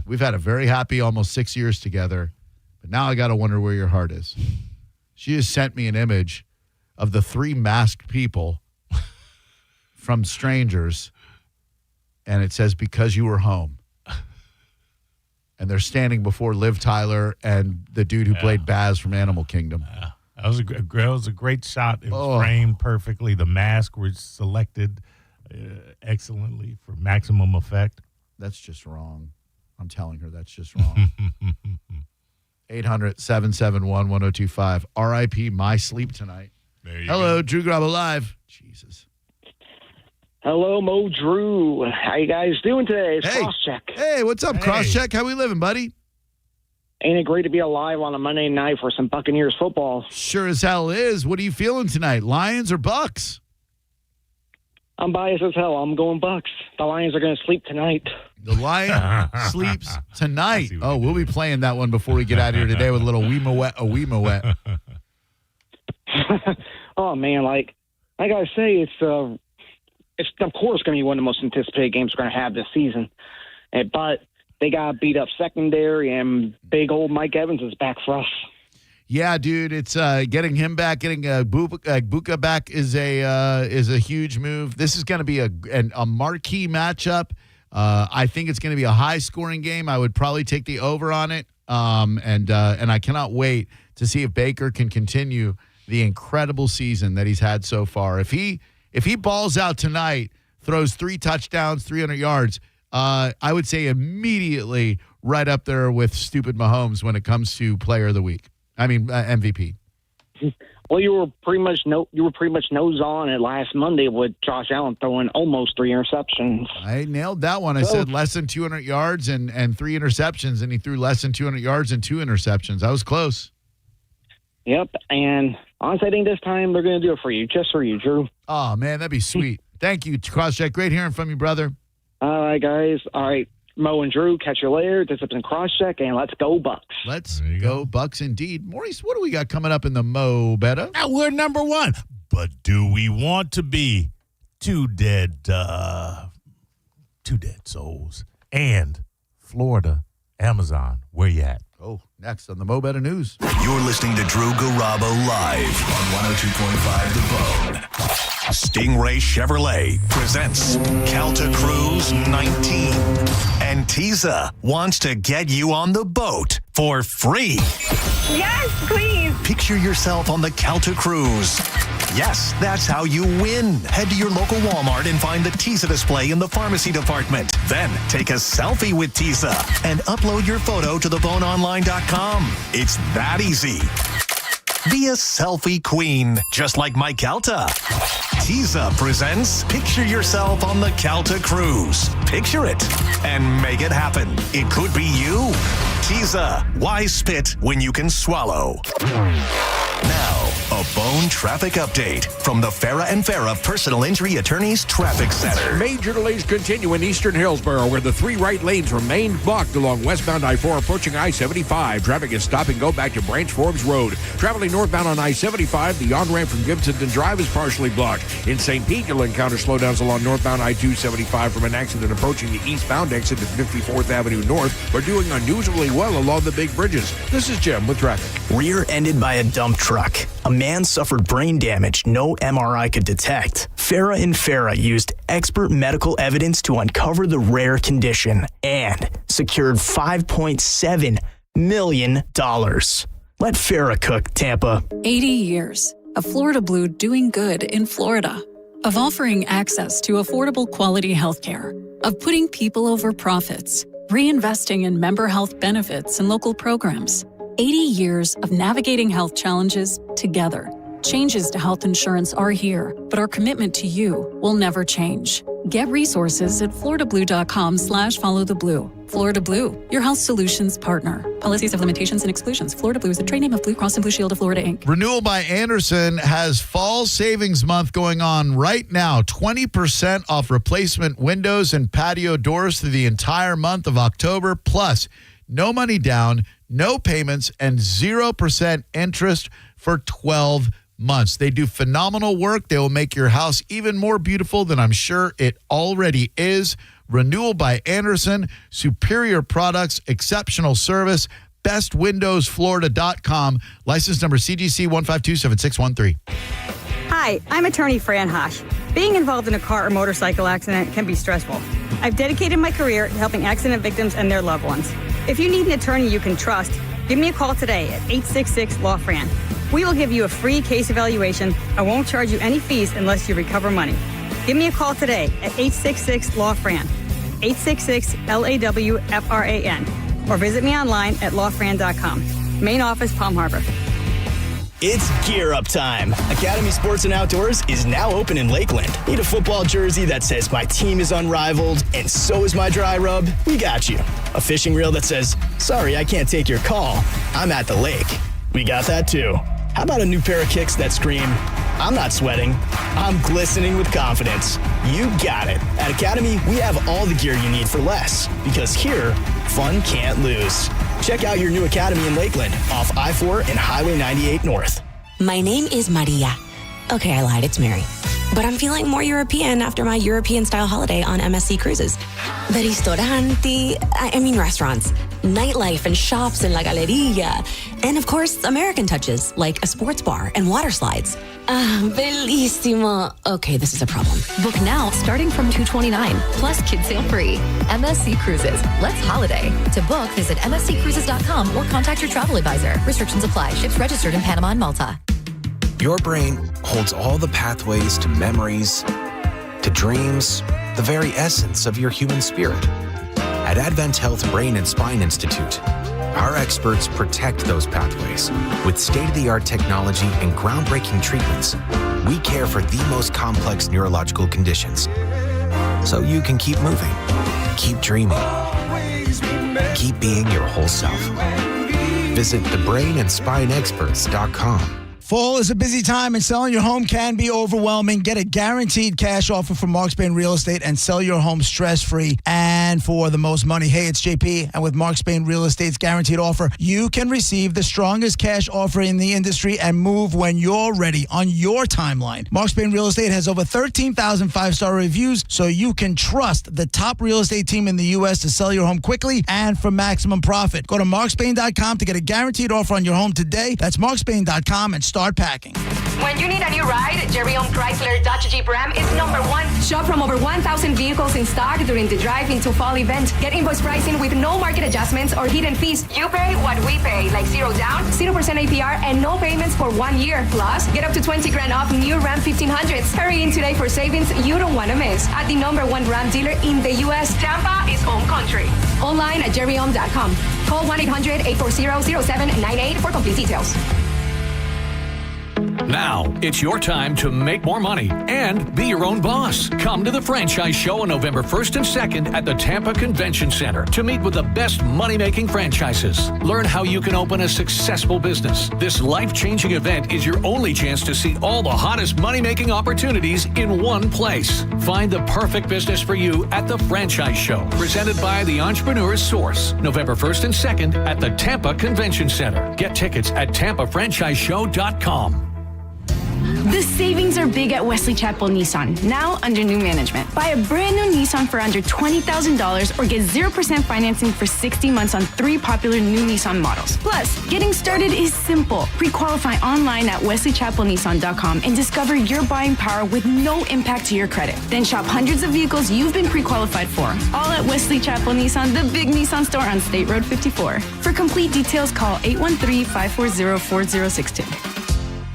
We've had a very happy almost 6 years together, but now I got to wonder where your heart is. She just sent me an image of the 3 masked people from Strangers, and it says, because you were home. And they're standing before Liv Tyler and the dude who played Baz from Animal Kingdom. That was a great shot. It was framed perfectly. The masks were selected excellently for maximum effect. That's just wrong. I'm telling her that's just wrong. 800-771-1025. R.I.P. My sleep tonight. There you Hello, go. Drew Garabo Live. Jesus. Hello, Mo Drew. How you guys doing today? It's Crosscheck. Hey, what's up, Crosscheck? How we living, buddy? Ain't it great to be alive on a Monday night for some Buccaneers football? Sure as hell is. What are you feeling tonight, Lions or Bucks? I'm biased as hell. I'm going Bucks. The Lions are going to sleep tonight. The Lion sleeps tonight. Oh, we'll be playing that one before we get out of here today with a little Weema Wet. Oh, man, like I got to say, it's of course going to be one of the most anticipated games we're going to have this season. But they got beat up secondary, and big old Mike Evans is back for us. Yeah, dude, it's getting him back, getting Buka back is a huge move. This is going to be a marquee matchup. I think it's going to be a high-scoring game. I would probably take the over on it, and I cannot wait to see if Baker can continue the incredible season that he's had so far. If he balls out tonight, throws 3 touchdowns, 300 yards, I would say immediately right up there with stupid Mahomes when it comes to Player of the Week. I mean MVP. Well, you were pretty much nose on it last Monday with Josh Allen throwing almost 3 interceptions. I nailed that one. I said less than 200 yards and 3 interceptions, and he threw less than 200 yards and 2 interceptions. I was close. Yep, and honestly, I think this time they're going to do it for you, just for you, Drew. Oh, man, that'd be sweet. Thank you, Crosscheck. Great hearing from you, brother. All right, guys. All right, Mo and Drew, catch you later. This has been Crosscheck, and let's go Bucks. Let's go Bucks indeed. Maurice, what do we got coming up in the Mo Betta? Now we're number 1. But do we want to be 2 dead souls? And Florida, Amazon, where you at? Oh, next on the Mo Betta News. You're listening to Drew Garabo live on 102.5 The Bone. Stingray Chevrolet presents Calta Cruise 19. And Tisa wants to get you on the boat for free. Yes, please. Picture yourself on the Calta Cruise. Yes, that's how you win. Head to your local Walmart and find the Tisa display in the pharmacy department. Then take a selfie with Tisa and upload your photo to theboneonline.com. It's that easy. Be a selfie queen, just like Mike Calta. Tisa presents Picture Yourself on the Calta Cruise. Picture it and make it happen. It could be you. Tisa, why spit when you can swallow? Now, a Bone traffic update from the Farah and Farah Personal Injury Attorneys Traffic Center. Major delays continue in eastern Hillsborough, where the 3 right lanes remain blocked along westbound I-4 approaching I-75. Traffic is stop and go back to Branch Forbes Road. Traveling northbound on I-75, the on-ramp from Gibsonton Drive is partially blocked. In St. Pete, you'll encounter slowdowns along northbound I-275 from an accident approaching the eastbound exit at 54th Avenue North. We're doing unusually well along the big bridges. This is Jim with traffic. Rear-ended by a dump truck. A man suffered brain damage no MRI could detect. Farah and Farah used expert medical evidence to uncover the rare condition and secured $5.7 million. Let Farah cook, Tampa. 80 years of Florida Blue doing good in Florida. Of offering access to affordable quality health care. Of putting people over profits. Reinvesting in member health benefits and local programs. 80 years of navigating health challenges together. Changes to health insurance are here, but our commitment to you will never change. Get resources at floridablue.com/followtheblue. Florida Blue, your health solutions partner. Policies have limitations and exclusions. Florida Blue is a trade name of Blue Cross and Blue Shield of Florida, Inc. Renewal by Anderson has Fall Savings Month going on right now. 20% off replacement windows and patio doors through the entire month of October. Plus, no money down, no payments, and 0% interest for 12 months. They do phenomenal work. They will make your house even more beautiful than I'm sure it already is. Renewal by Anderson, superior products, exceptional service, bestwindowsflorida.com. License number CGC 1527613. Hi, I'm attorney Fran Hosh. Being involved in a car or motorcycle accident can be stressful. I've dedicated my career to helping accident victims and their loved ones. If you need an attorney you can trust, give me a call today at 866-LAW-FRAN. We will give you a free case evaluation and won't charge you any fees unless you recover money. Give me a call today at 866-LAW-FRAN, 866-LAWFRAN, or visit me online at lawfran.com. Main office, Palm Harbor. It's Gear Up time. Academy Sports and Outdoors is now open in Lakeland. Need a football jersey that says my team is unrivaled and so is my dry rub? We got you. A fishing reel that says, sorry, I can't take your call. I'm at the lake. We got that too. How about a new pair of kicks that scream, I'm not sweating, I'm glistening with confidence. You got it. At Academy, we have all the gear you need for less. Because here, fun can't lose. Check out your new Academy in Lakeland off I-4 and Highway 98 North. My name is Maria. Okay, I lied. It's Mary. But I'm feeling more European after my European-style holiday on MSC Cruises. The ristoranti, restaurants, nightlife and shops in La Galleria. And of course, American touches, like a sports bar and water slides. Bellissimo. Okay, this is a problem. Book now starting from $229, plus kids sale free. MSC Cruises. Let's holiday. To book, visit msccruises.com or contact your travel advisor. Restrictions apply. Ships registered in Panama and Malta. Your brain holds all the pathways to memories, to dreams, the very essence of your human spirit. At Advent Health Brain and Spine Institute, our experts protect those pathways. With state-of-the-art technology and groundbreaking treatments, we care for the most complex neurological conditions. So you can keep moving, keep dreaming, keep being your whole self. Visit thebrainandspineexperts.com. Fall is a busy time and selling your home can be overwhelming. Get a guaranteed cash offer from Mark Spain Real Estate and sell your home stress-free and for the most money. Hey, it's JP, and with Mark Spain Real Estate's guaranteed offer, you can receive the strongest cash offer in the industry and move when you're ready on your timeline. Mark Spain Real Estate has over 13,000 five-star reviews, so you can trust the top real estate team in the U.S. to sell your home quickly and for maximum profit. Go to markspain.com to get a guaranteed offer on your home today. That's markspain.com and start packing. When you need a new ride, Jerry Owned Chrysler Dodge Jeep Ram is #1. Shop from over 1,000 vehicles in stock during the Drive Into Fall event. Get invoice pricing with no market adjustments or hidden fees. You pay what we pay, like 0 down, 0% APR, and no payments for 1 year. Plus, get up to $20,000 off new Ram 1500s. Hurry in today for savings you don't want to miss. At the #1 Ram dealer in the U.S., Tampa is home country. Online at jerryohm.com. Call 1-800-840-0798 for complete details. Now, it's your time to make more money and be your own boss. Come to the Franchise Show on November 1st and 2nd at the Tampa Convention Center to meet with the best money-making franchises. Learn how you can open a successful business. This life-changing event is your only chance to see all the hottest money-making opportunities in one place. Find the perfect business for you at the Franchise Show, presented by the Entrepreneur's Source, November 1st and 2nd at the Tampa Convention Center. Get tickets at tampafranchiseshow.com. The savings are big at Wesley Chapel Nissan, now under new management. Buy a brand new Nissan for under $20,000 or get 0% financing for 60 months on 3 popular new Nissan models. Plus, getting started is simple. Pre-qualify online at wesleychapelnissan.com and discover your buying power with no impact to your credit. Then shop hundreds of vehicles you've been pre-qualified for. All at Wesley Chapel Nissan, the big Nissan store on State Road 54. For complete details, call 813-540-4062.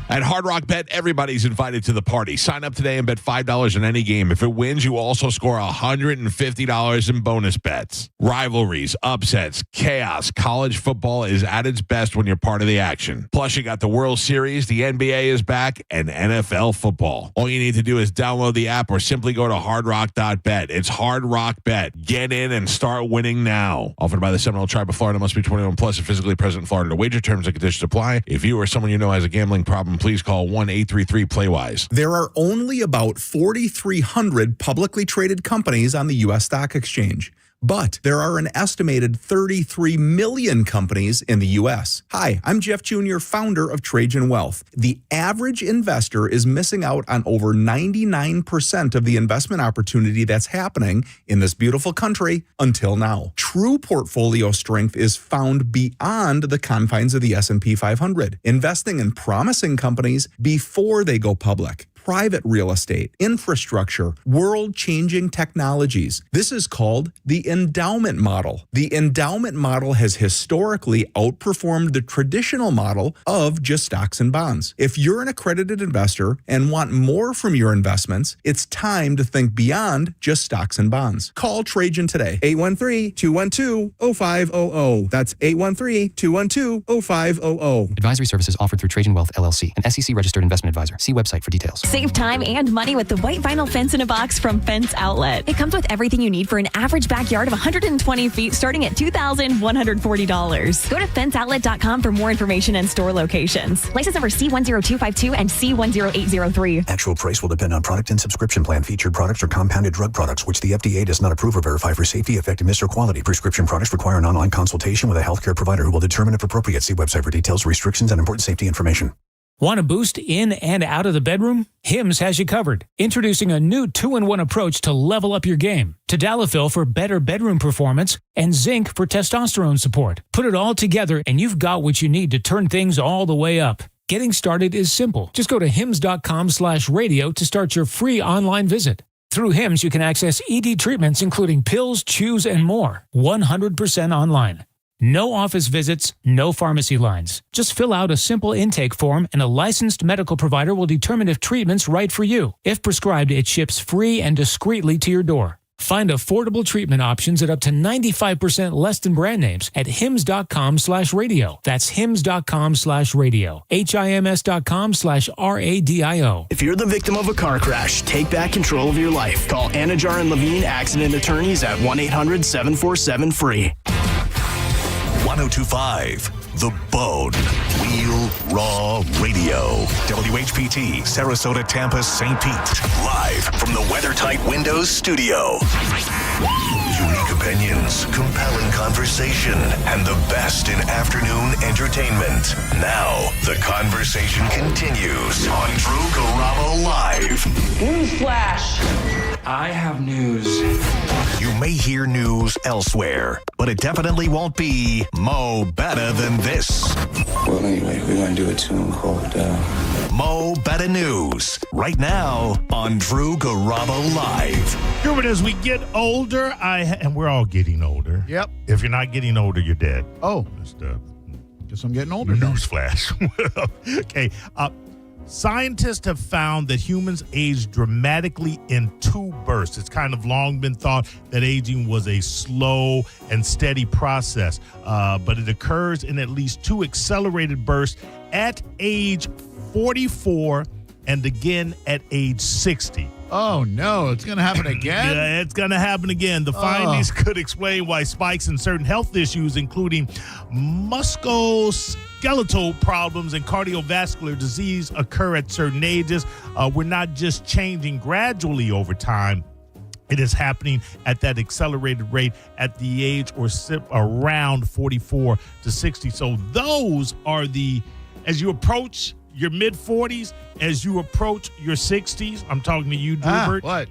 At Hard Rock Bet, everybody's invited to the party. Sign up today and bet $5 on any game. If it wins, you also score $150 in bonus bets. Rivalries, upsets, chaos. College football is at its best when you're part of the action. Plus, you got the World Series, the NBA is back, and NFL football. All you need to do is download the app or simply go to hardrock.bet. It's Hard Rock Bet. Get in and start winning now. Offered by the Seminole Tribe of Florida. Must be 21 plus and physically present in Florida to wager. Terms and conditions apply. If you or someone you know has a gambling problem, please call 1-833-PLAY-WISE. There are only about 4,300 publicly traded companies on the U.S. stock exchange. But there are an estimated 33 million companies in the U.S. Hi, I'm Jeff Jr., founder of Trajan Wealth. The average investor is missing out on over 99% of the investment opportunity that's happening in this beautiful country until now. True portfolio strength is found beyond the confines of the S&P 500, investing in promising companies before they go public. Private real estate, infrastructure, world-changing technologies. This is called the endowment model. The endowment model has historically outperformed the traditional model of just stocks and bonds. If you're an accredited investor and want more from your investments, it's time to think beyond just stocks and bonds. Call Trajan today, 813-212-0500. That's 813-212-0500. Advisory services offered through Trajan Wealth, LLC, an SEC-registered investment advisor. See website for details. Save time and money with the white vinyl fence in a box from Fence Outlet. It comes with everything you need for an average backyard of 120 feet starting at $2,140. Go to fenceoutlet.com for more information and store locations. License number C10252 and C10803. Actual price will depend on product and subscription plan. Featured products are compounded drug products, which the FDA does not approve or verify for safety, effectiveness, or quality. Prescription products require an online consultation with a healthcare provider who will determine if appropriate. See website for details, restrictions, and important safety information. Want a boost in and out of the bedroom? Hims has you covered. Introducing a new 2-in-1 approach to level up your game. Tadalafil for better bedroom performance and zinc for testosterone support. Put it all together and you've got what you need to turn things all the way up. Getting started is simple. Just go to hims.com/radio to start your free online visit. Through Hims, you can access ED treatments including pills, chews, and more. 100% online. No office visits, no pharmacy lines. Just fill out a simple intake form and a licensed medical provider will determine if treatment's right for you. If prescribed, it ships free and discreetly to your door. Find affordable treatment options at up to 95% less than brand names at hims.com/radio. That's hims.com/radio. HIMS.com/RADIO. If you're the victim of a car crash, take back control of your life. Call Anajar and Levine Accident Attorneys at 1-800-747-FREE. 1025 The Bone. Real Raw Radio. WHPT, Sarasota, Tampa, St. Pete. Live from the WeatherTight Windows studio. Unique opinions, compelling conversation, and the best in afternoon entertainment. Now, the conversation continues on Drew Garabo Live. Newsflash! I have news. You may hear news elsewhere, but it definitely won't be Mo Better Than This. Well, anyway, we're going to do a tune called Mo Better News, right now on Drew Garabo Live. But as we get older, and we're all getting older. Yep. If you're not getting older, you're dead. Oh. Guess I'm getting older. Newsflash. Okay. Scientists have found that humans age dramatically in 2 bursts. It's kind of long been thought that aging was a slow and steady process, but it occurs in at least 2 accelerated bursts at age 44 and again at age 60. Oh, no. It's going to happen again? Yeah, it's going to happen again. The findings could explain why spikes in certain health issues, including musculoskeletal problems and cardiovascular disease, occur at certain ages. We're not just changing gradually over time. It is happening at that accelerated rate at the age or around 44 to 60. So those are as you approach your mid-40s, as you approach your 60s, I'm talking to you, Drubert. What?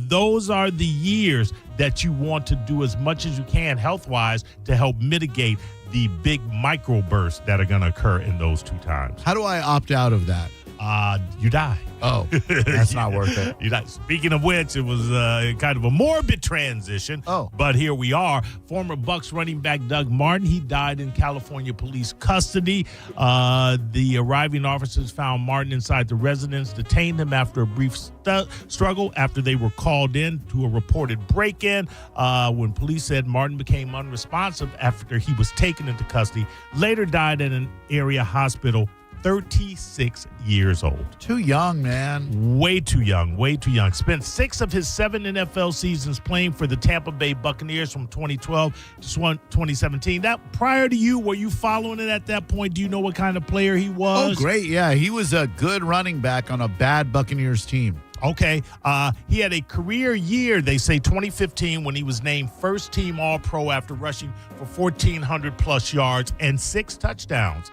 Those are the years that you want to do as much as you can health-wise to help mitigate the big microbursts that are going to occur in those 2 times. How do I opt out of that? You die. Oh, that's not worth it. You die. Speaking of which, it was kind of a morbid transition. Oh. But here we are. Former Bucs running back Doug Martin, he died in California police custody. The arriving officers found Martin inside the residence, detained him after a brief struggle after they were called in to a reported break-in. When police said Martin became unresponsive after he was taken into custody, later died at an area hospital, 36 years old. Too young, man. Way too young. Way too young. Spent 6 of his 7 NFL seasons playing for the Tampa Bay Buccaneers from 2012 to 2017. That prior to you, were you following it at that point? Do you know what kind of player he was? Oh, great. Yeah, he was a good running back on a bad Buccaneers team. Okay. He had a career year, they say 2015, when he was named first team All-Pro after rushing for 1,400 plus yards and 6 touchdowns.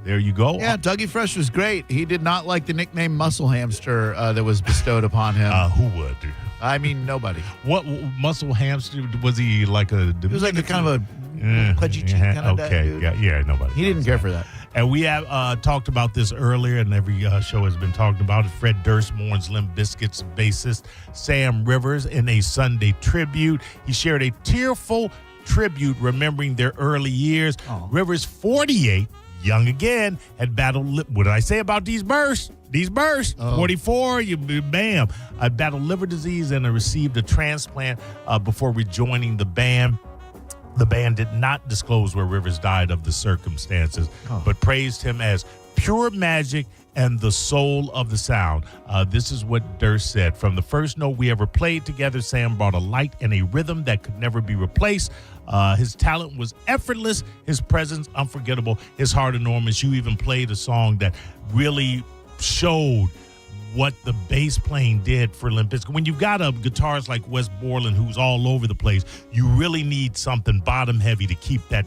There you go. Yeah, Dougie Fresh was great. He did not like the nickname Muscle Hamster that was bestowed upon him. Who would? I mean, nobody. What Muscle Hamster? Was he like a... He was like a kind of a pudgy cheek kind of dude. Yeah, nobody. He didn't care for that. And we have talked about this earlier, and every show has been talking about it. Fred Durst mourns Limp Bizkit's bassist Sam Rivers in a Sunday tribute. He shared a tearful tribute remembering their early years. Oh. Rivers, 48, young again, had battled... What did I say about these bursts? These bursts. 44, bam. I battled liver disease and I received a transplant before rejoining the band. The band did not disclose where Rivers died of the circumstances, but praised him as pure magic and the soul of the sound. This is what Durst said. From the first note we ever played together, Sam brought a light and a rhythm that could never be replaced. His talent was effortless, his presence unforgettable, his heart enormous. You even played a song that really showed what the bass playing did for Limp Bizkit. When you've got a guitarist like Wes Borland who's all over the place, you really need something bottom heavy to keep that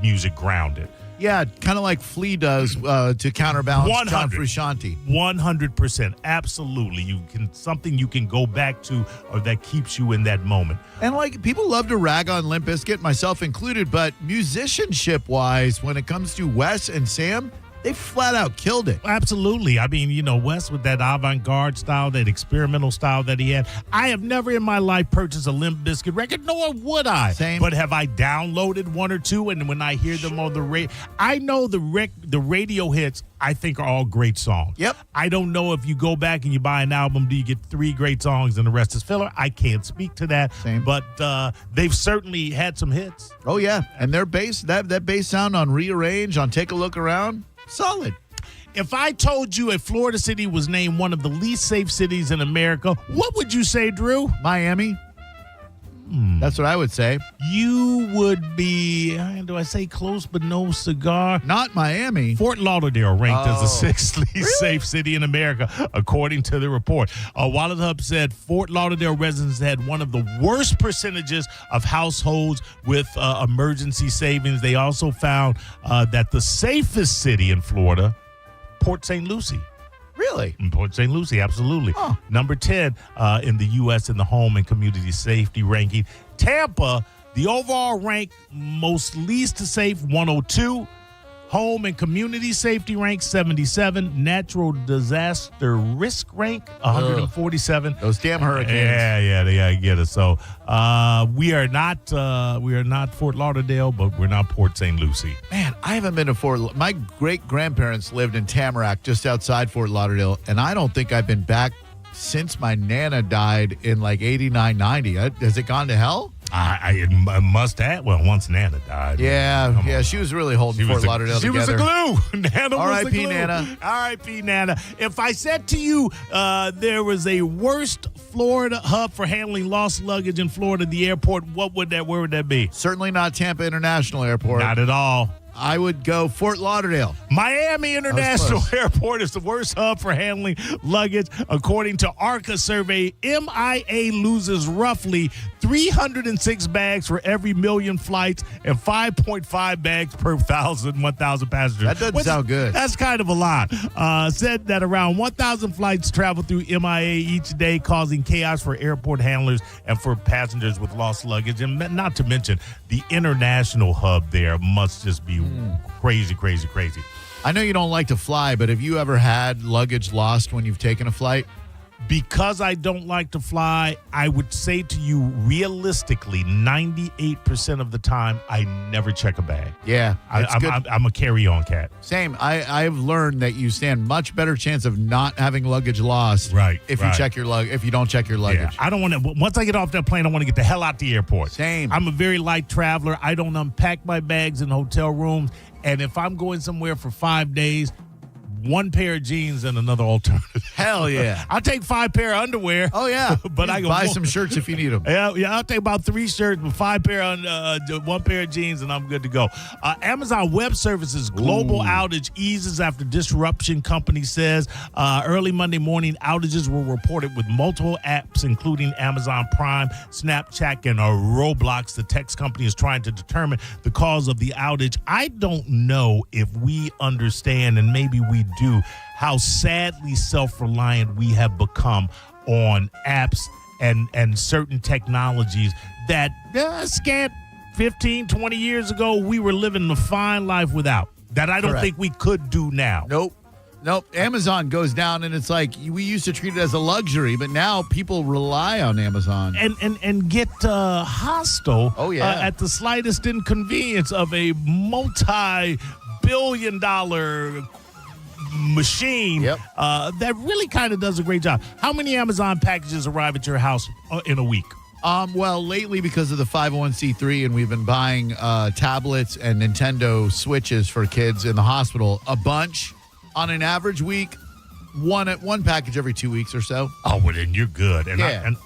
music grounded. Yeah, kind of like Flea does to counterbalance John Frusciante. 100%, absolutely. Something you can go back to, or that keeps you in that moment. And like, people love to rag on Limp Bizkit, myself included, but musicianship wise, when it comes to Wes and Sam, they flat out killed it. Absolutely. I mean, Wes with that avant-garde style, that experimental style that he had. I have never in my life purchased a Limp Bizkit record, nor would I. Same. But have I downloaded one or two? And when I hear them on the radio, I know the radio hits, I think, are all great songs. Yep. I don't know if you go back and you buy an album, do you get 3 great songs and the rest is filler? I can't speak to that. Same. But they've certainly had some hits. Oh, yeah. And their bass, that bass sound on Rearrange, on Take a Look Around, solid. If I told you a Florida city was named one of the least safe cities in America, what would you say, Drew? Miami. That's what I would say. You would be, do I say close but no cigar? Not Miami. Fort Lauderdale ranked as the 6th least safe city in America, according to the report. Wallet Hub said Fort Lauderdale residents had one of the worst percentages of households with emergency savings. They also found that the safest city in Florida, Port St. Lucie. Really? In Port St. Lucie, absolutely. Oh. Number 10 in the U.S. in the home and community safety ranking. Tampa, the overall rank most least safe, 102. Home and community safety rank, 77. Natural disaster risk rank, 147. Those damn hurricanes. Yeah, I get it. So we are not Fort Lauderdale, but we're not Port St. Lucie. Man, I haven't been to Fort. My great-grandparents lived in Tamarack, just outside Fort Lauderdale, and I don't think I've been back since my Nana died in like 89, 90. Has it gone to hell? I must have. Well, once Nana died. Yeah, she was really holding Fort Lauderdale together. She was the glue. Nana was the glue. R.I.P. Nana. R.I.P. Nana. If I said to you there was a worst Florida hub for handling lost luggage in Florida, the airport, where would that be? Certainly not Tampa International Airport. Not at all. I would go Fort Lauderdale. Miami International Airport is the worst hub for handling luggage. According to ARCA survey, MIA loses roughly 306 bags for every million flights and 5.5 bags per 1,000 passengers. That doesn't sound good. That's kind of a lot. Said that around 1,000 flights travel through MIA each day, causing chaos for airport handlers and for passengers with lost luggage. And not to mention, the international hub there must just be crazy. I know you don't like to fly, but have you ever had luggage lost when you've taken a flight? Because I don't like to fly, I would say to you, realistically, 98% of the time, I never check a bag. Yeah, I'm a carry-on cat. Same. I've learned that you stand much better chance of not having luggage lost. Right. If you check your if you don't check your luggage. Yeah, I don't want to. Once I get off that plane, I want to get the hell out the airport. Same. I'm a very light traveler. I don't unpack my bags in hotel rooms, and if I'm going somewhere for 5 days, one pair of jeans and another alternative. Hell yeah. I'll take 5 pair of underwear. Oh, yeah. But I can buy some shirts if you need them. Yeah, I'll take about 3 shirts with 5 pair on 1 pair of jeans, and I'm good to go. Amazon Web Services global outage eases after disruption, company says. Early Monday morning, outages were reported with multiple apps, including Amazon Prime, Snapchat, and Roblox. The tech company is trying to determine the cause of the outage. I don't know if we understand, and maybe we do, how sadly self-reliant we have become on apps and certain technologies that scant 15, 20 years ago we were living the fine life without. That I don't think we could do now. Nope. Amazon goes down, and it's like we used to treat it as a luxury, but now people rely on Amazon and get hostile. Oh yeah, at the slightest inconvenience of a multi-billion-dollar machine that really kind of does a great job. How many Amazon packages arrive at your house in a week? Well, lately because of the 501c3, and we've been buying tablets and Nintendo Switches for kids in the hospital, a bunch. On an average week, one package every 2 weeks or so. Oh, well, then you're good. And, and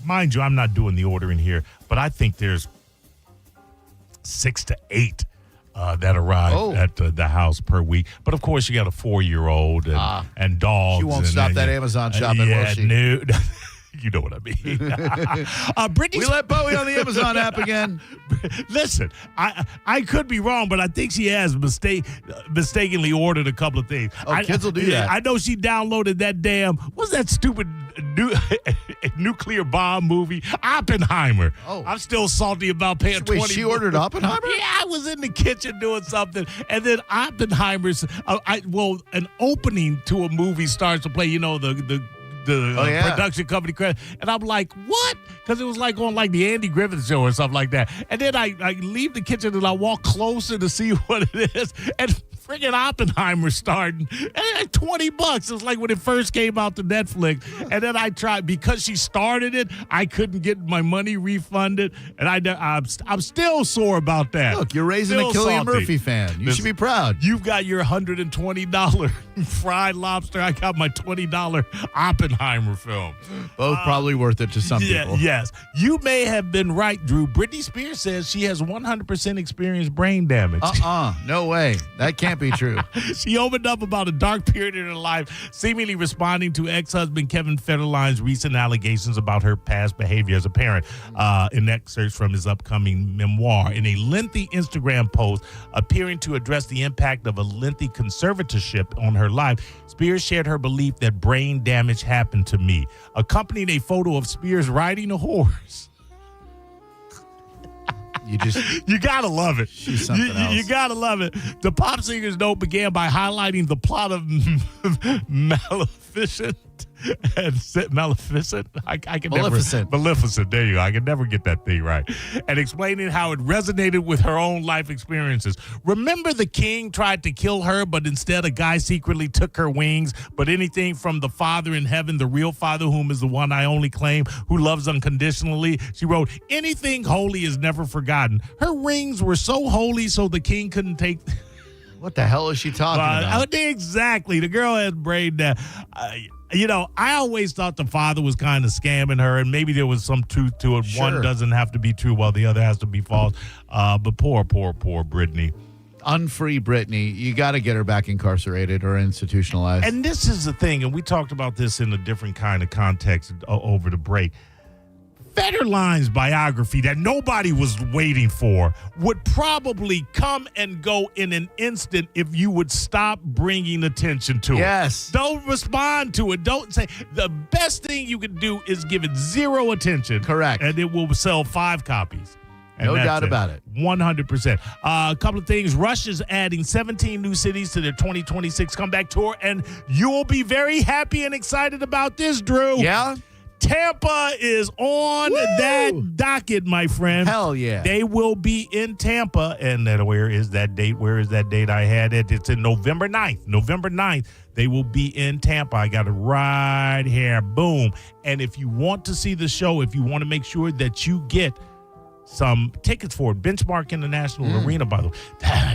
mind you, I'm not doing the ordering here, but I think there's 6 to 8 that arrive at the house per week. But, of course, you got a 4-year-old and dogs. She won't stop that Amazon shopping, will she? No. You know what I mean. Brittany, we let Bowie on the Amazon app again. Listen, I could be wrong, but I think she has mistakenly ordered a couple of things. Kids will do that. I know she downloaded that what's that stupid nuclear bomb movie, Oppenheimer. Oh. I'm still salty about paying $20. Wait, she ordered Oppenheimer? Yeah, I was in the kitchen doing something, and then Oppenheimer's, an opening to a movie starts to play, the production company credit. And I'm like, what? Because it was like on like the Andy Griffith show or something like that. And then I leave the kitchen and I walk closer to see what it is. And friggin' Oppenheimer starting. And it's $20. It's like when it first came out to Netflix. And then I tried, because she started it, I couldn't get my money refunded. And I'm still sore about that. Look, you're raising a Cillian Murphy fan. You should be proud. You've got your $120 fried lobster. I got my $20 Oppenheimer film. Both probably worth it to some people. Yes. You may have been right, Drew. Britney Spears says she has 100% experienced brain damage. No way. That can't be true. She opened up about a dark period in her life, seemingly responding to ex-husband Kevin Federline's recent allegations about her past behavior as a parent. In excerpts from his upcoming memoir. In a lengthy Instagram post appearing to address the impact of a lengthy conservatorship on her life, Spears shared her belief that brain damage happened to me, accompanying a photo of Spears riding a horse. You gotta love it. She's something else. You gotta love it. The pop singer's note began by highlighting the plot of Maleficent. Maleficent. Maleficent. There you go. I can never get that thing right. And explaining how it resonated with her own life experiences. Remember, the king tried to kill her, but instead a guy secretly took her wings. But anything from the Father in heaven, the real Father, whom is the one I only claim, who loves unconditionally. She wrote, anything holy is never forgotten. Her rings were so holy, so the king couldn't take. What the hell is she talking about? Exactly. The girl has brain damage. I always thought the father was kind of scamming her, and maybe there was some truth to it. Sure. One doesn't have to be true while the other has to be false. But poor Brittany. Unfree Brittany. You got to get her back incarcerated or institutionalized. And this is the thing, and we talked about this in a different kind of context over the break. Federline's biography that nobody was waiting for would probably come and go in an instant if you would stop bringing attention to it. Yes. Don't respond to it. Don't say. The best thing you can do is give it zero attention. Correct. And it will sell 5 copies. And no doubt about it. 100%. A couple of things. Russia's adding 17 new cities to their 2026 comeback tour, and you'll be very happy and excited about this, Drew. Yeah? Tampa is on that docket, my friend. Hell yeah. They will be in Tampa. And where is that date? Where is that date I had it? It's in November 9th. November 9th, they will be in Tampa. I got it right here. Boom. And if you want to see the show, if you want to make sure that you get some tickets for it. Benchmark International Arena, by the way.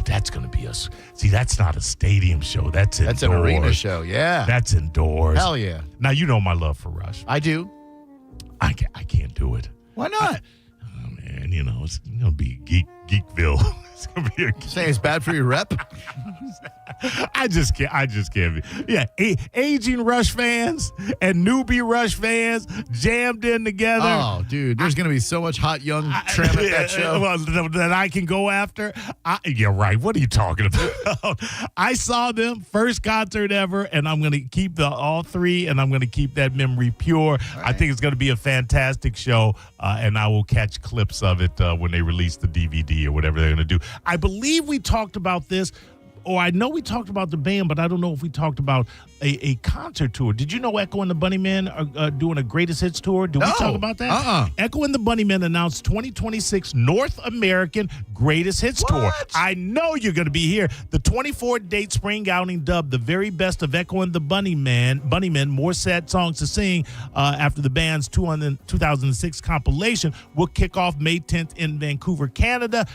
That's going to be us. See, that's not a stadium show. That's indoors. That's an arena show, yeah. That's indoors. Hell yeah. Now, you know my love for Rush. I do. I can't do it. Why not? Man, it's going to be Geekville. It's going to be a Say it's bad for your rep? I just can't be. Yeah, aging Rush fans and newbie Rush fans jammed in together. Oh, dude, there's going to be so much hot young trim at that show. Well, that I can go after. Yeah, right. What are you talking about? I saw them first concert ever, and I'm going to keep all three, and I'm going to keep that memory pure. Right. I think it's going to be a fantastic show, and I will catch clips of it when they release the DVD or whatever they're going to do. I believe we talked about this. Or I know we talked about the band, but I don't know if we talked about a concert tour. Did you know Echo and the Bunnymen are doing a Greatest Hits tour? Did we talk about that? Echo and the Bunnymen announced 2026 North American Greatest Hits tour. I know you're going to be here. The 24-date spring outing dubbed the very best of Echo and the Bunnymen, more sad songs to sing after the band's 2006 compilation will kick off May 10th in Vancouver, Canada,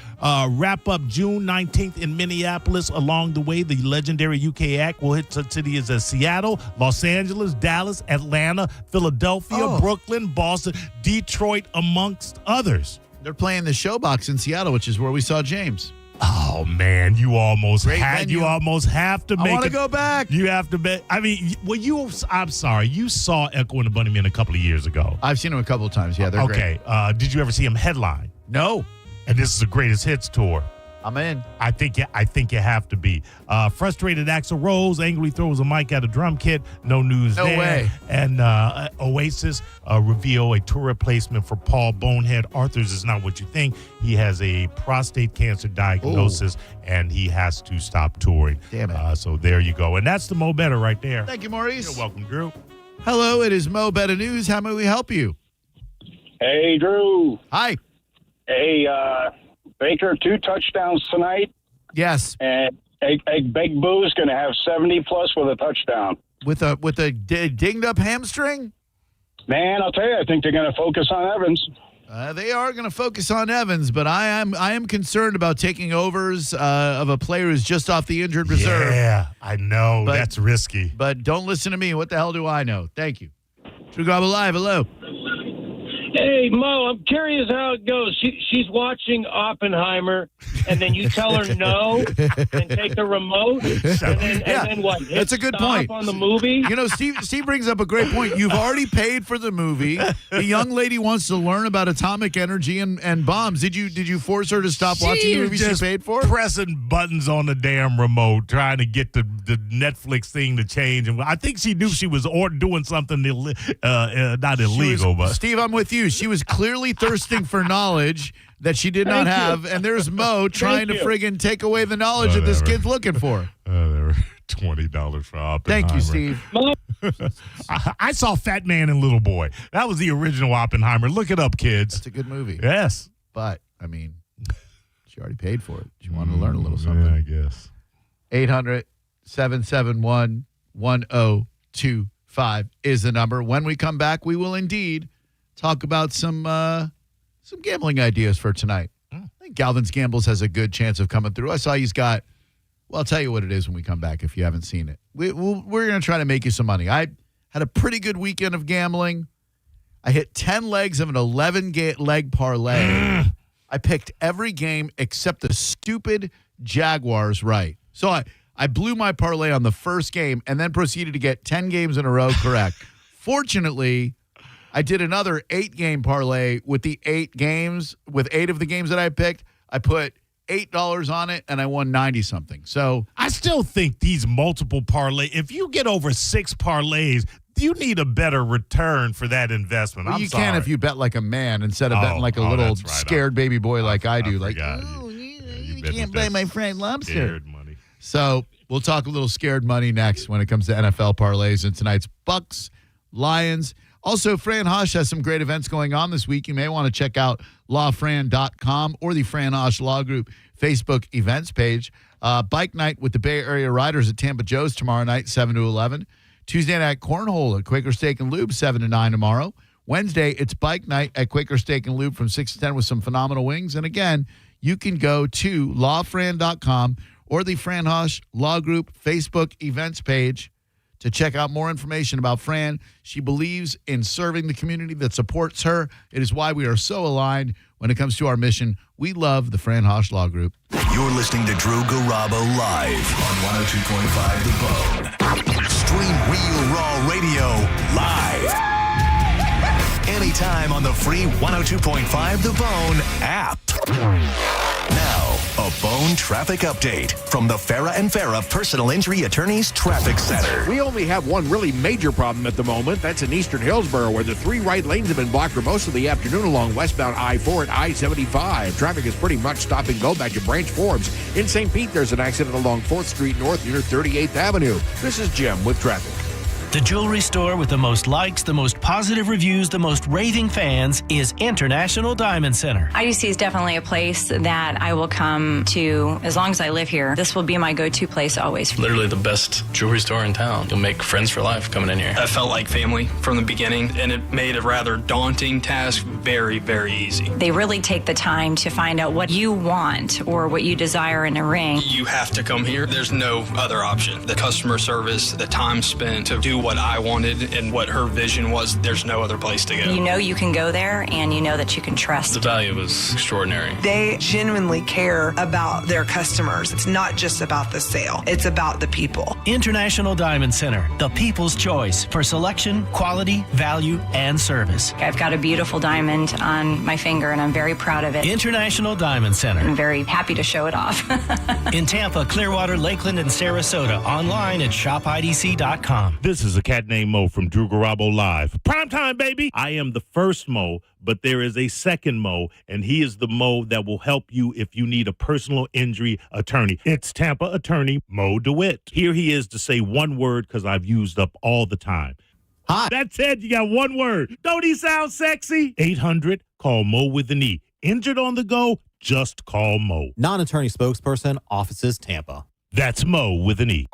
wrap up June 19th in Minneapolis. Along the way, the legendary UK act will hit such cities as Seattle, Los Angeles, Dallas, Atlanta, Philadelphia, Brooklyn, Boston, Detroit, amongst others. They're playing the Showbox in Seattle, which is where we saw James. Oh man, you almost have to make. I want to go back. You have to bet. I mean, I'm sorry. You saw Echo and the Bunnymen a couple of years ago. I've seen them a couple of times. Yeah, they're great. Okay. Did you ever see them headline? No. And this is the Greatest Hits tour. I'm in. I think you have to be. Frustrated Axl Rose angrily throws a mic at a drum kit. No news there. No way. And Oasis reveal a tour replacement for Paul Bonehead. Arthur's is not what you think. He has a prostate cancer diagnosis, and he has to stop touring. Damn it. So there you go. And that's the Mo Better right there. Thank you, Maurice. You're welcome, Drew. Hello, it is Mo Better News. How may we help you? Hey, Drew. Hi. Hey, Baker, 2 touchdowns tonight. Yes. And Big Boo's going to have 70-plus with a touchdown. With a dinged up hamstring? Man, I'll tell you, I think they're going to focus on Evans. They are going to focus on Evans, but I am concerned about taking overs of a player who's just off the injured reserve. Yeah, I know. That's risky. But don't listen to me. What the hell do I know? Thank you. True Garabo Live, hello. Hey, Mo, I'm curious how it goes. She's watching Oppenheimer, and then you tell her no, and take the remote, and then what? That's a good point. On the movie? You know, Steve brings up a great point. You've already paid for the movie. The young lady wants to learn about atomic energy and bombs. Did you force her to stop watching the movie she paid for? Pressing buttons on the damn remote, trying to get the Netflix thing to change. And I think she knew she was doing something not illegal. But Steve, I'm with you. She was clearly thirsting for knowledge that she did not have, and there's Mo trying to friggin' take away the knowledge that this kid's looking for. $20 for Oppenheimer. Thank you, Steve. I saw Fat Man and Little Boy. That was the original Oppenheimer. Look it up, kids. It's a good movie. Yes. But, I mean, she already paid for it. She wanted to learn a little something. Yeah, I guess. 800-771-1025 is the number. When we come back, we will indeed talk about some gambling ideas for tonight. I think Galvin's Gambles has a good chance of coming through. I saw he's got, well, I'll tell you what it is when we come back if you haven't seen it. We're going to try to make you some money. I had a pretty good weekend of gambling. I hit 10 legs of an 11-leg parlay. I picked every game except the stupid Jaguars right. So I blew my parlay on the first game and then proceeded to get 10 games in a row correct. Fortunately, I did another 8-game parlay with the 8 games. With 8 of the games that I picked, I put $8 on it, and I won 90-something. So I still think these multiple parlays, if you get over 6 parlays, you need a better return for that investment. Well, you can if you bet like a man instead of betting like a little scared baby boy like I do. Like, you can't play my friend Lobster. Scared money. So we'll talk a little scared money next when it comes to NFL parlays and tonight's Bucks, Lions. Also, Fran Hosh has some great events going on this week. You may want to check out lawfran.com or the Fran Hosh Law Group Facebook events page. Bike night with the Bay Area Riders at Tampa Joe's tomorrow night, 7 to 11. Tuesday night cornhole at Quaker Steak and Lube, 7 to 9 tomorrow. Wednesday, it's bike night at Quaker Steak and Lube from 6 to 10 with some phenomenal wings. And again, you can go to lawfran.com or the Fran Hosh Law Group Facebook events page to check out more information about Fran. She believes in serving the community that supports her. It is why we are so aligned when it comes to our mission. We love the Fran Hosh Law Group. You're listening to Drew Garabo live on 102.5 The Bone. Stream Real Raw Radio live. Anytime on the free 102.5 The Bone app. Now, a Bone traffic update from the Farah and Farah Personal Injury Attorneys Traffic Center. We only have one really major problem at the moment. That's in Eastern Hillsborough, where the 3 right lanes have been blocked for most of the afternoon along westbound I-4 and I-75. Traffic is pretty much stop and go back to Branch Forbes. In St. Pete, there's an accident along 4th Street North near 38th Avenue. This is Jim with traffic. The jewelry store with the most likes, the most positive reviews, the most raving fans is International Diamond Center. IDC is definitely a place that I will come to as long as I live here. This will be my go-to place always. Literally the best jewelry store in town. You'll make friends for life coming in here. I felt like family from the beginning, and it made a rather daunting task very, very easy. They really take the time to find out what you want or what you desire in a ring. You have to come here. There's no other option. The customer service, the time spent to do what I wanted and what her vision was, there's no other place to go. You know you can go there, and you know that you can trust. The value was extraordinary. They genuinely care about their customers. It's not just about the sale. It's about the people. International Diamond Center, the people's choice for selection, quality, value, and service. I've got a beautiful diamond on my finger, and I'm very proud of it. International Diamond Center. I'm very happy to show it off. In Tampa, Clearwater, Lakeland, and Sarasota. Online at shopidc.com. This is a cat named Mo from Drew Garabo Live. Prime time, baby. I am the first Mo, but there is a second Mo, and he is the Mo that will help you if you need a personal injury attorney. It's Tampa attorney Mo DeWitt. Here he is to say one word because I've used up all the time. Hi. That's it. You got one word. Don't he sound sexy? 800, call Mo with an E. Injured on the go, just call Mo. Non-attorney spokesperson, offices Tampa. That's Mo with an E.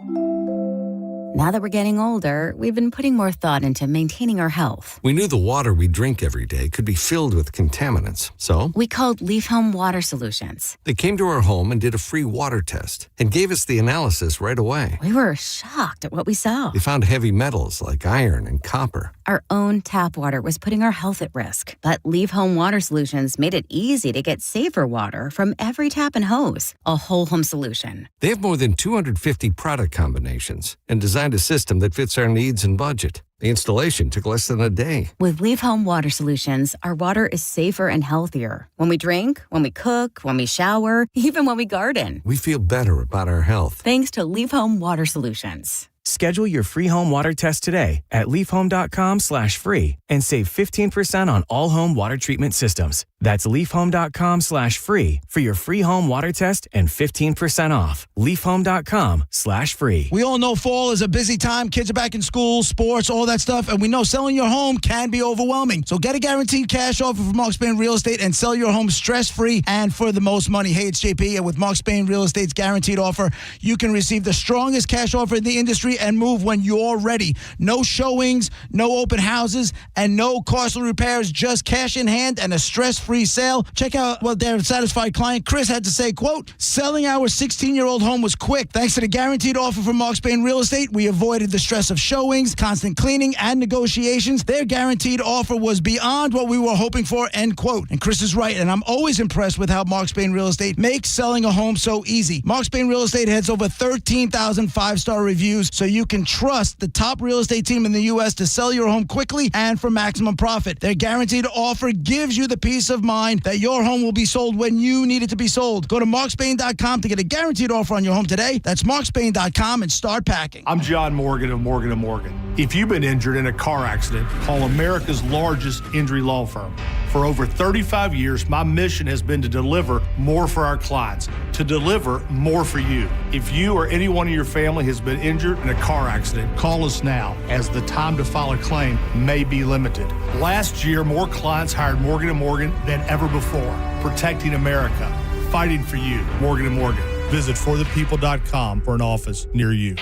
Now that we're getting older, we've been putting more thought into maintaining our health. We knew the water we drink every day could be filled with contaminants, so we called Leaf Home Water Solutions. They came to our home and did a free water test and gave us the analysis right away. We were shocked at what we saw. They found heavy metals like iron and copper. Our own tap water was putting our health at risk, but Leaf Home Water Solutions made it easy to get safer water from every tap and hose. A whole home solution. They have more than 250 product combinations and designed a system that fits our needs and budget. The installation took less than a day. With Leaf Home Water Solutions, our water is safer and healthier. When we drink, when we cook, when we shower, even when we garden. We feel better about our health. Thanks to Leaf Home Water Solutions. Schedule your free home water test today at leafhome.com/free and save 15% on all home water treatment systems. That's leafhome.com/free for your free home water test and 15% off. leafhome.com/free. We all know fall is a busy time. Kids are back in school, sports, all that stuff. And we know selling your home can be overwhelming. So get a guaranteed cash offer from Mark Spain Real Estate and sell your home stress-free and for the most money. Hey, it's JP. And with Mark Spain Real Estate's guaranteed offer, you can receive the strongest cash offer in the industry and move when you're ready. No showings, no open houses, and no costly repairs. Just cash in hand and a stress-free sale. Check out what their satisfied client Chris had to say, quote, selling our 16-year-old home was quick. Thanks to the guaranteed offer from Mark Spain Real Estate, we avoided the stress of showings, constant cleaning, and negotiations. Their guaranteed offer was beyond what we were hoping for, end quote. And Chris is right, and I'm always impressed with how Mark Spain Real Estate makes selling a home so easy. Mark Spain Real Estate has over 13,000 five-star reviews, so you can trust the top real estate team in the U.S. to sell your home quickly and for maximum profit. Their guaranteed offer gives you the peace of mind that your home will be sold when you need it to be sold. Go to markspain.com to get a guaranteed offer on your home today. That's markspain.com and start packing. I'm John Morgan of Morgan & Morgan. If you've been injured in a car accident, call America's largest injury law firm. For over 35 years, my mission has been to deliver more for our clients, to deliver more for you. If you or anyone in your family has been injured in a car accident, call us now, as the time to file a claim may be limited. Last year, more clients hired Morgan & Morgan than ever before, protecting America, fighting for you. Morgan & Morgan. Visit forthepeople.com for an office near you.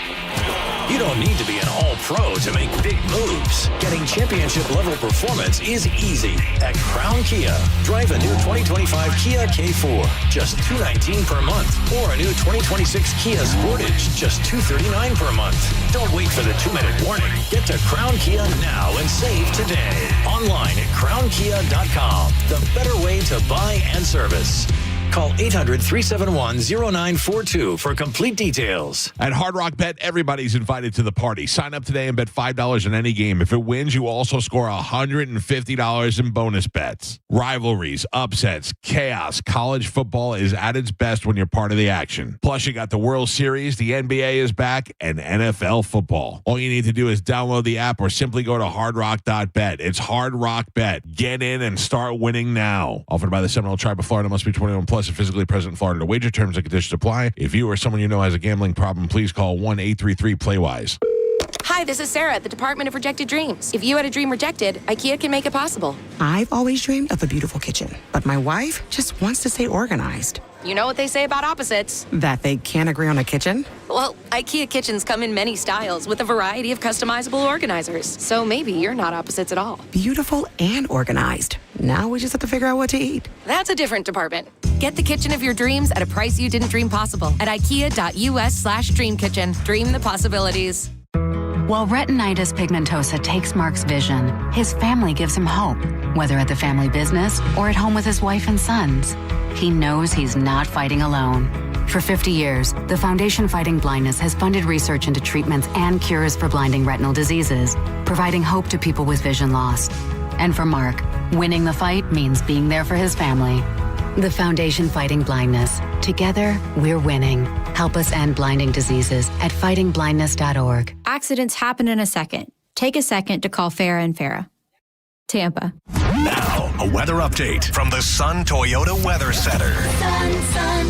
You don't need to be an all-pro to make big moves. Getting championship-level performance is easy at Crown Kia. Drive a new 2025 Kia K4, just $219 per month. Or a new 2026 Kia Sportage, just $239 per month. Don't wait for the 2-minute warning. Get to Crown Kia now and save today. Online at crownkia.com. The better way to buy and service. Call 800-371-0942 for complete details. At Hard Rock Bet, everybody's invited to the party. Sign up today and bet $5 in any game. If it wins, you also score $150 in bonus bets. Rivalries, upsets, chaos. College football is at its best when you're part of the action. Plus, you got the World Series, the NBA is back, and NFL football. All you need to do is download the app or simply go to hardrock.bet. It's Hard Rock Bet. Get in and start winning now. Offered by the Seminole Tribe of Florida. Must be 21 plus and physically present in Florida. To wager, terms and conditions apply. If you or someone you know has a gambling problem, please call 1-833-PLAY-WISE. Hi, this is Sarah at the Department of Rejected Dreams. If you had a dream rejected, IKEA can make it possible. I've always dreamed of a beautiful kitchen, but my wife just wants to stay organized. You know what they say about opposites. That they can't agree on a kitchen? Well, IKEA kitchens come in many styles with a variety of customizable organizers. So maybe you're not opposites at all. Beautiful and organized. Now we just have to figure out what to eat. That's a different department. Get the kitchen of your dreams at a price you didn't dream possible at IKEA.us/Dream Kitchen. Dream the possibilities. While retinitis pigmentosa takes Mark's vision, his family gives him hope, whether at the family business or at home with his wife and sons. He knows he's not fighting alone. For 50 years, the Foundation Fighting Blindness has funded research into treatments and cures for blinding retinal diseases, providing hope to people with vision loss. And for Mark, winning the fight means being there for his family. The Foundation Fighting Blindness. Together, we're winning. Help us end blinding diseases at fightingblindness.org. Accidents happen in a second. Take a second to call Farah and Farah. Tampa. Now, a weather update from the Sun Toyota Weather Center. Sun,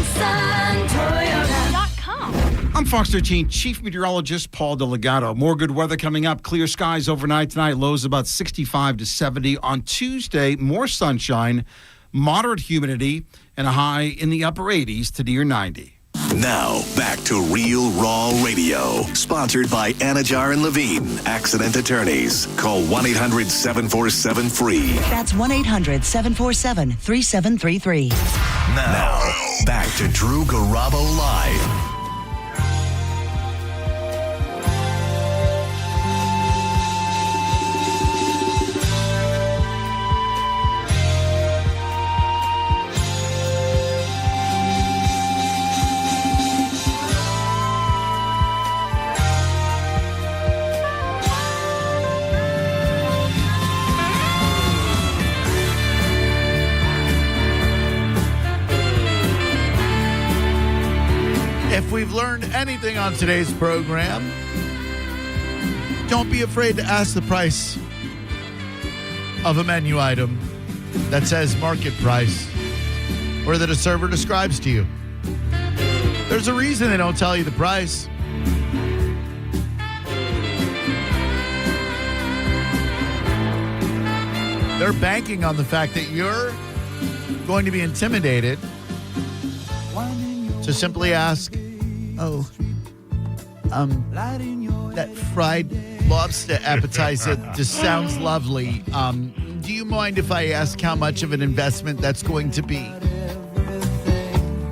Toyota.com. I'm Fox 13 Chief Meteorologist Paul Delegato. More good weather coming up. Clear skies overnight tonight. Lows about 65 to 70. On Tuesday, more sunshine, moderate humidity, and a high in the upper 80s to near 90. Now, back to Real Raw Radio. Sponsored by Anajar and Levine, Accident Attorneys. Call 1-800-747-FREE. That's 1-800-747-3733. Now, back to Drew Garabo Live. If we've learned anything on today's program, don't be afraid to ask the price of a menu item that says market price or that a server describes to you. There's a reason they don't tell you the price. They're banking on the fact that you're going to be intimidated to simply ask, that fried lobster appetizer just sounds lovely. Do you mind if I ask how much of an investment that's going to be?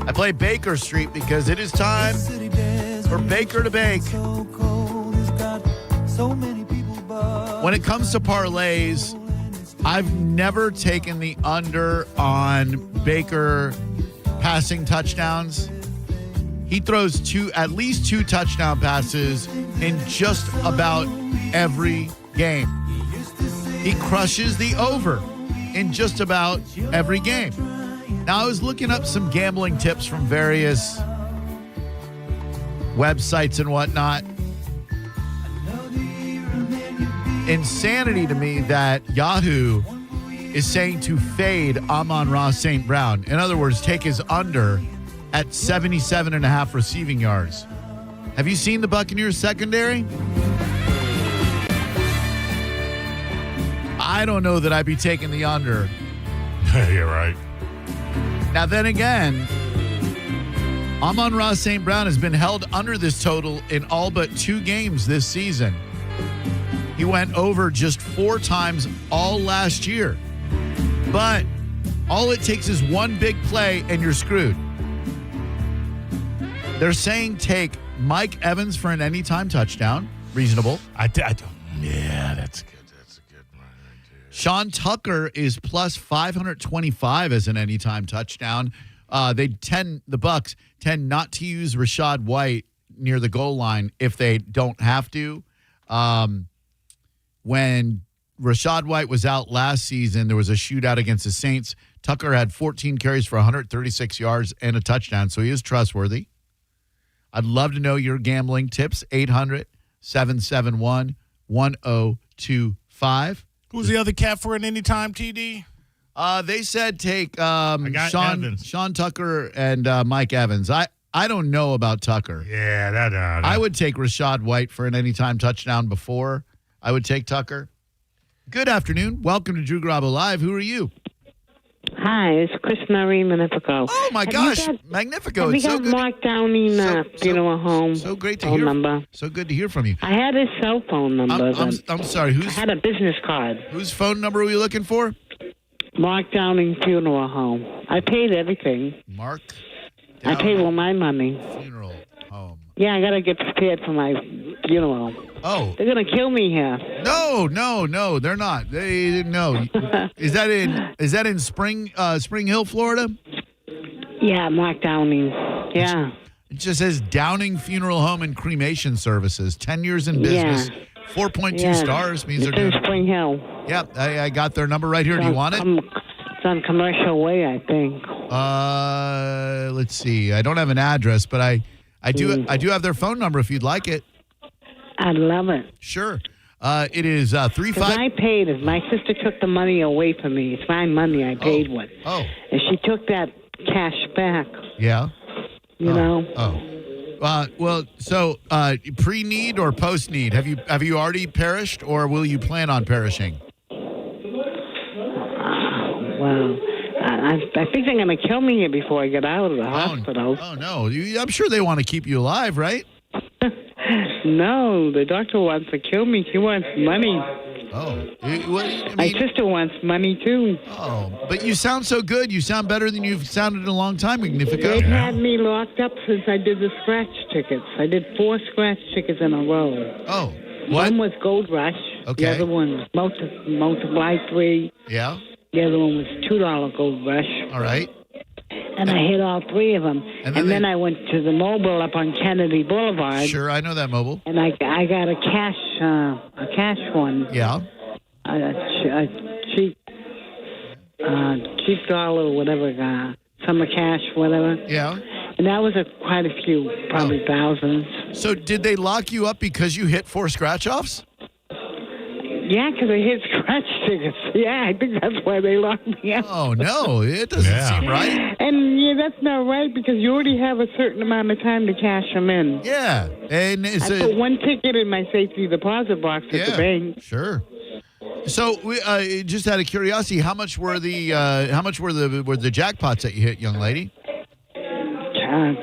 I play Baker Street because it is time for Baker to bake. When it comes to parlays, I've never taken the under on Baker passing touchdowns. He throws at least two touchdown passes in just about every game. He crushes the over in just about every game. Now, I was looking up some gambling tips from various websites and whatnot. Insanity to me that Yahoo is saying to fade Amon-Ra St. Brown. In other words, take his under at 77.5 receiving yards. Have you seen the Buccaneers secondary? I don't know that I'd be taking the under. You're right. Now, then again, Amon-Ra St. Brown has been held under this total in all but 2 games this season. He went over just 4 times all last year. But all it takes is one big play and you're screwed. They're saying take Mike Evans for an anytime touchdown. Reasonable. Yeah, that's good. That's a good one right there. Sean Tucker is plus 525 as an anytime touchdown. The Bucks tend not to use Rachaad White near the goal line if they don't have to. When Rachaad White was out last season, there was a shootout against the Saints. Tucker had 14 carries for 136 yards and a touchdown, so he is trustworthy. I'd love to know your gambling tips. 800-771-1025. Who's the other cat for an anytime TD? They said take Sean Tucker and Mike Evans. I don't know about Tucker. Yeah, that. I would take Rachaad White for an anytime touchdown before I would take Tucker. Good afternoon. Welcome to Drew Garabo Live. Who are you? Hi, it's Chris Marie Magnifico. Oh, my gosh. Magnifico. Have It's you so got good. Mark Downey funeral home? So great to phone hear. Number. So good to hear from you. I had his cell phone number. I'm sorry. I had a business card. Whose phone number were you looking for? Mark Downing Funeral Home. I paid everything. Mark I paid all my money. Funeral Home. Yeah, I got to get prepared for my funeral. Oh. They're going to kill me here. No, they're not. They didn't know. Is that in Spring Hill, Florida? Yeah, Mark Downing. Yeah. It just says Downing Funeral Home and Cremation Services. 10 years in business. 4.2 stars means it's they're in doing. Spring Hill. Yep, I got their number right here. Do you want it? It's on Commercial Way, I think. Let's see. I don't have an address, but I do have their phone number if you'd like it. I'd love it. Sure. It is 35. I paid it. My sister took the money away from me. It's my money I paid with. Oh. And she took that cash back. Yeah. You know. Well, so pre-need or post-need? Have you already perished, or will you plan on perishing? Well, I think they're going to kill me here before I get out of the hospital. Oh no! I'm sure they want to keep you alive, right? No, the doctor wants to kill me. He wants money. Oh. My sister wants money, too. Oh, but you sound so good. You sound better than you've sounded in a long time, Magnifico. They've had me locked up since I did the scratch tickets. I did 4 scratch tickets in a row. Oh. What? One was Gold Rush. Okay. The other one was Multiply 3. Yeah. The other one was $2 Gold Rush. All right. And I hit all 3 of them. And then I went to the mobile up on Kennedy Boulevard. Sure, I know that mobile. And I got a cash one. Yeah. A cheap dollar or whatever, summer cash, whatever. Yeah. And that was quite a few, probably thousands. So did they lock you up because you hit 4 scratch-offs? Yeah, because I hit scratch tickets. Yeah, I think that's why they locked me up. Oh, no. It doesn't seem right. And, yeah, that's not right because you already have a certain amount of time to cash them in. Yeah. And I put 1 ticket in my safety deposit box at the bank. Sure. So, just out of curiosity, how much were the jackpots that you hit, young lady?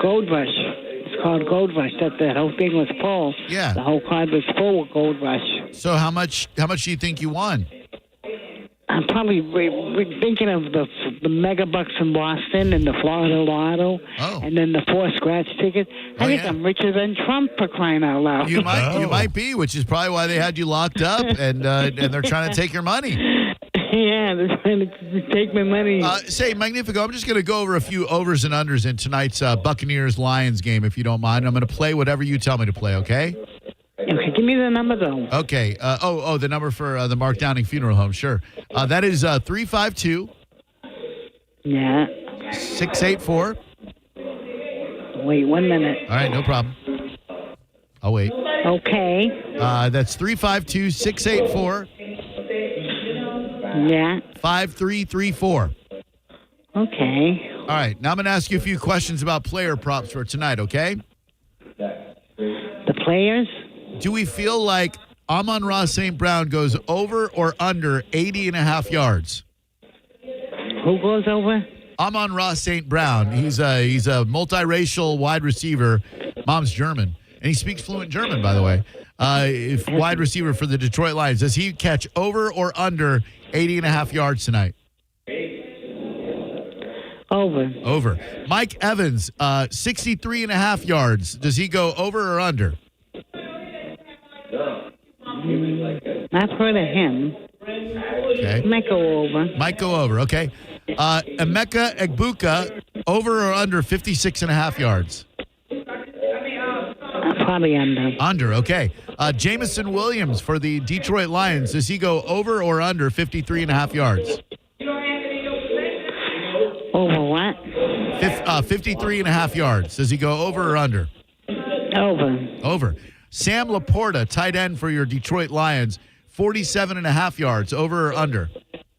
Gold Rush. It's called Gold Rush. That whole thing was full. Yeah. The whole card was full with Gold Rush. So how much do you think you won? I'm probably thinking of the mega bucks in Boston and the Florida Lotto, and then the 4 scratch tickets. I think I'm richer than Trump, for crying out loud. You might be, which is probably why they had you locked up, and they're trying to take your money. Yeah, they're trying to take my money. Say, Magnifico, I'm just going to go over a few overs and unders in tonight's Buccaneers-Lions game, if you don't mind. I'm going to play whatever you tell me to play, okay? Okay, give me the number, though. Okay. The number for the Mark Downing Funeral Home, sure. That is 352. Yeah. 684. Wait 1 minute. All right, no problem. I'll wait. Okay. That's 352-684. Yeah. 5334. Okay. All right. Now I'm going to ask you a few questions about player props for tonight, okay? The players? Do we feel like Amon-Ra St. Brown goes over or under 80.5 yards? Who goes over? Amon-Ra St. Brown. He's a multiracial wide receiver. Mom's German, and he speaks fluent German, by the way. Wide receiver for the Detroit Lions. Does he catch over or under 80.5 yards tonight? Over. Mike Evans, 63.5 yards. Does he go over or under? I've heard of him. Okay. Might go over. Might go over, okay. Emeka Egbuka, over or under 56.5 yards? Probably under. Under, okay. Jamison Williams for the Detroit Lions. Does he go over or under 53.5 yards? Over what? 53.5 yards. Does he go over or under? Over. Sam Laporta, tight end for your Detroit Lions, 47.5 yards. Over or under?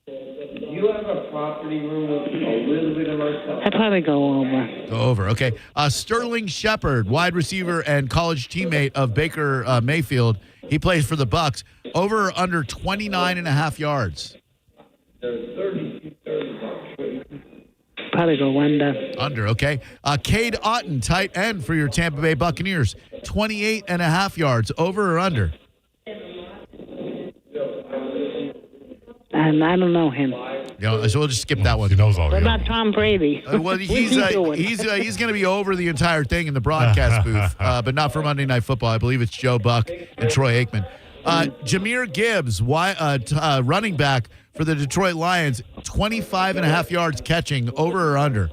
You have a property room with a little bit of our stuff. I'd probably go over. Go over, okay. Sterling Shepard, wide receiver and college teammate of Baker Mayfield. He plays for the Bucks. Over or under 29.5 yards? Probably go under. Under, okay. Cade Otton, tight end for your Tampa Bay Buccaneers, 28.5 yards. Over or under? And I don't know him. So we'll just skip that one. He knows all. What about Tom Brady? Well, he's going to be over the entire thing in the broadcast booth, but not for Monday Night Football. I believe it's Joe Buck and Troy Aikman. Jahmyr Gibbs, running back for the Detroit Lions, 25.5 yards catching. Over or under?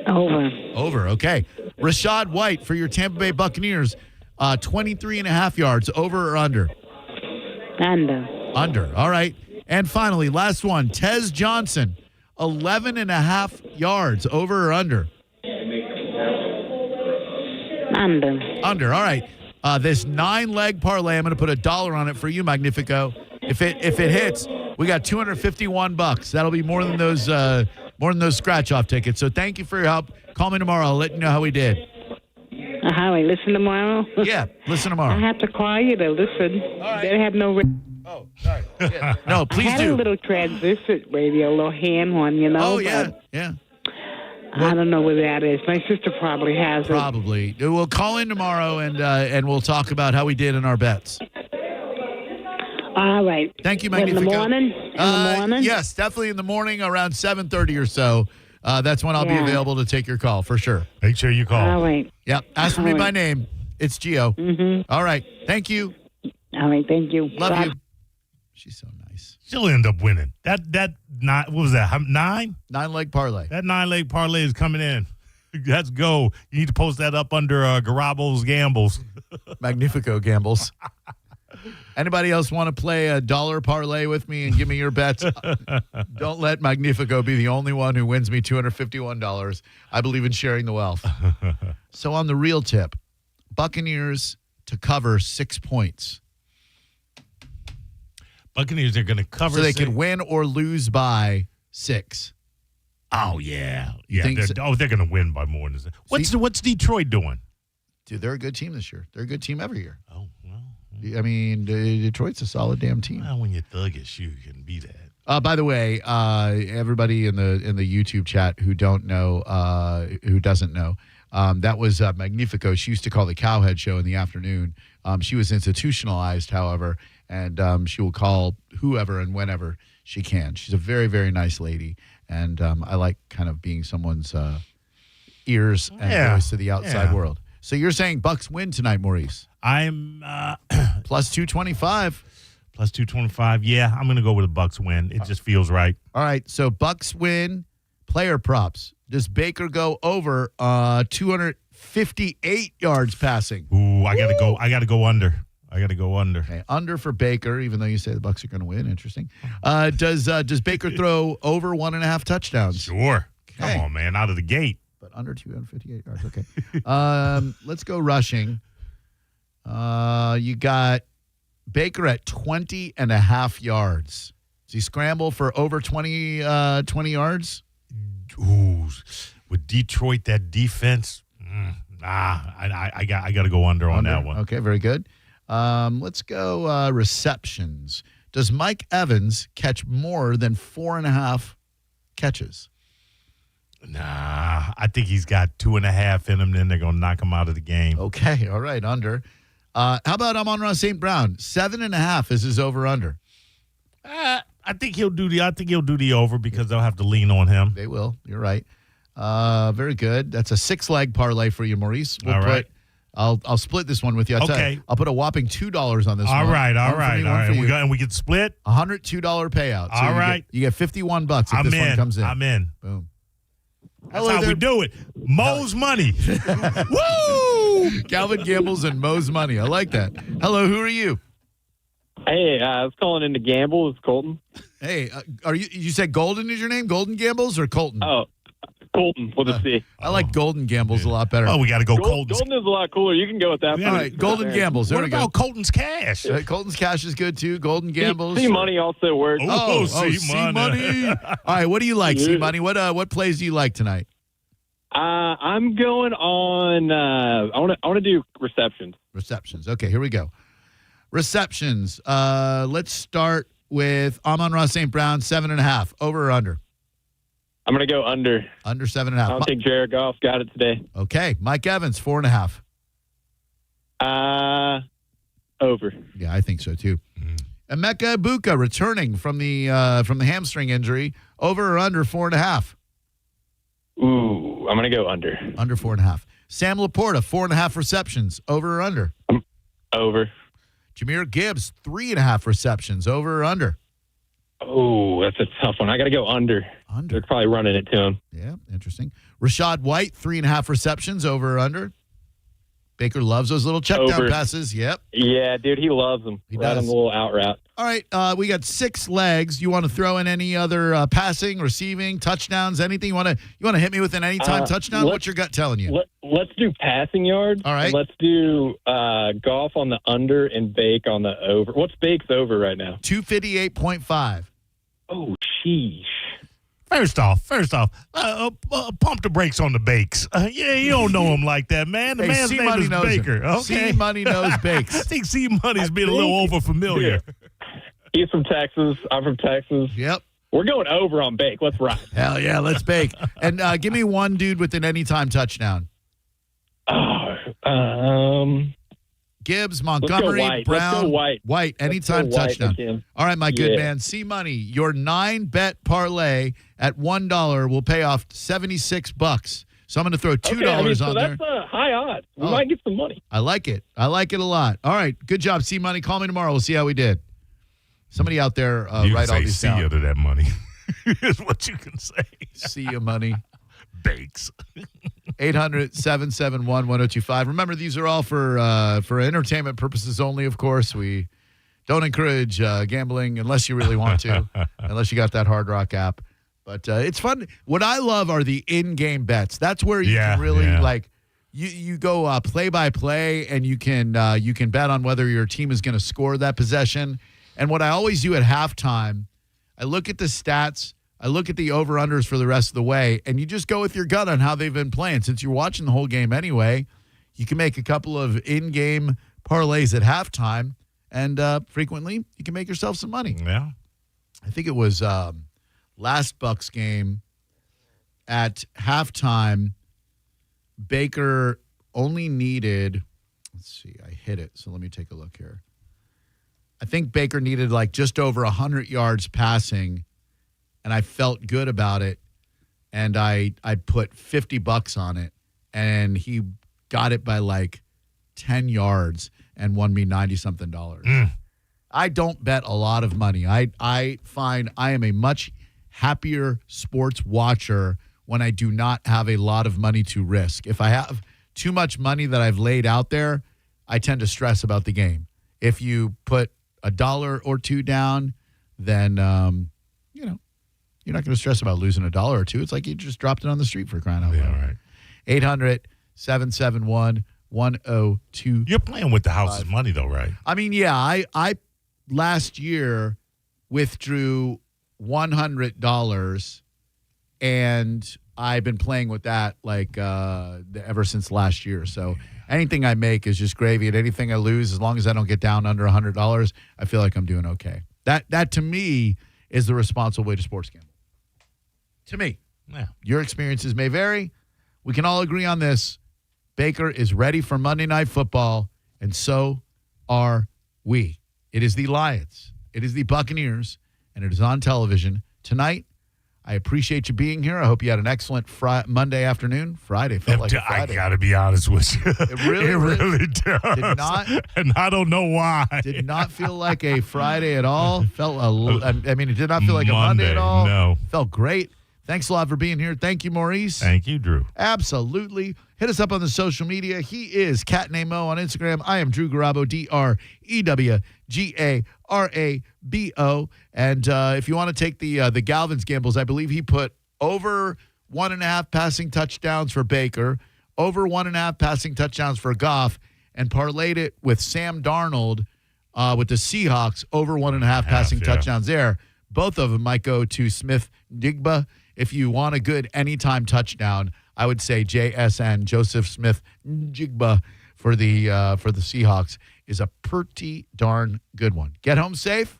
Over, okay. Rashad White for your Tampa Bay Buccaneers, 23.5 yards. Over or under? Under, all right. And finally, last one, Tez Johnson, 11.5 yards. Over or under? Under, all right. This 9-leg parlay, I'm going to put $1 on it for you, Magnifico. If it hits, we got $251. That'll be more than those scratch-off tickets. So thank you for your help. Call me tomorrow. I'll let you know how we did. How I listen tomorrow? Yeah, listen tomorrow. I have to call you to listen. All right. They have no. Oh, sorry. Yeah. No, please I had do. a little transit radio, a little hand one, you know. Oh, yeah. I don't know where that is. My sister probably has it. Probably. We'll call in tomorrow and we'll talk about how we did in our bets. All right. Thank you, What, Magnifico. in the morning? In the morning? Yes, definitely in the morning around 7:30 or so. That's when I'll be available to take your call for sure. Make sure you call. All right. Yep. Ask for me by name. It's Gio. Mm-hmm. All right. Thank you. All right. Thank you. Love Bye. you. She's so nice. She'll end up winning. That nine, what was that? 9? 9-leg parlay. That 9-leg parlay is coming in. Let's go. You need to post that up under Garabo's Gambles. Magnifico Gambles. Anybody else want to play a $1 parlay with me and give me your bets? Don't let Magnifico be the only one who wins me $251. I believe in sharing the wealth. So on the real tip, Buccaneers to cover 6 points. Buccaneers are going to cover. So they could win or lose by 6. Oh, yeah. Yeah. They're going to win by more than that. What's Detroit doing? Dude, they're a good team this year. They're a good team every year. Oh, well. I mean, Detroit's a solid damn team. Well, when you're thuggish, you can be that. By the way, everybody in the YouTube chat who doesn't know, that was Magnifico. She used to call the Cowhead Show in the afternoon. She was institutionalized, however, and she will call whoever and whenever she can. She's a very, very nice lady, and I like kind of being someone's ears and voice to the outside world. So you're saying Bucks win tonight, Maurice? I'm plus 225. Plus 225. Yeah, I'm going to go with the Bucks win. It just feels right. All right, so Bucks win. Player props. Does Baker go over 258 yards passing? Ooh, I got to go under. Okay, under for Baker, even though you say the Bucks are going to win. Interesting. Does Baker throw over 1.5 touchdowns? Sure. Okay. Come on, man, out of the gate. But under 258 yards. Okay. Let's go rushing. You got Baker at 20.5 yards. Does he scramble for over 20 yards? Ooh, with Detroit, that defense, I got to go under on that one. Okay, very good. Let's go receptions. Does Mike Evans catch more than 4.5 catches? Nah, I think he's got 2.5 in him. Then they're going to knock him out of the game. Okay, all right, under. How about Amon-Ra St. Brown? 7.5 is his over/under. I think he'll do the over because they'll have to lean on him. They will. You're right. Very good. That's a 6-leg parlay for you, Maurice. All right. I'll split this one with you. I'll put a whopping $2 on this one. All right. And we get split. $102 payout. So all right. You get $51 if this one comes in. I'm in. Boom. That's how we do it. Mo's money. Woo! Calvin Gambles and Mo's money. I like that. Hello, who are you? Hey, I was calling in to gamble. It's Colton. Hey, are you said Golden is your name? Golden Gambles or Colton? Oh, Colton with a C. I like Golden Gambles a lot better. Oh, we got to go Colton. Golden is a lot cooler. You can go with that. All right, Golden Gambles. There What we go. about Colton's Cash? Colton's Cash is good too. Golden Gambles. C Money also works. C Money. All right, what do you like, C Money? What plays do you like tonight? I'm going on. I want to do receptions. Receptions. Okay, here we go. Receptions. Let's start with Amon-Ra St. Brown, 7.5. Over or under? I'm going to go under. Under 7.5. I don't think Jared Goff's got it today. Okay. Mike Evans, 4.5. Over. Yeah, I think so too. Emeka Ibuka returning from the hamstring injury. Over or under 4.5? Ooh, I'm going to go under. Under 4.5. Sam Laporta, 4.5 receptions. Over or under? Over. Jahmyr Gibbs, 3.5 receptions. Over or under? Oh, that's a tough one. I got to go under. Under. They're probably running it to him. Yeah, interesting. Rashad White, 3.5 receptions. Over or under? Baker loves those little check down passes. Yep. Yeah, dude, he loves them. He does. does. On the little out route. All right, we got 6 legs. You want to throw in any other passing, receiving, touchdowns, anything? You want to hit me with an anytime touchdown? What's your gut telling you? Let's do passing yards. All right. And let's do Goff on the under and Bake on the over. What's Bake's over right now? 258.5. Oh, sheesh. First off, pump the brakes on the Bakes. Yeah, you don't know him like that, man. The man's name is Baker. Okay. C-Money knows Bakes. I think C-Money's been a little over familiar. Yeah. He's from Texas. I'm from Texas. Yep. We're going over on Bake. Let's ride. Hell yeah, let's bake. And give me one dude with an anytime touchdown. Gibbs, Montgomery, Brown. Let's go White. White, anytime touchdown. Again. All right, my good man. C-Money, your 9-bet parlay at $1 will pay off $76. So I'm going to throw $2 on there. That's high odds. We might get some money. I like it. I like it a lot. All right, good job, C-Money. Call me tomorrow. We'll see how we did. Somebody out there write all these down. See you to that money is what you can say. See you, money. Bakes. 800-771-1025. Remember, these are all for entertainment purposes only, of course. We don't encourage gambling unless you really want to, unless you got that Hard Rock app. But it's fun. What I love are the in-game bets. That's where you can really, you go play-by-play, and you can bet on whether your team is going to score that possession. And what I always do at halftime, I look at the stats, I look at the over-unders for the rest of the way, and you just go with your gut on how they've been playing. Since you're watching the whole game anyway, you can make a couple of in-game parlays at halftime, and frequently you can make yourself some money. Yeah. I think it was last Bucs game at halftime, Baker only needed, let's see, I hit it, so let me take a look here. I think Baker needed like just over 100 yards passing, and I felt good about it, and I put $50 on it, and he got it by like 10 yards and won me $90-something. I don't bet a lot of money. I find I am a much happier sports watcher when I do not have a lot of money to risk. If I have too much money that I've laid out there, I tend to stress about the game. If you put $1 or $2 down, then you're not going to stress about losing $1 or $2. It's like you just dropped it on the street for crying out loud. Yeah, right. 800-771-1025. You're playing with the house's money, though, right? I mean, yeah. I last year withdrew $100, and I've been playing with that like ever since last year. So anything I make is just gravy, and anything I lose, as long as I don't get down under $100, I feel like I'm doing okay. That to me is the responsible way to sports gamble. To me. Yeah. Your experiences may vary. We can all agree on this. Baker is ready for Monday Night Football, and so are we. It is the Lions. It is the Buccaneers, and it is on television tonight. I appreciate you being here. I hope you had an excellent Monday afternoon. Friday felt like a Friday. I got to be honest with you. It really does. Did not, and I don't know why. Did not feel like a Friday at all. It did not feel like a Monday at all. No. Felt great. Thanks a lot for being here. Thank you, Maurice. Thank you, Drew. Absolutely. Hit us up on the social media. He is CatNamo on Instagram. I am Drew Garabo, DREWGARABO. And if you want to take the Galvin's gambles, I believe he put over 1.5 passing touchdowns for Baker, over 1.5 passing touchdowns for Goff, and parlayed it with Sam Darnold with the Seahawks, over 1.5 passing touchdowns there. Both of them might go to Smith-Njigba. If you want a good anytime touchdown, I would say JSN, Joseph Smith-Njigba, for the Seahawks is a pretty darn good one. Get home safe.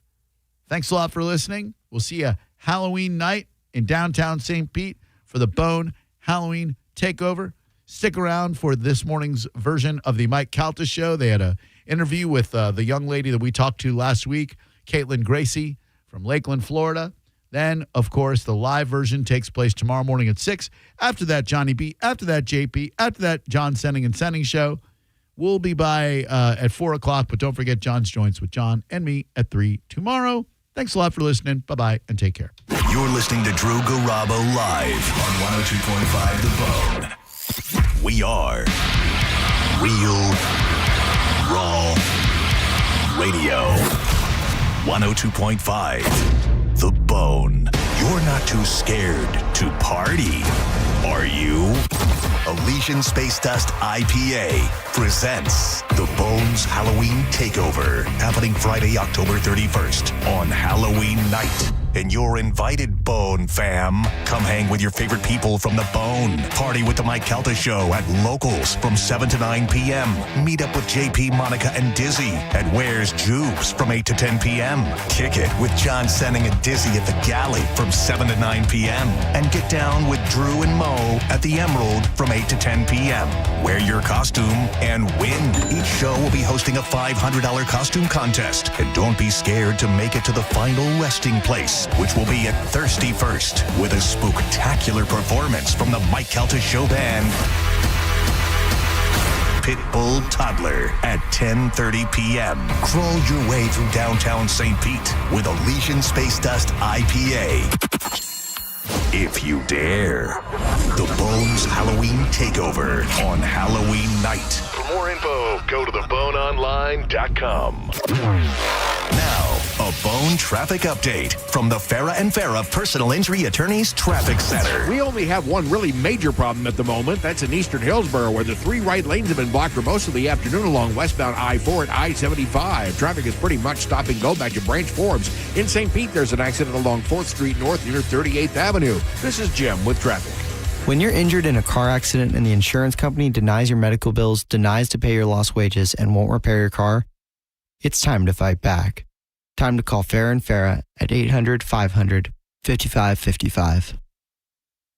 Thanks a lot for listening. We'll see you Halloween night in downtown St. Pete for the Bone Halloween Takeover. Stick around for this morning's version of the Mike Calta Show. They had an interview with the young lady that we talked to last week, Caitlin Gracie from Lakeland, Florida. Then, of course, the live version takes place tomorrow morning at 6. After that, Johnny B. After that, JP. After that, John Sending and Sending Show. We'll be by at 4 o'clock, but don't forget John's Joints with John and me at 3 tomorrow. Thanks a lot for listening. Bye-bye, and take care. You're listening to Drew Garabo live on 102.5 The Bone. We are Real Raw Radio. 102.5 The Bone. You're not too scared to party, are you? Elysian Space Dust IPA presents The Bone's Halloween Takeover, happening Friday, October 31st on Halloween night. And you're invited, Bone fam. Come hang with your favorite people from The Bone. Party with the Mike Calta Show at Locals from 7 to 9 p.m. Meet up with JP, Monica, and Dizzy at Where's Jubes from 8 to 10 p.m. Kick it with John Senning and Dizzy at the Galley from 7 to 9 p.m. And get down with Drew and Mo at the Emerald from 8 to 10 p.m. Wear your costume and win. Each show will be hosting a $500 costume contest. And don't be scared to make it to the final resting place, which will be at Thirsty First, with a spooktacular performance from the Mike Calta Show Band. Pitbull Toddler at 10:30 p.m. Crawl your way through downtown St. Pete with Elysian Space Dust IPA. If you dare. The Bone's Halloween Takeover on Halloween night. For more info, go to theboneonline.com. Now, a Bone traffic update from the Farah and Farah Personal Injury Attorneys Traffic Center. We only have one really major problem at the moment. That's in Eastern Hillsborough, where the 3 right lanes have been blocked for most of the afternoon along westbound I-4 and I-75. Traffic is pretty much stop and go back to Branch Forbes. In St. Pete, there's an accident along 4th Street North near 38th Avenue. This is Jim with traffic. When you're injured in a car accident and the insurance company denies your medical bills, denies to pay your lost wages, and won't repair your car, it's time to fight back. Time to call Farah and Farah at 800-500-5555.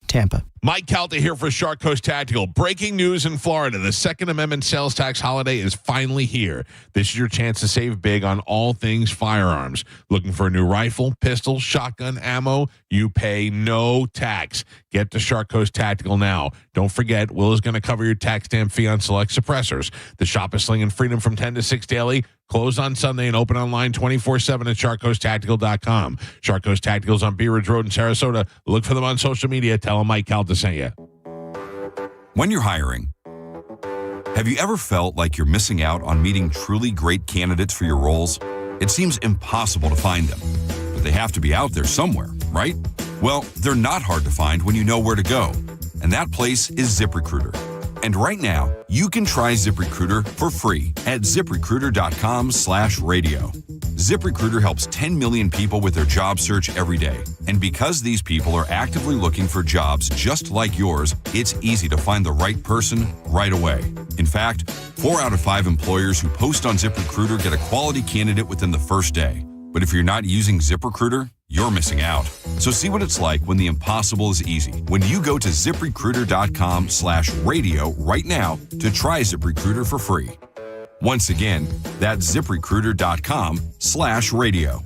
Tampa. Mike Calta here for Shark Coast Tactical. Breaking news in Florida. The Second Amendment sales tax holiday is finally here. This is your chance to save big on all things firearms. Looking for a new rifle, pistol, shotgun, ammo? You pay no tax. Get to Shark Coast Tactical now. Don't forget, Will is going to cover your tax stamp fee on select suppressors. The shop is slinging freedom from 10 to 6 daily. Closed on Sunday and open online 24/7 at SharkCoastTactical.com. Shark Coast Tactical's on Bee Ridge Road in Sarasota. Look for them on social media. Tell them Mike Calta sent you. When you're hiring, have you ever felt like you're missing out on meeting truly great candidates for your roles? It seems impossible to find them, but they have to be out there somewhere, right? Well, they're not hard to find when you know where to go, and that place is ZipRecruiter. And right now, you can try ZipRecruiter for free at ZipRecruiter.com/radio. ZipRecruiter helps 10 million people with their job search every day. And because these people are actively looking for jobs just like yours, it's easy to find the right person right away. In fact, 4 out of 5 employers who post on ZipRecruiter get a quality candidate within the first day. But if you're not using ZipRecruiter, you're missing out. So see what it's like when the impossible is easy. When you go to ZipRecruiter.com/radio right now to try ZipRecruiter for free. Once again, that's ZipRecruiter.com/radio.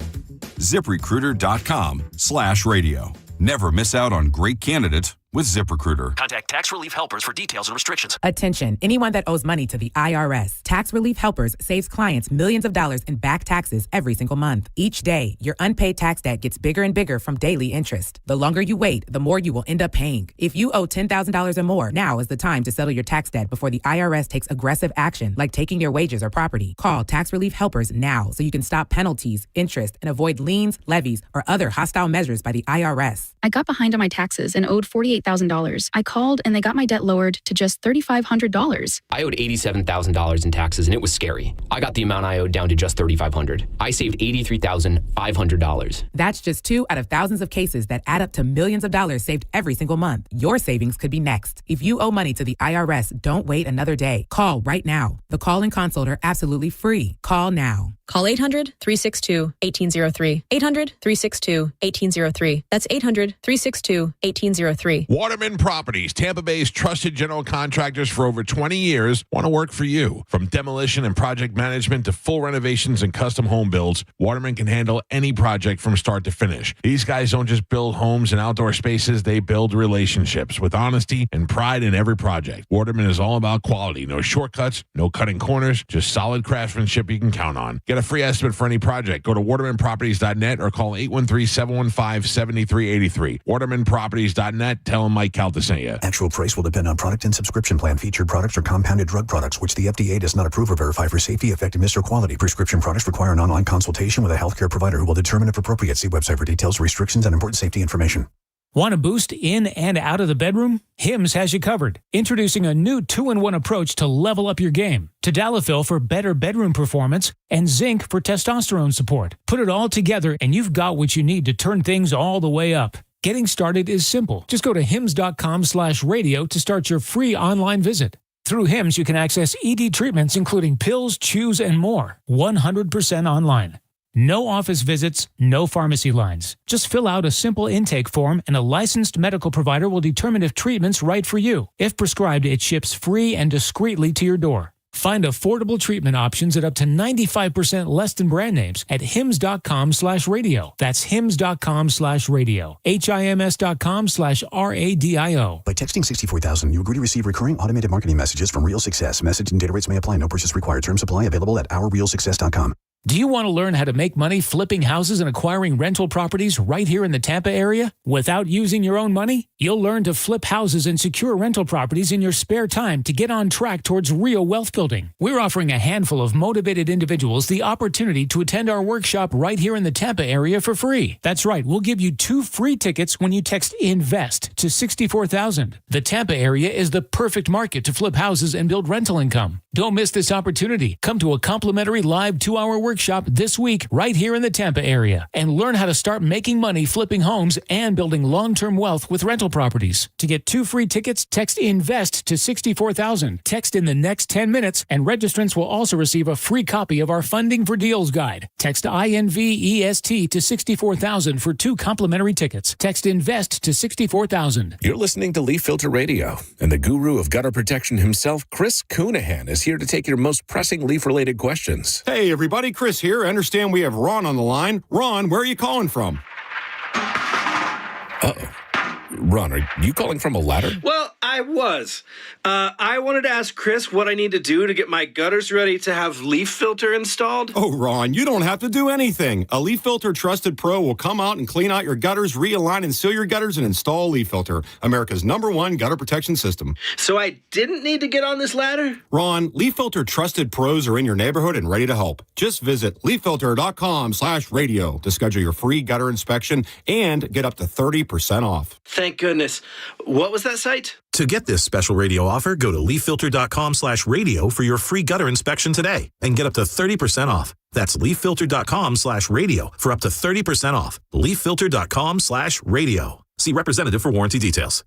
ZipRecruiter.com/radio. Never miss out on great candidates with ZipRecruiter. Contact Tax Relief Helpers for details and restrictions. Attention, anyone that owes money to the IRS. Tax Relief Helpers saves clients millions of dollars in back taxes every single month. Each day, your unpaid tax debt gets bigger and bigger from daily interest. The longer you wait, the more you will end up paying. If you owe $10,000 or more, now is the time to settle your tax debt before the IRS takes aggressive action, like taking your wages or property. Call Tax Relief Helpers now so you can stop penalties, interest, and avoid liens, levies, or other hostile measures by the IRS. I got behind on my taxes and owed $48,000. I called and they got my debt lowered to just $3,500. I owed $87,000 in taxes and it was scary. I got the amount I owed down to just $3,500. I saved $83,500. That's just 2 out of thousands of cases that add up to millions of dollars saved every single month. Your savings could be next. If you owe money to the IRS, don't wait another day. Call right now. The call and consult are absolutely free. Call now. Call 800-362-1803. 800-362-1803. That's 800-362-1803. Waterman Properties, Tampa Bay's trusted general contractors for over 20 years, want to work for you. From demolition and project management to full renovations and custom home builds, Waterman can handle any project from start to finish. These guys don't just build homes and outdoor spaces, they build relationships with honesty and pride in every project. Waterman is all about quality. No shortcuts, no cutting corners, just solid craftsmanship you can count on. Get a free estimate for any project. Go to watermanproperties.net or call 813-715-7383. watermanproperties.net. Tell them Mike Calta sent you. Actual price will depend on product and subscription plan. Featured products are compounded drug products, which the FDA does not approve or verify for safety, effectiveness, or quality. Prescription products require an online consultation with a healthcare provider who will determine if appropriate. See website for details, restrictions, and important safety information. Want to boost in and out of the bedroom? Hims has you covered. Introducing a new 2-in-1 approach to level up your game. Tadalafil for better bedroom performance and zinc for testosterone support. Put it all together and you've got what you need to turn things all the way up. Getting started is simple. Just go to hims.com/radio to start your free online visit. Through Hims, you can access ED treatments including pills, chews, and more. 100% online. No office visits, no pharmacy lines. Just fill out a simple intake form and a licensed medical provider will determine if treatment's right for you. If prescribed, it ships free and discreetly to your door. Find affordable treatment options at up to 95% less than brand names at hims.com/radio. That's hims.com/radio. HIMS.com/RADIO. By texting 64,000, you agree to receive recurring automated marketing messages from Real Success. Message and data rates may apply. No purchase required. Terms apply. Available at ourrealsuccess.com. Do you want to learn how to make money flipping houses and acquiring rental properties right here in the Tampa area without using your own money? You'll learn to flip houses and secure rental properties in your spare time to get on track towards real wealth building. We're offering a handful of motivated individuals the opportunity to attend our workshop right here in the Tampa area for free. That's right, we'll give you 2 free tickets when you text INVEST to 64,000. The Tampa area is the perfect market to flip houses and build rental income. Don't miss this opportunity. Come to a complimentary live 2-hour workshop this week right here in the Tampa area and learn how to start making money flipping homes and building long-term wealth with rental properties. To get 2 free tickets, text INVEST to 64,000. Text in the next 10 minutes and registrants will also receive a free copy of our Funding for Deals guide. Text INVEST to 64,000 for 2 complimentary tickets. Text INVEST to 64,000. You're listening to Leaf Filter Radio, and the guru of gutter protection himself, Chris Coonahan, is here to take your most pressing leaf-related questions. Hey, everybody, Chris here. I understand we have Ron on the line. Ron, where are you calling from? Uh-oh. Ron, are you calling from a ladder? Well, I was. I wanted to ask Chris what I need to do to get my gutters ready to have leaf filter installed. Oh, Ron, you don't have to do anything. A Leaf Filter Trusted Pro will come out and clean out your gutters, realign and seal your gutters, and install Leaf Filter, America's #1 gutter protection system. So I didn't need to get on this ladder? Ron, Leaf Filter Trusted Pros are in your neighborhood and ready to help. Just visit leaffilter.com/radio to schedule your free gutter inspection and get up to 30% off. Thank goodness. What was that site? To get this special radio offer, go to leaffilter.com/radio for your free gutter inspection today and get up to 30% off. That's leaffilter.com/radio for up to 30% off. Leaffilter.com/radio. See representative for warranty details.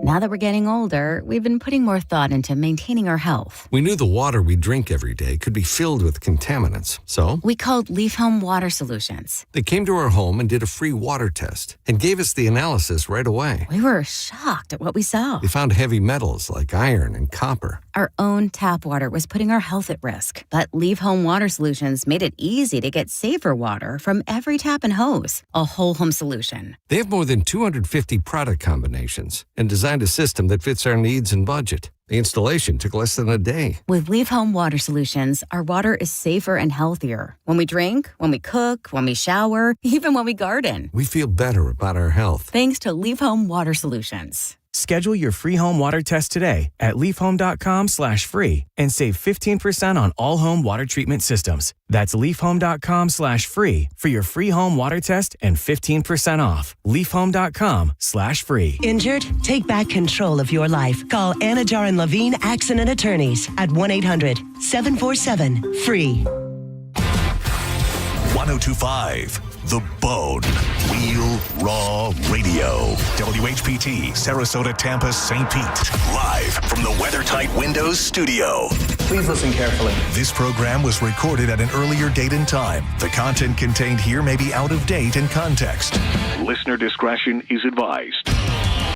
Now that we're getting older, we've been putting more thought into maintaining our health. We knew the water we drink every day could be filled with contaminants, so we called Leaf Home Water Solutions. They came to our home and did a free water test and gave us the analysis right away. We were shocked at what we saw. They found heavy metals like iron and copper. Our own tap water was putting our health at risk, but Leaf Home Water Solutions made it easy to get safer water from every tap and hose. A whole home solution. They have more than 250 product combinations and designed a system that fits our needs and budget. The installation took less than a day. With Leaf Home Water Solutions, our water is safer and healthier. When we drink, when we cook, when we shower, even when we garden. We feel better about our health. Thanks to Leaf Home Water Solutions. Schedule your free home water test today at leafhome.com/free and save 15% on all home water treatment systems. That's leafhome.com/free for your free home water test and 15% off. leafhome.com/free. Injured? Take back control of your life. Call Anajar and Levine Accident Attorneys at 1-800-747-FREE. 1025 The Bone. Real Raw Radio. WHPT, Sarasota, Tampa, St. Pete. Live from the WeatherTight Windows studio. Please listen carefully. This program was recorded at an earlier date and time. The content contained here may be out of date and context. Listener discretion is advised.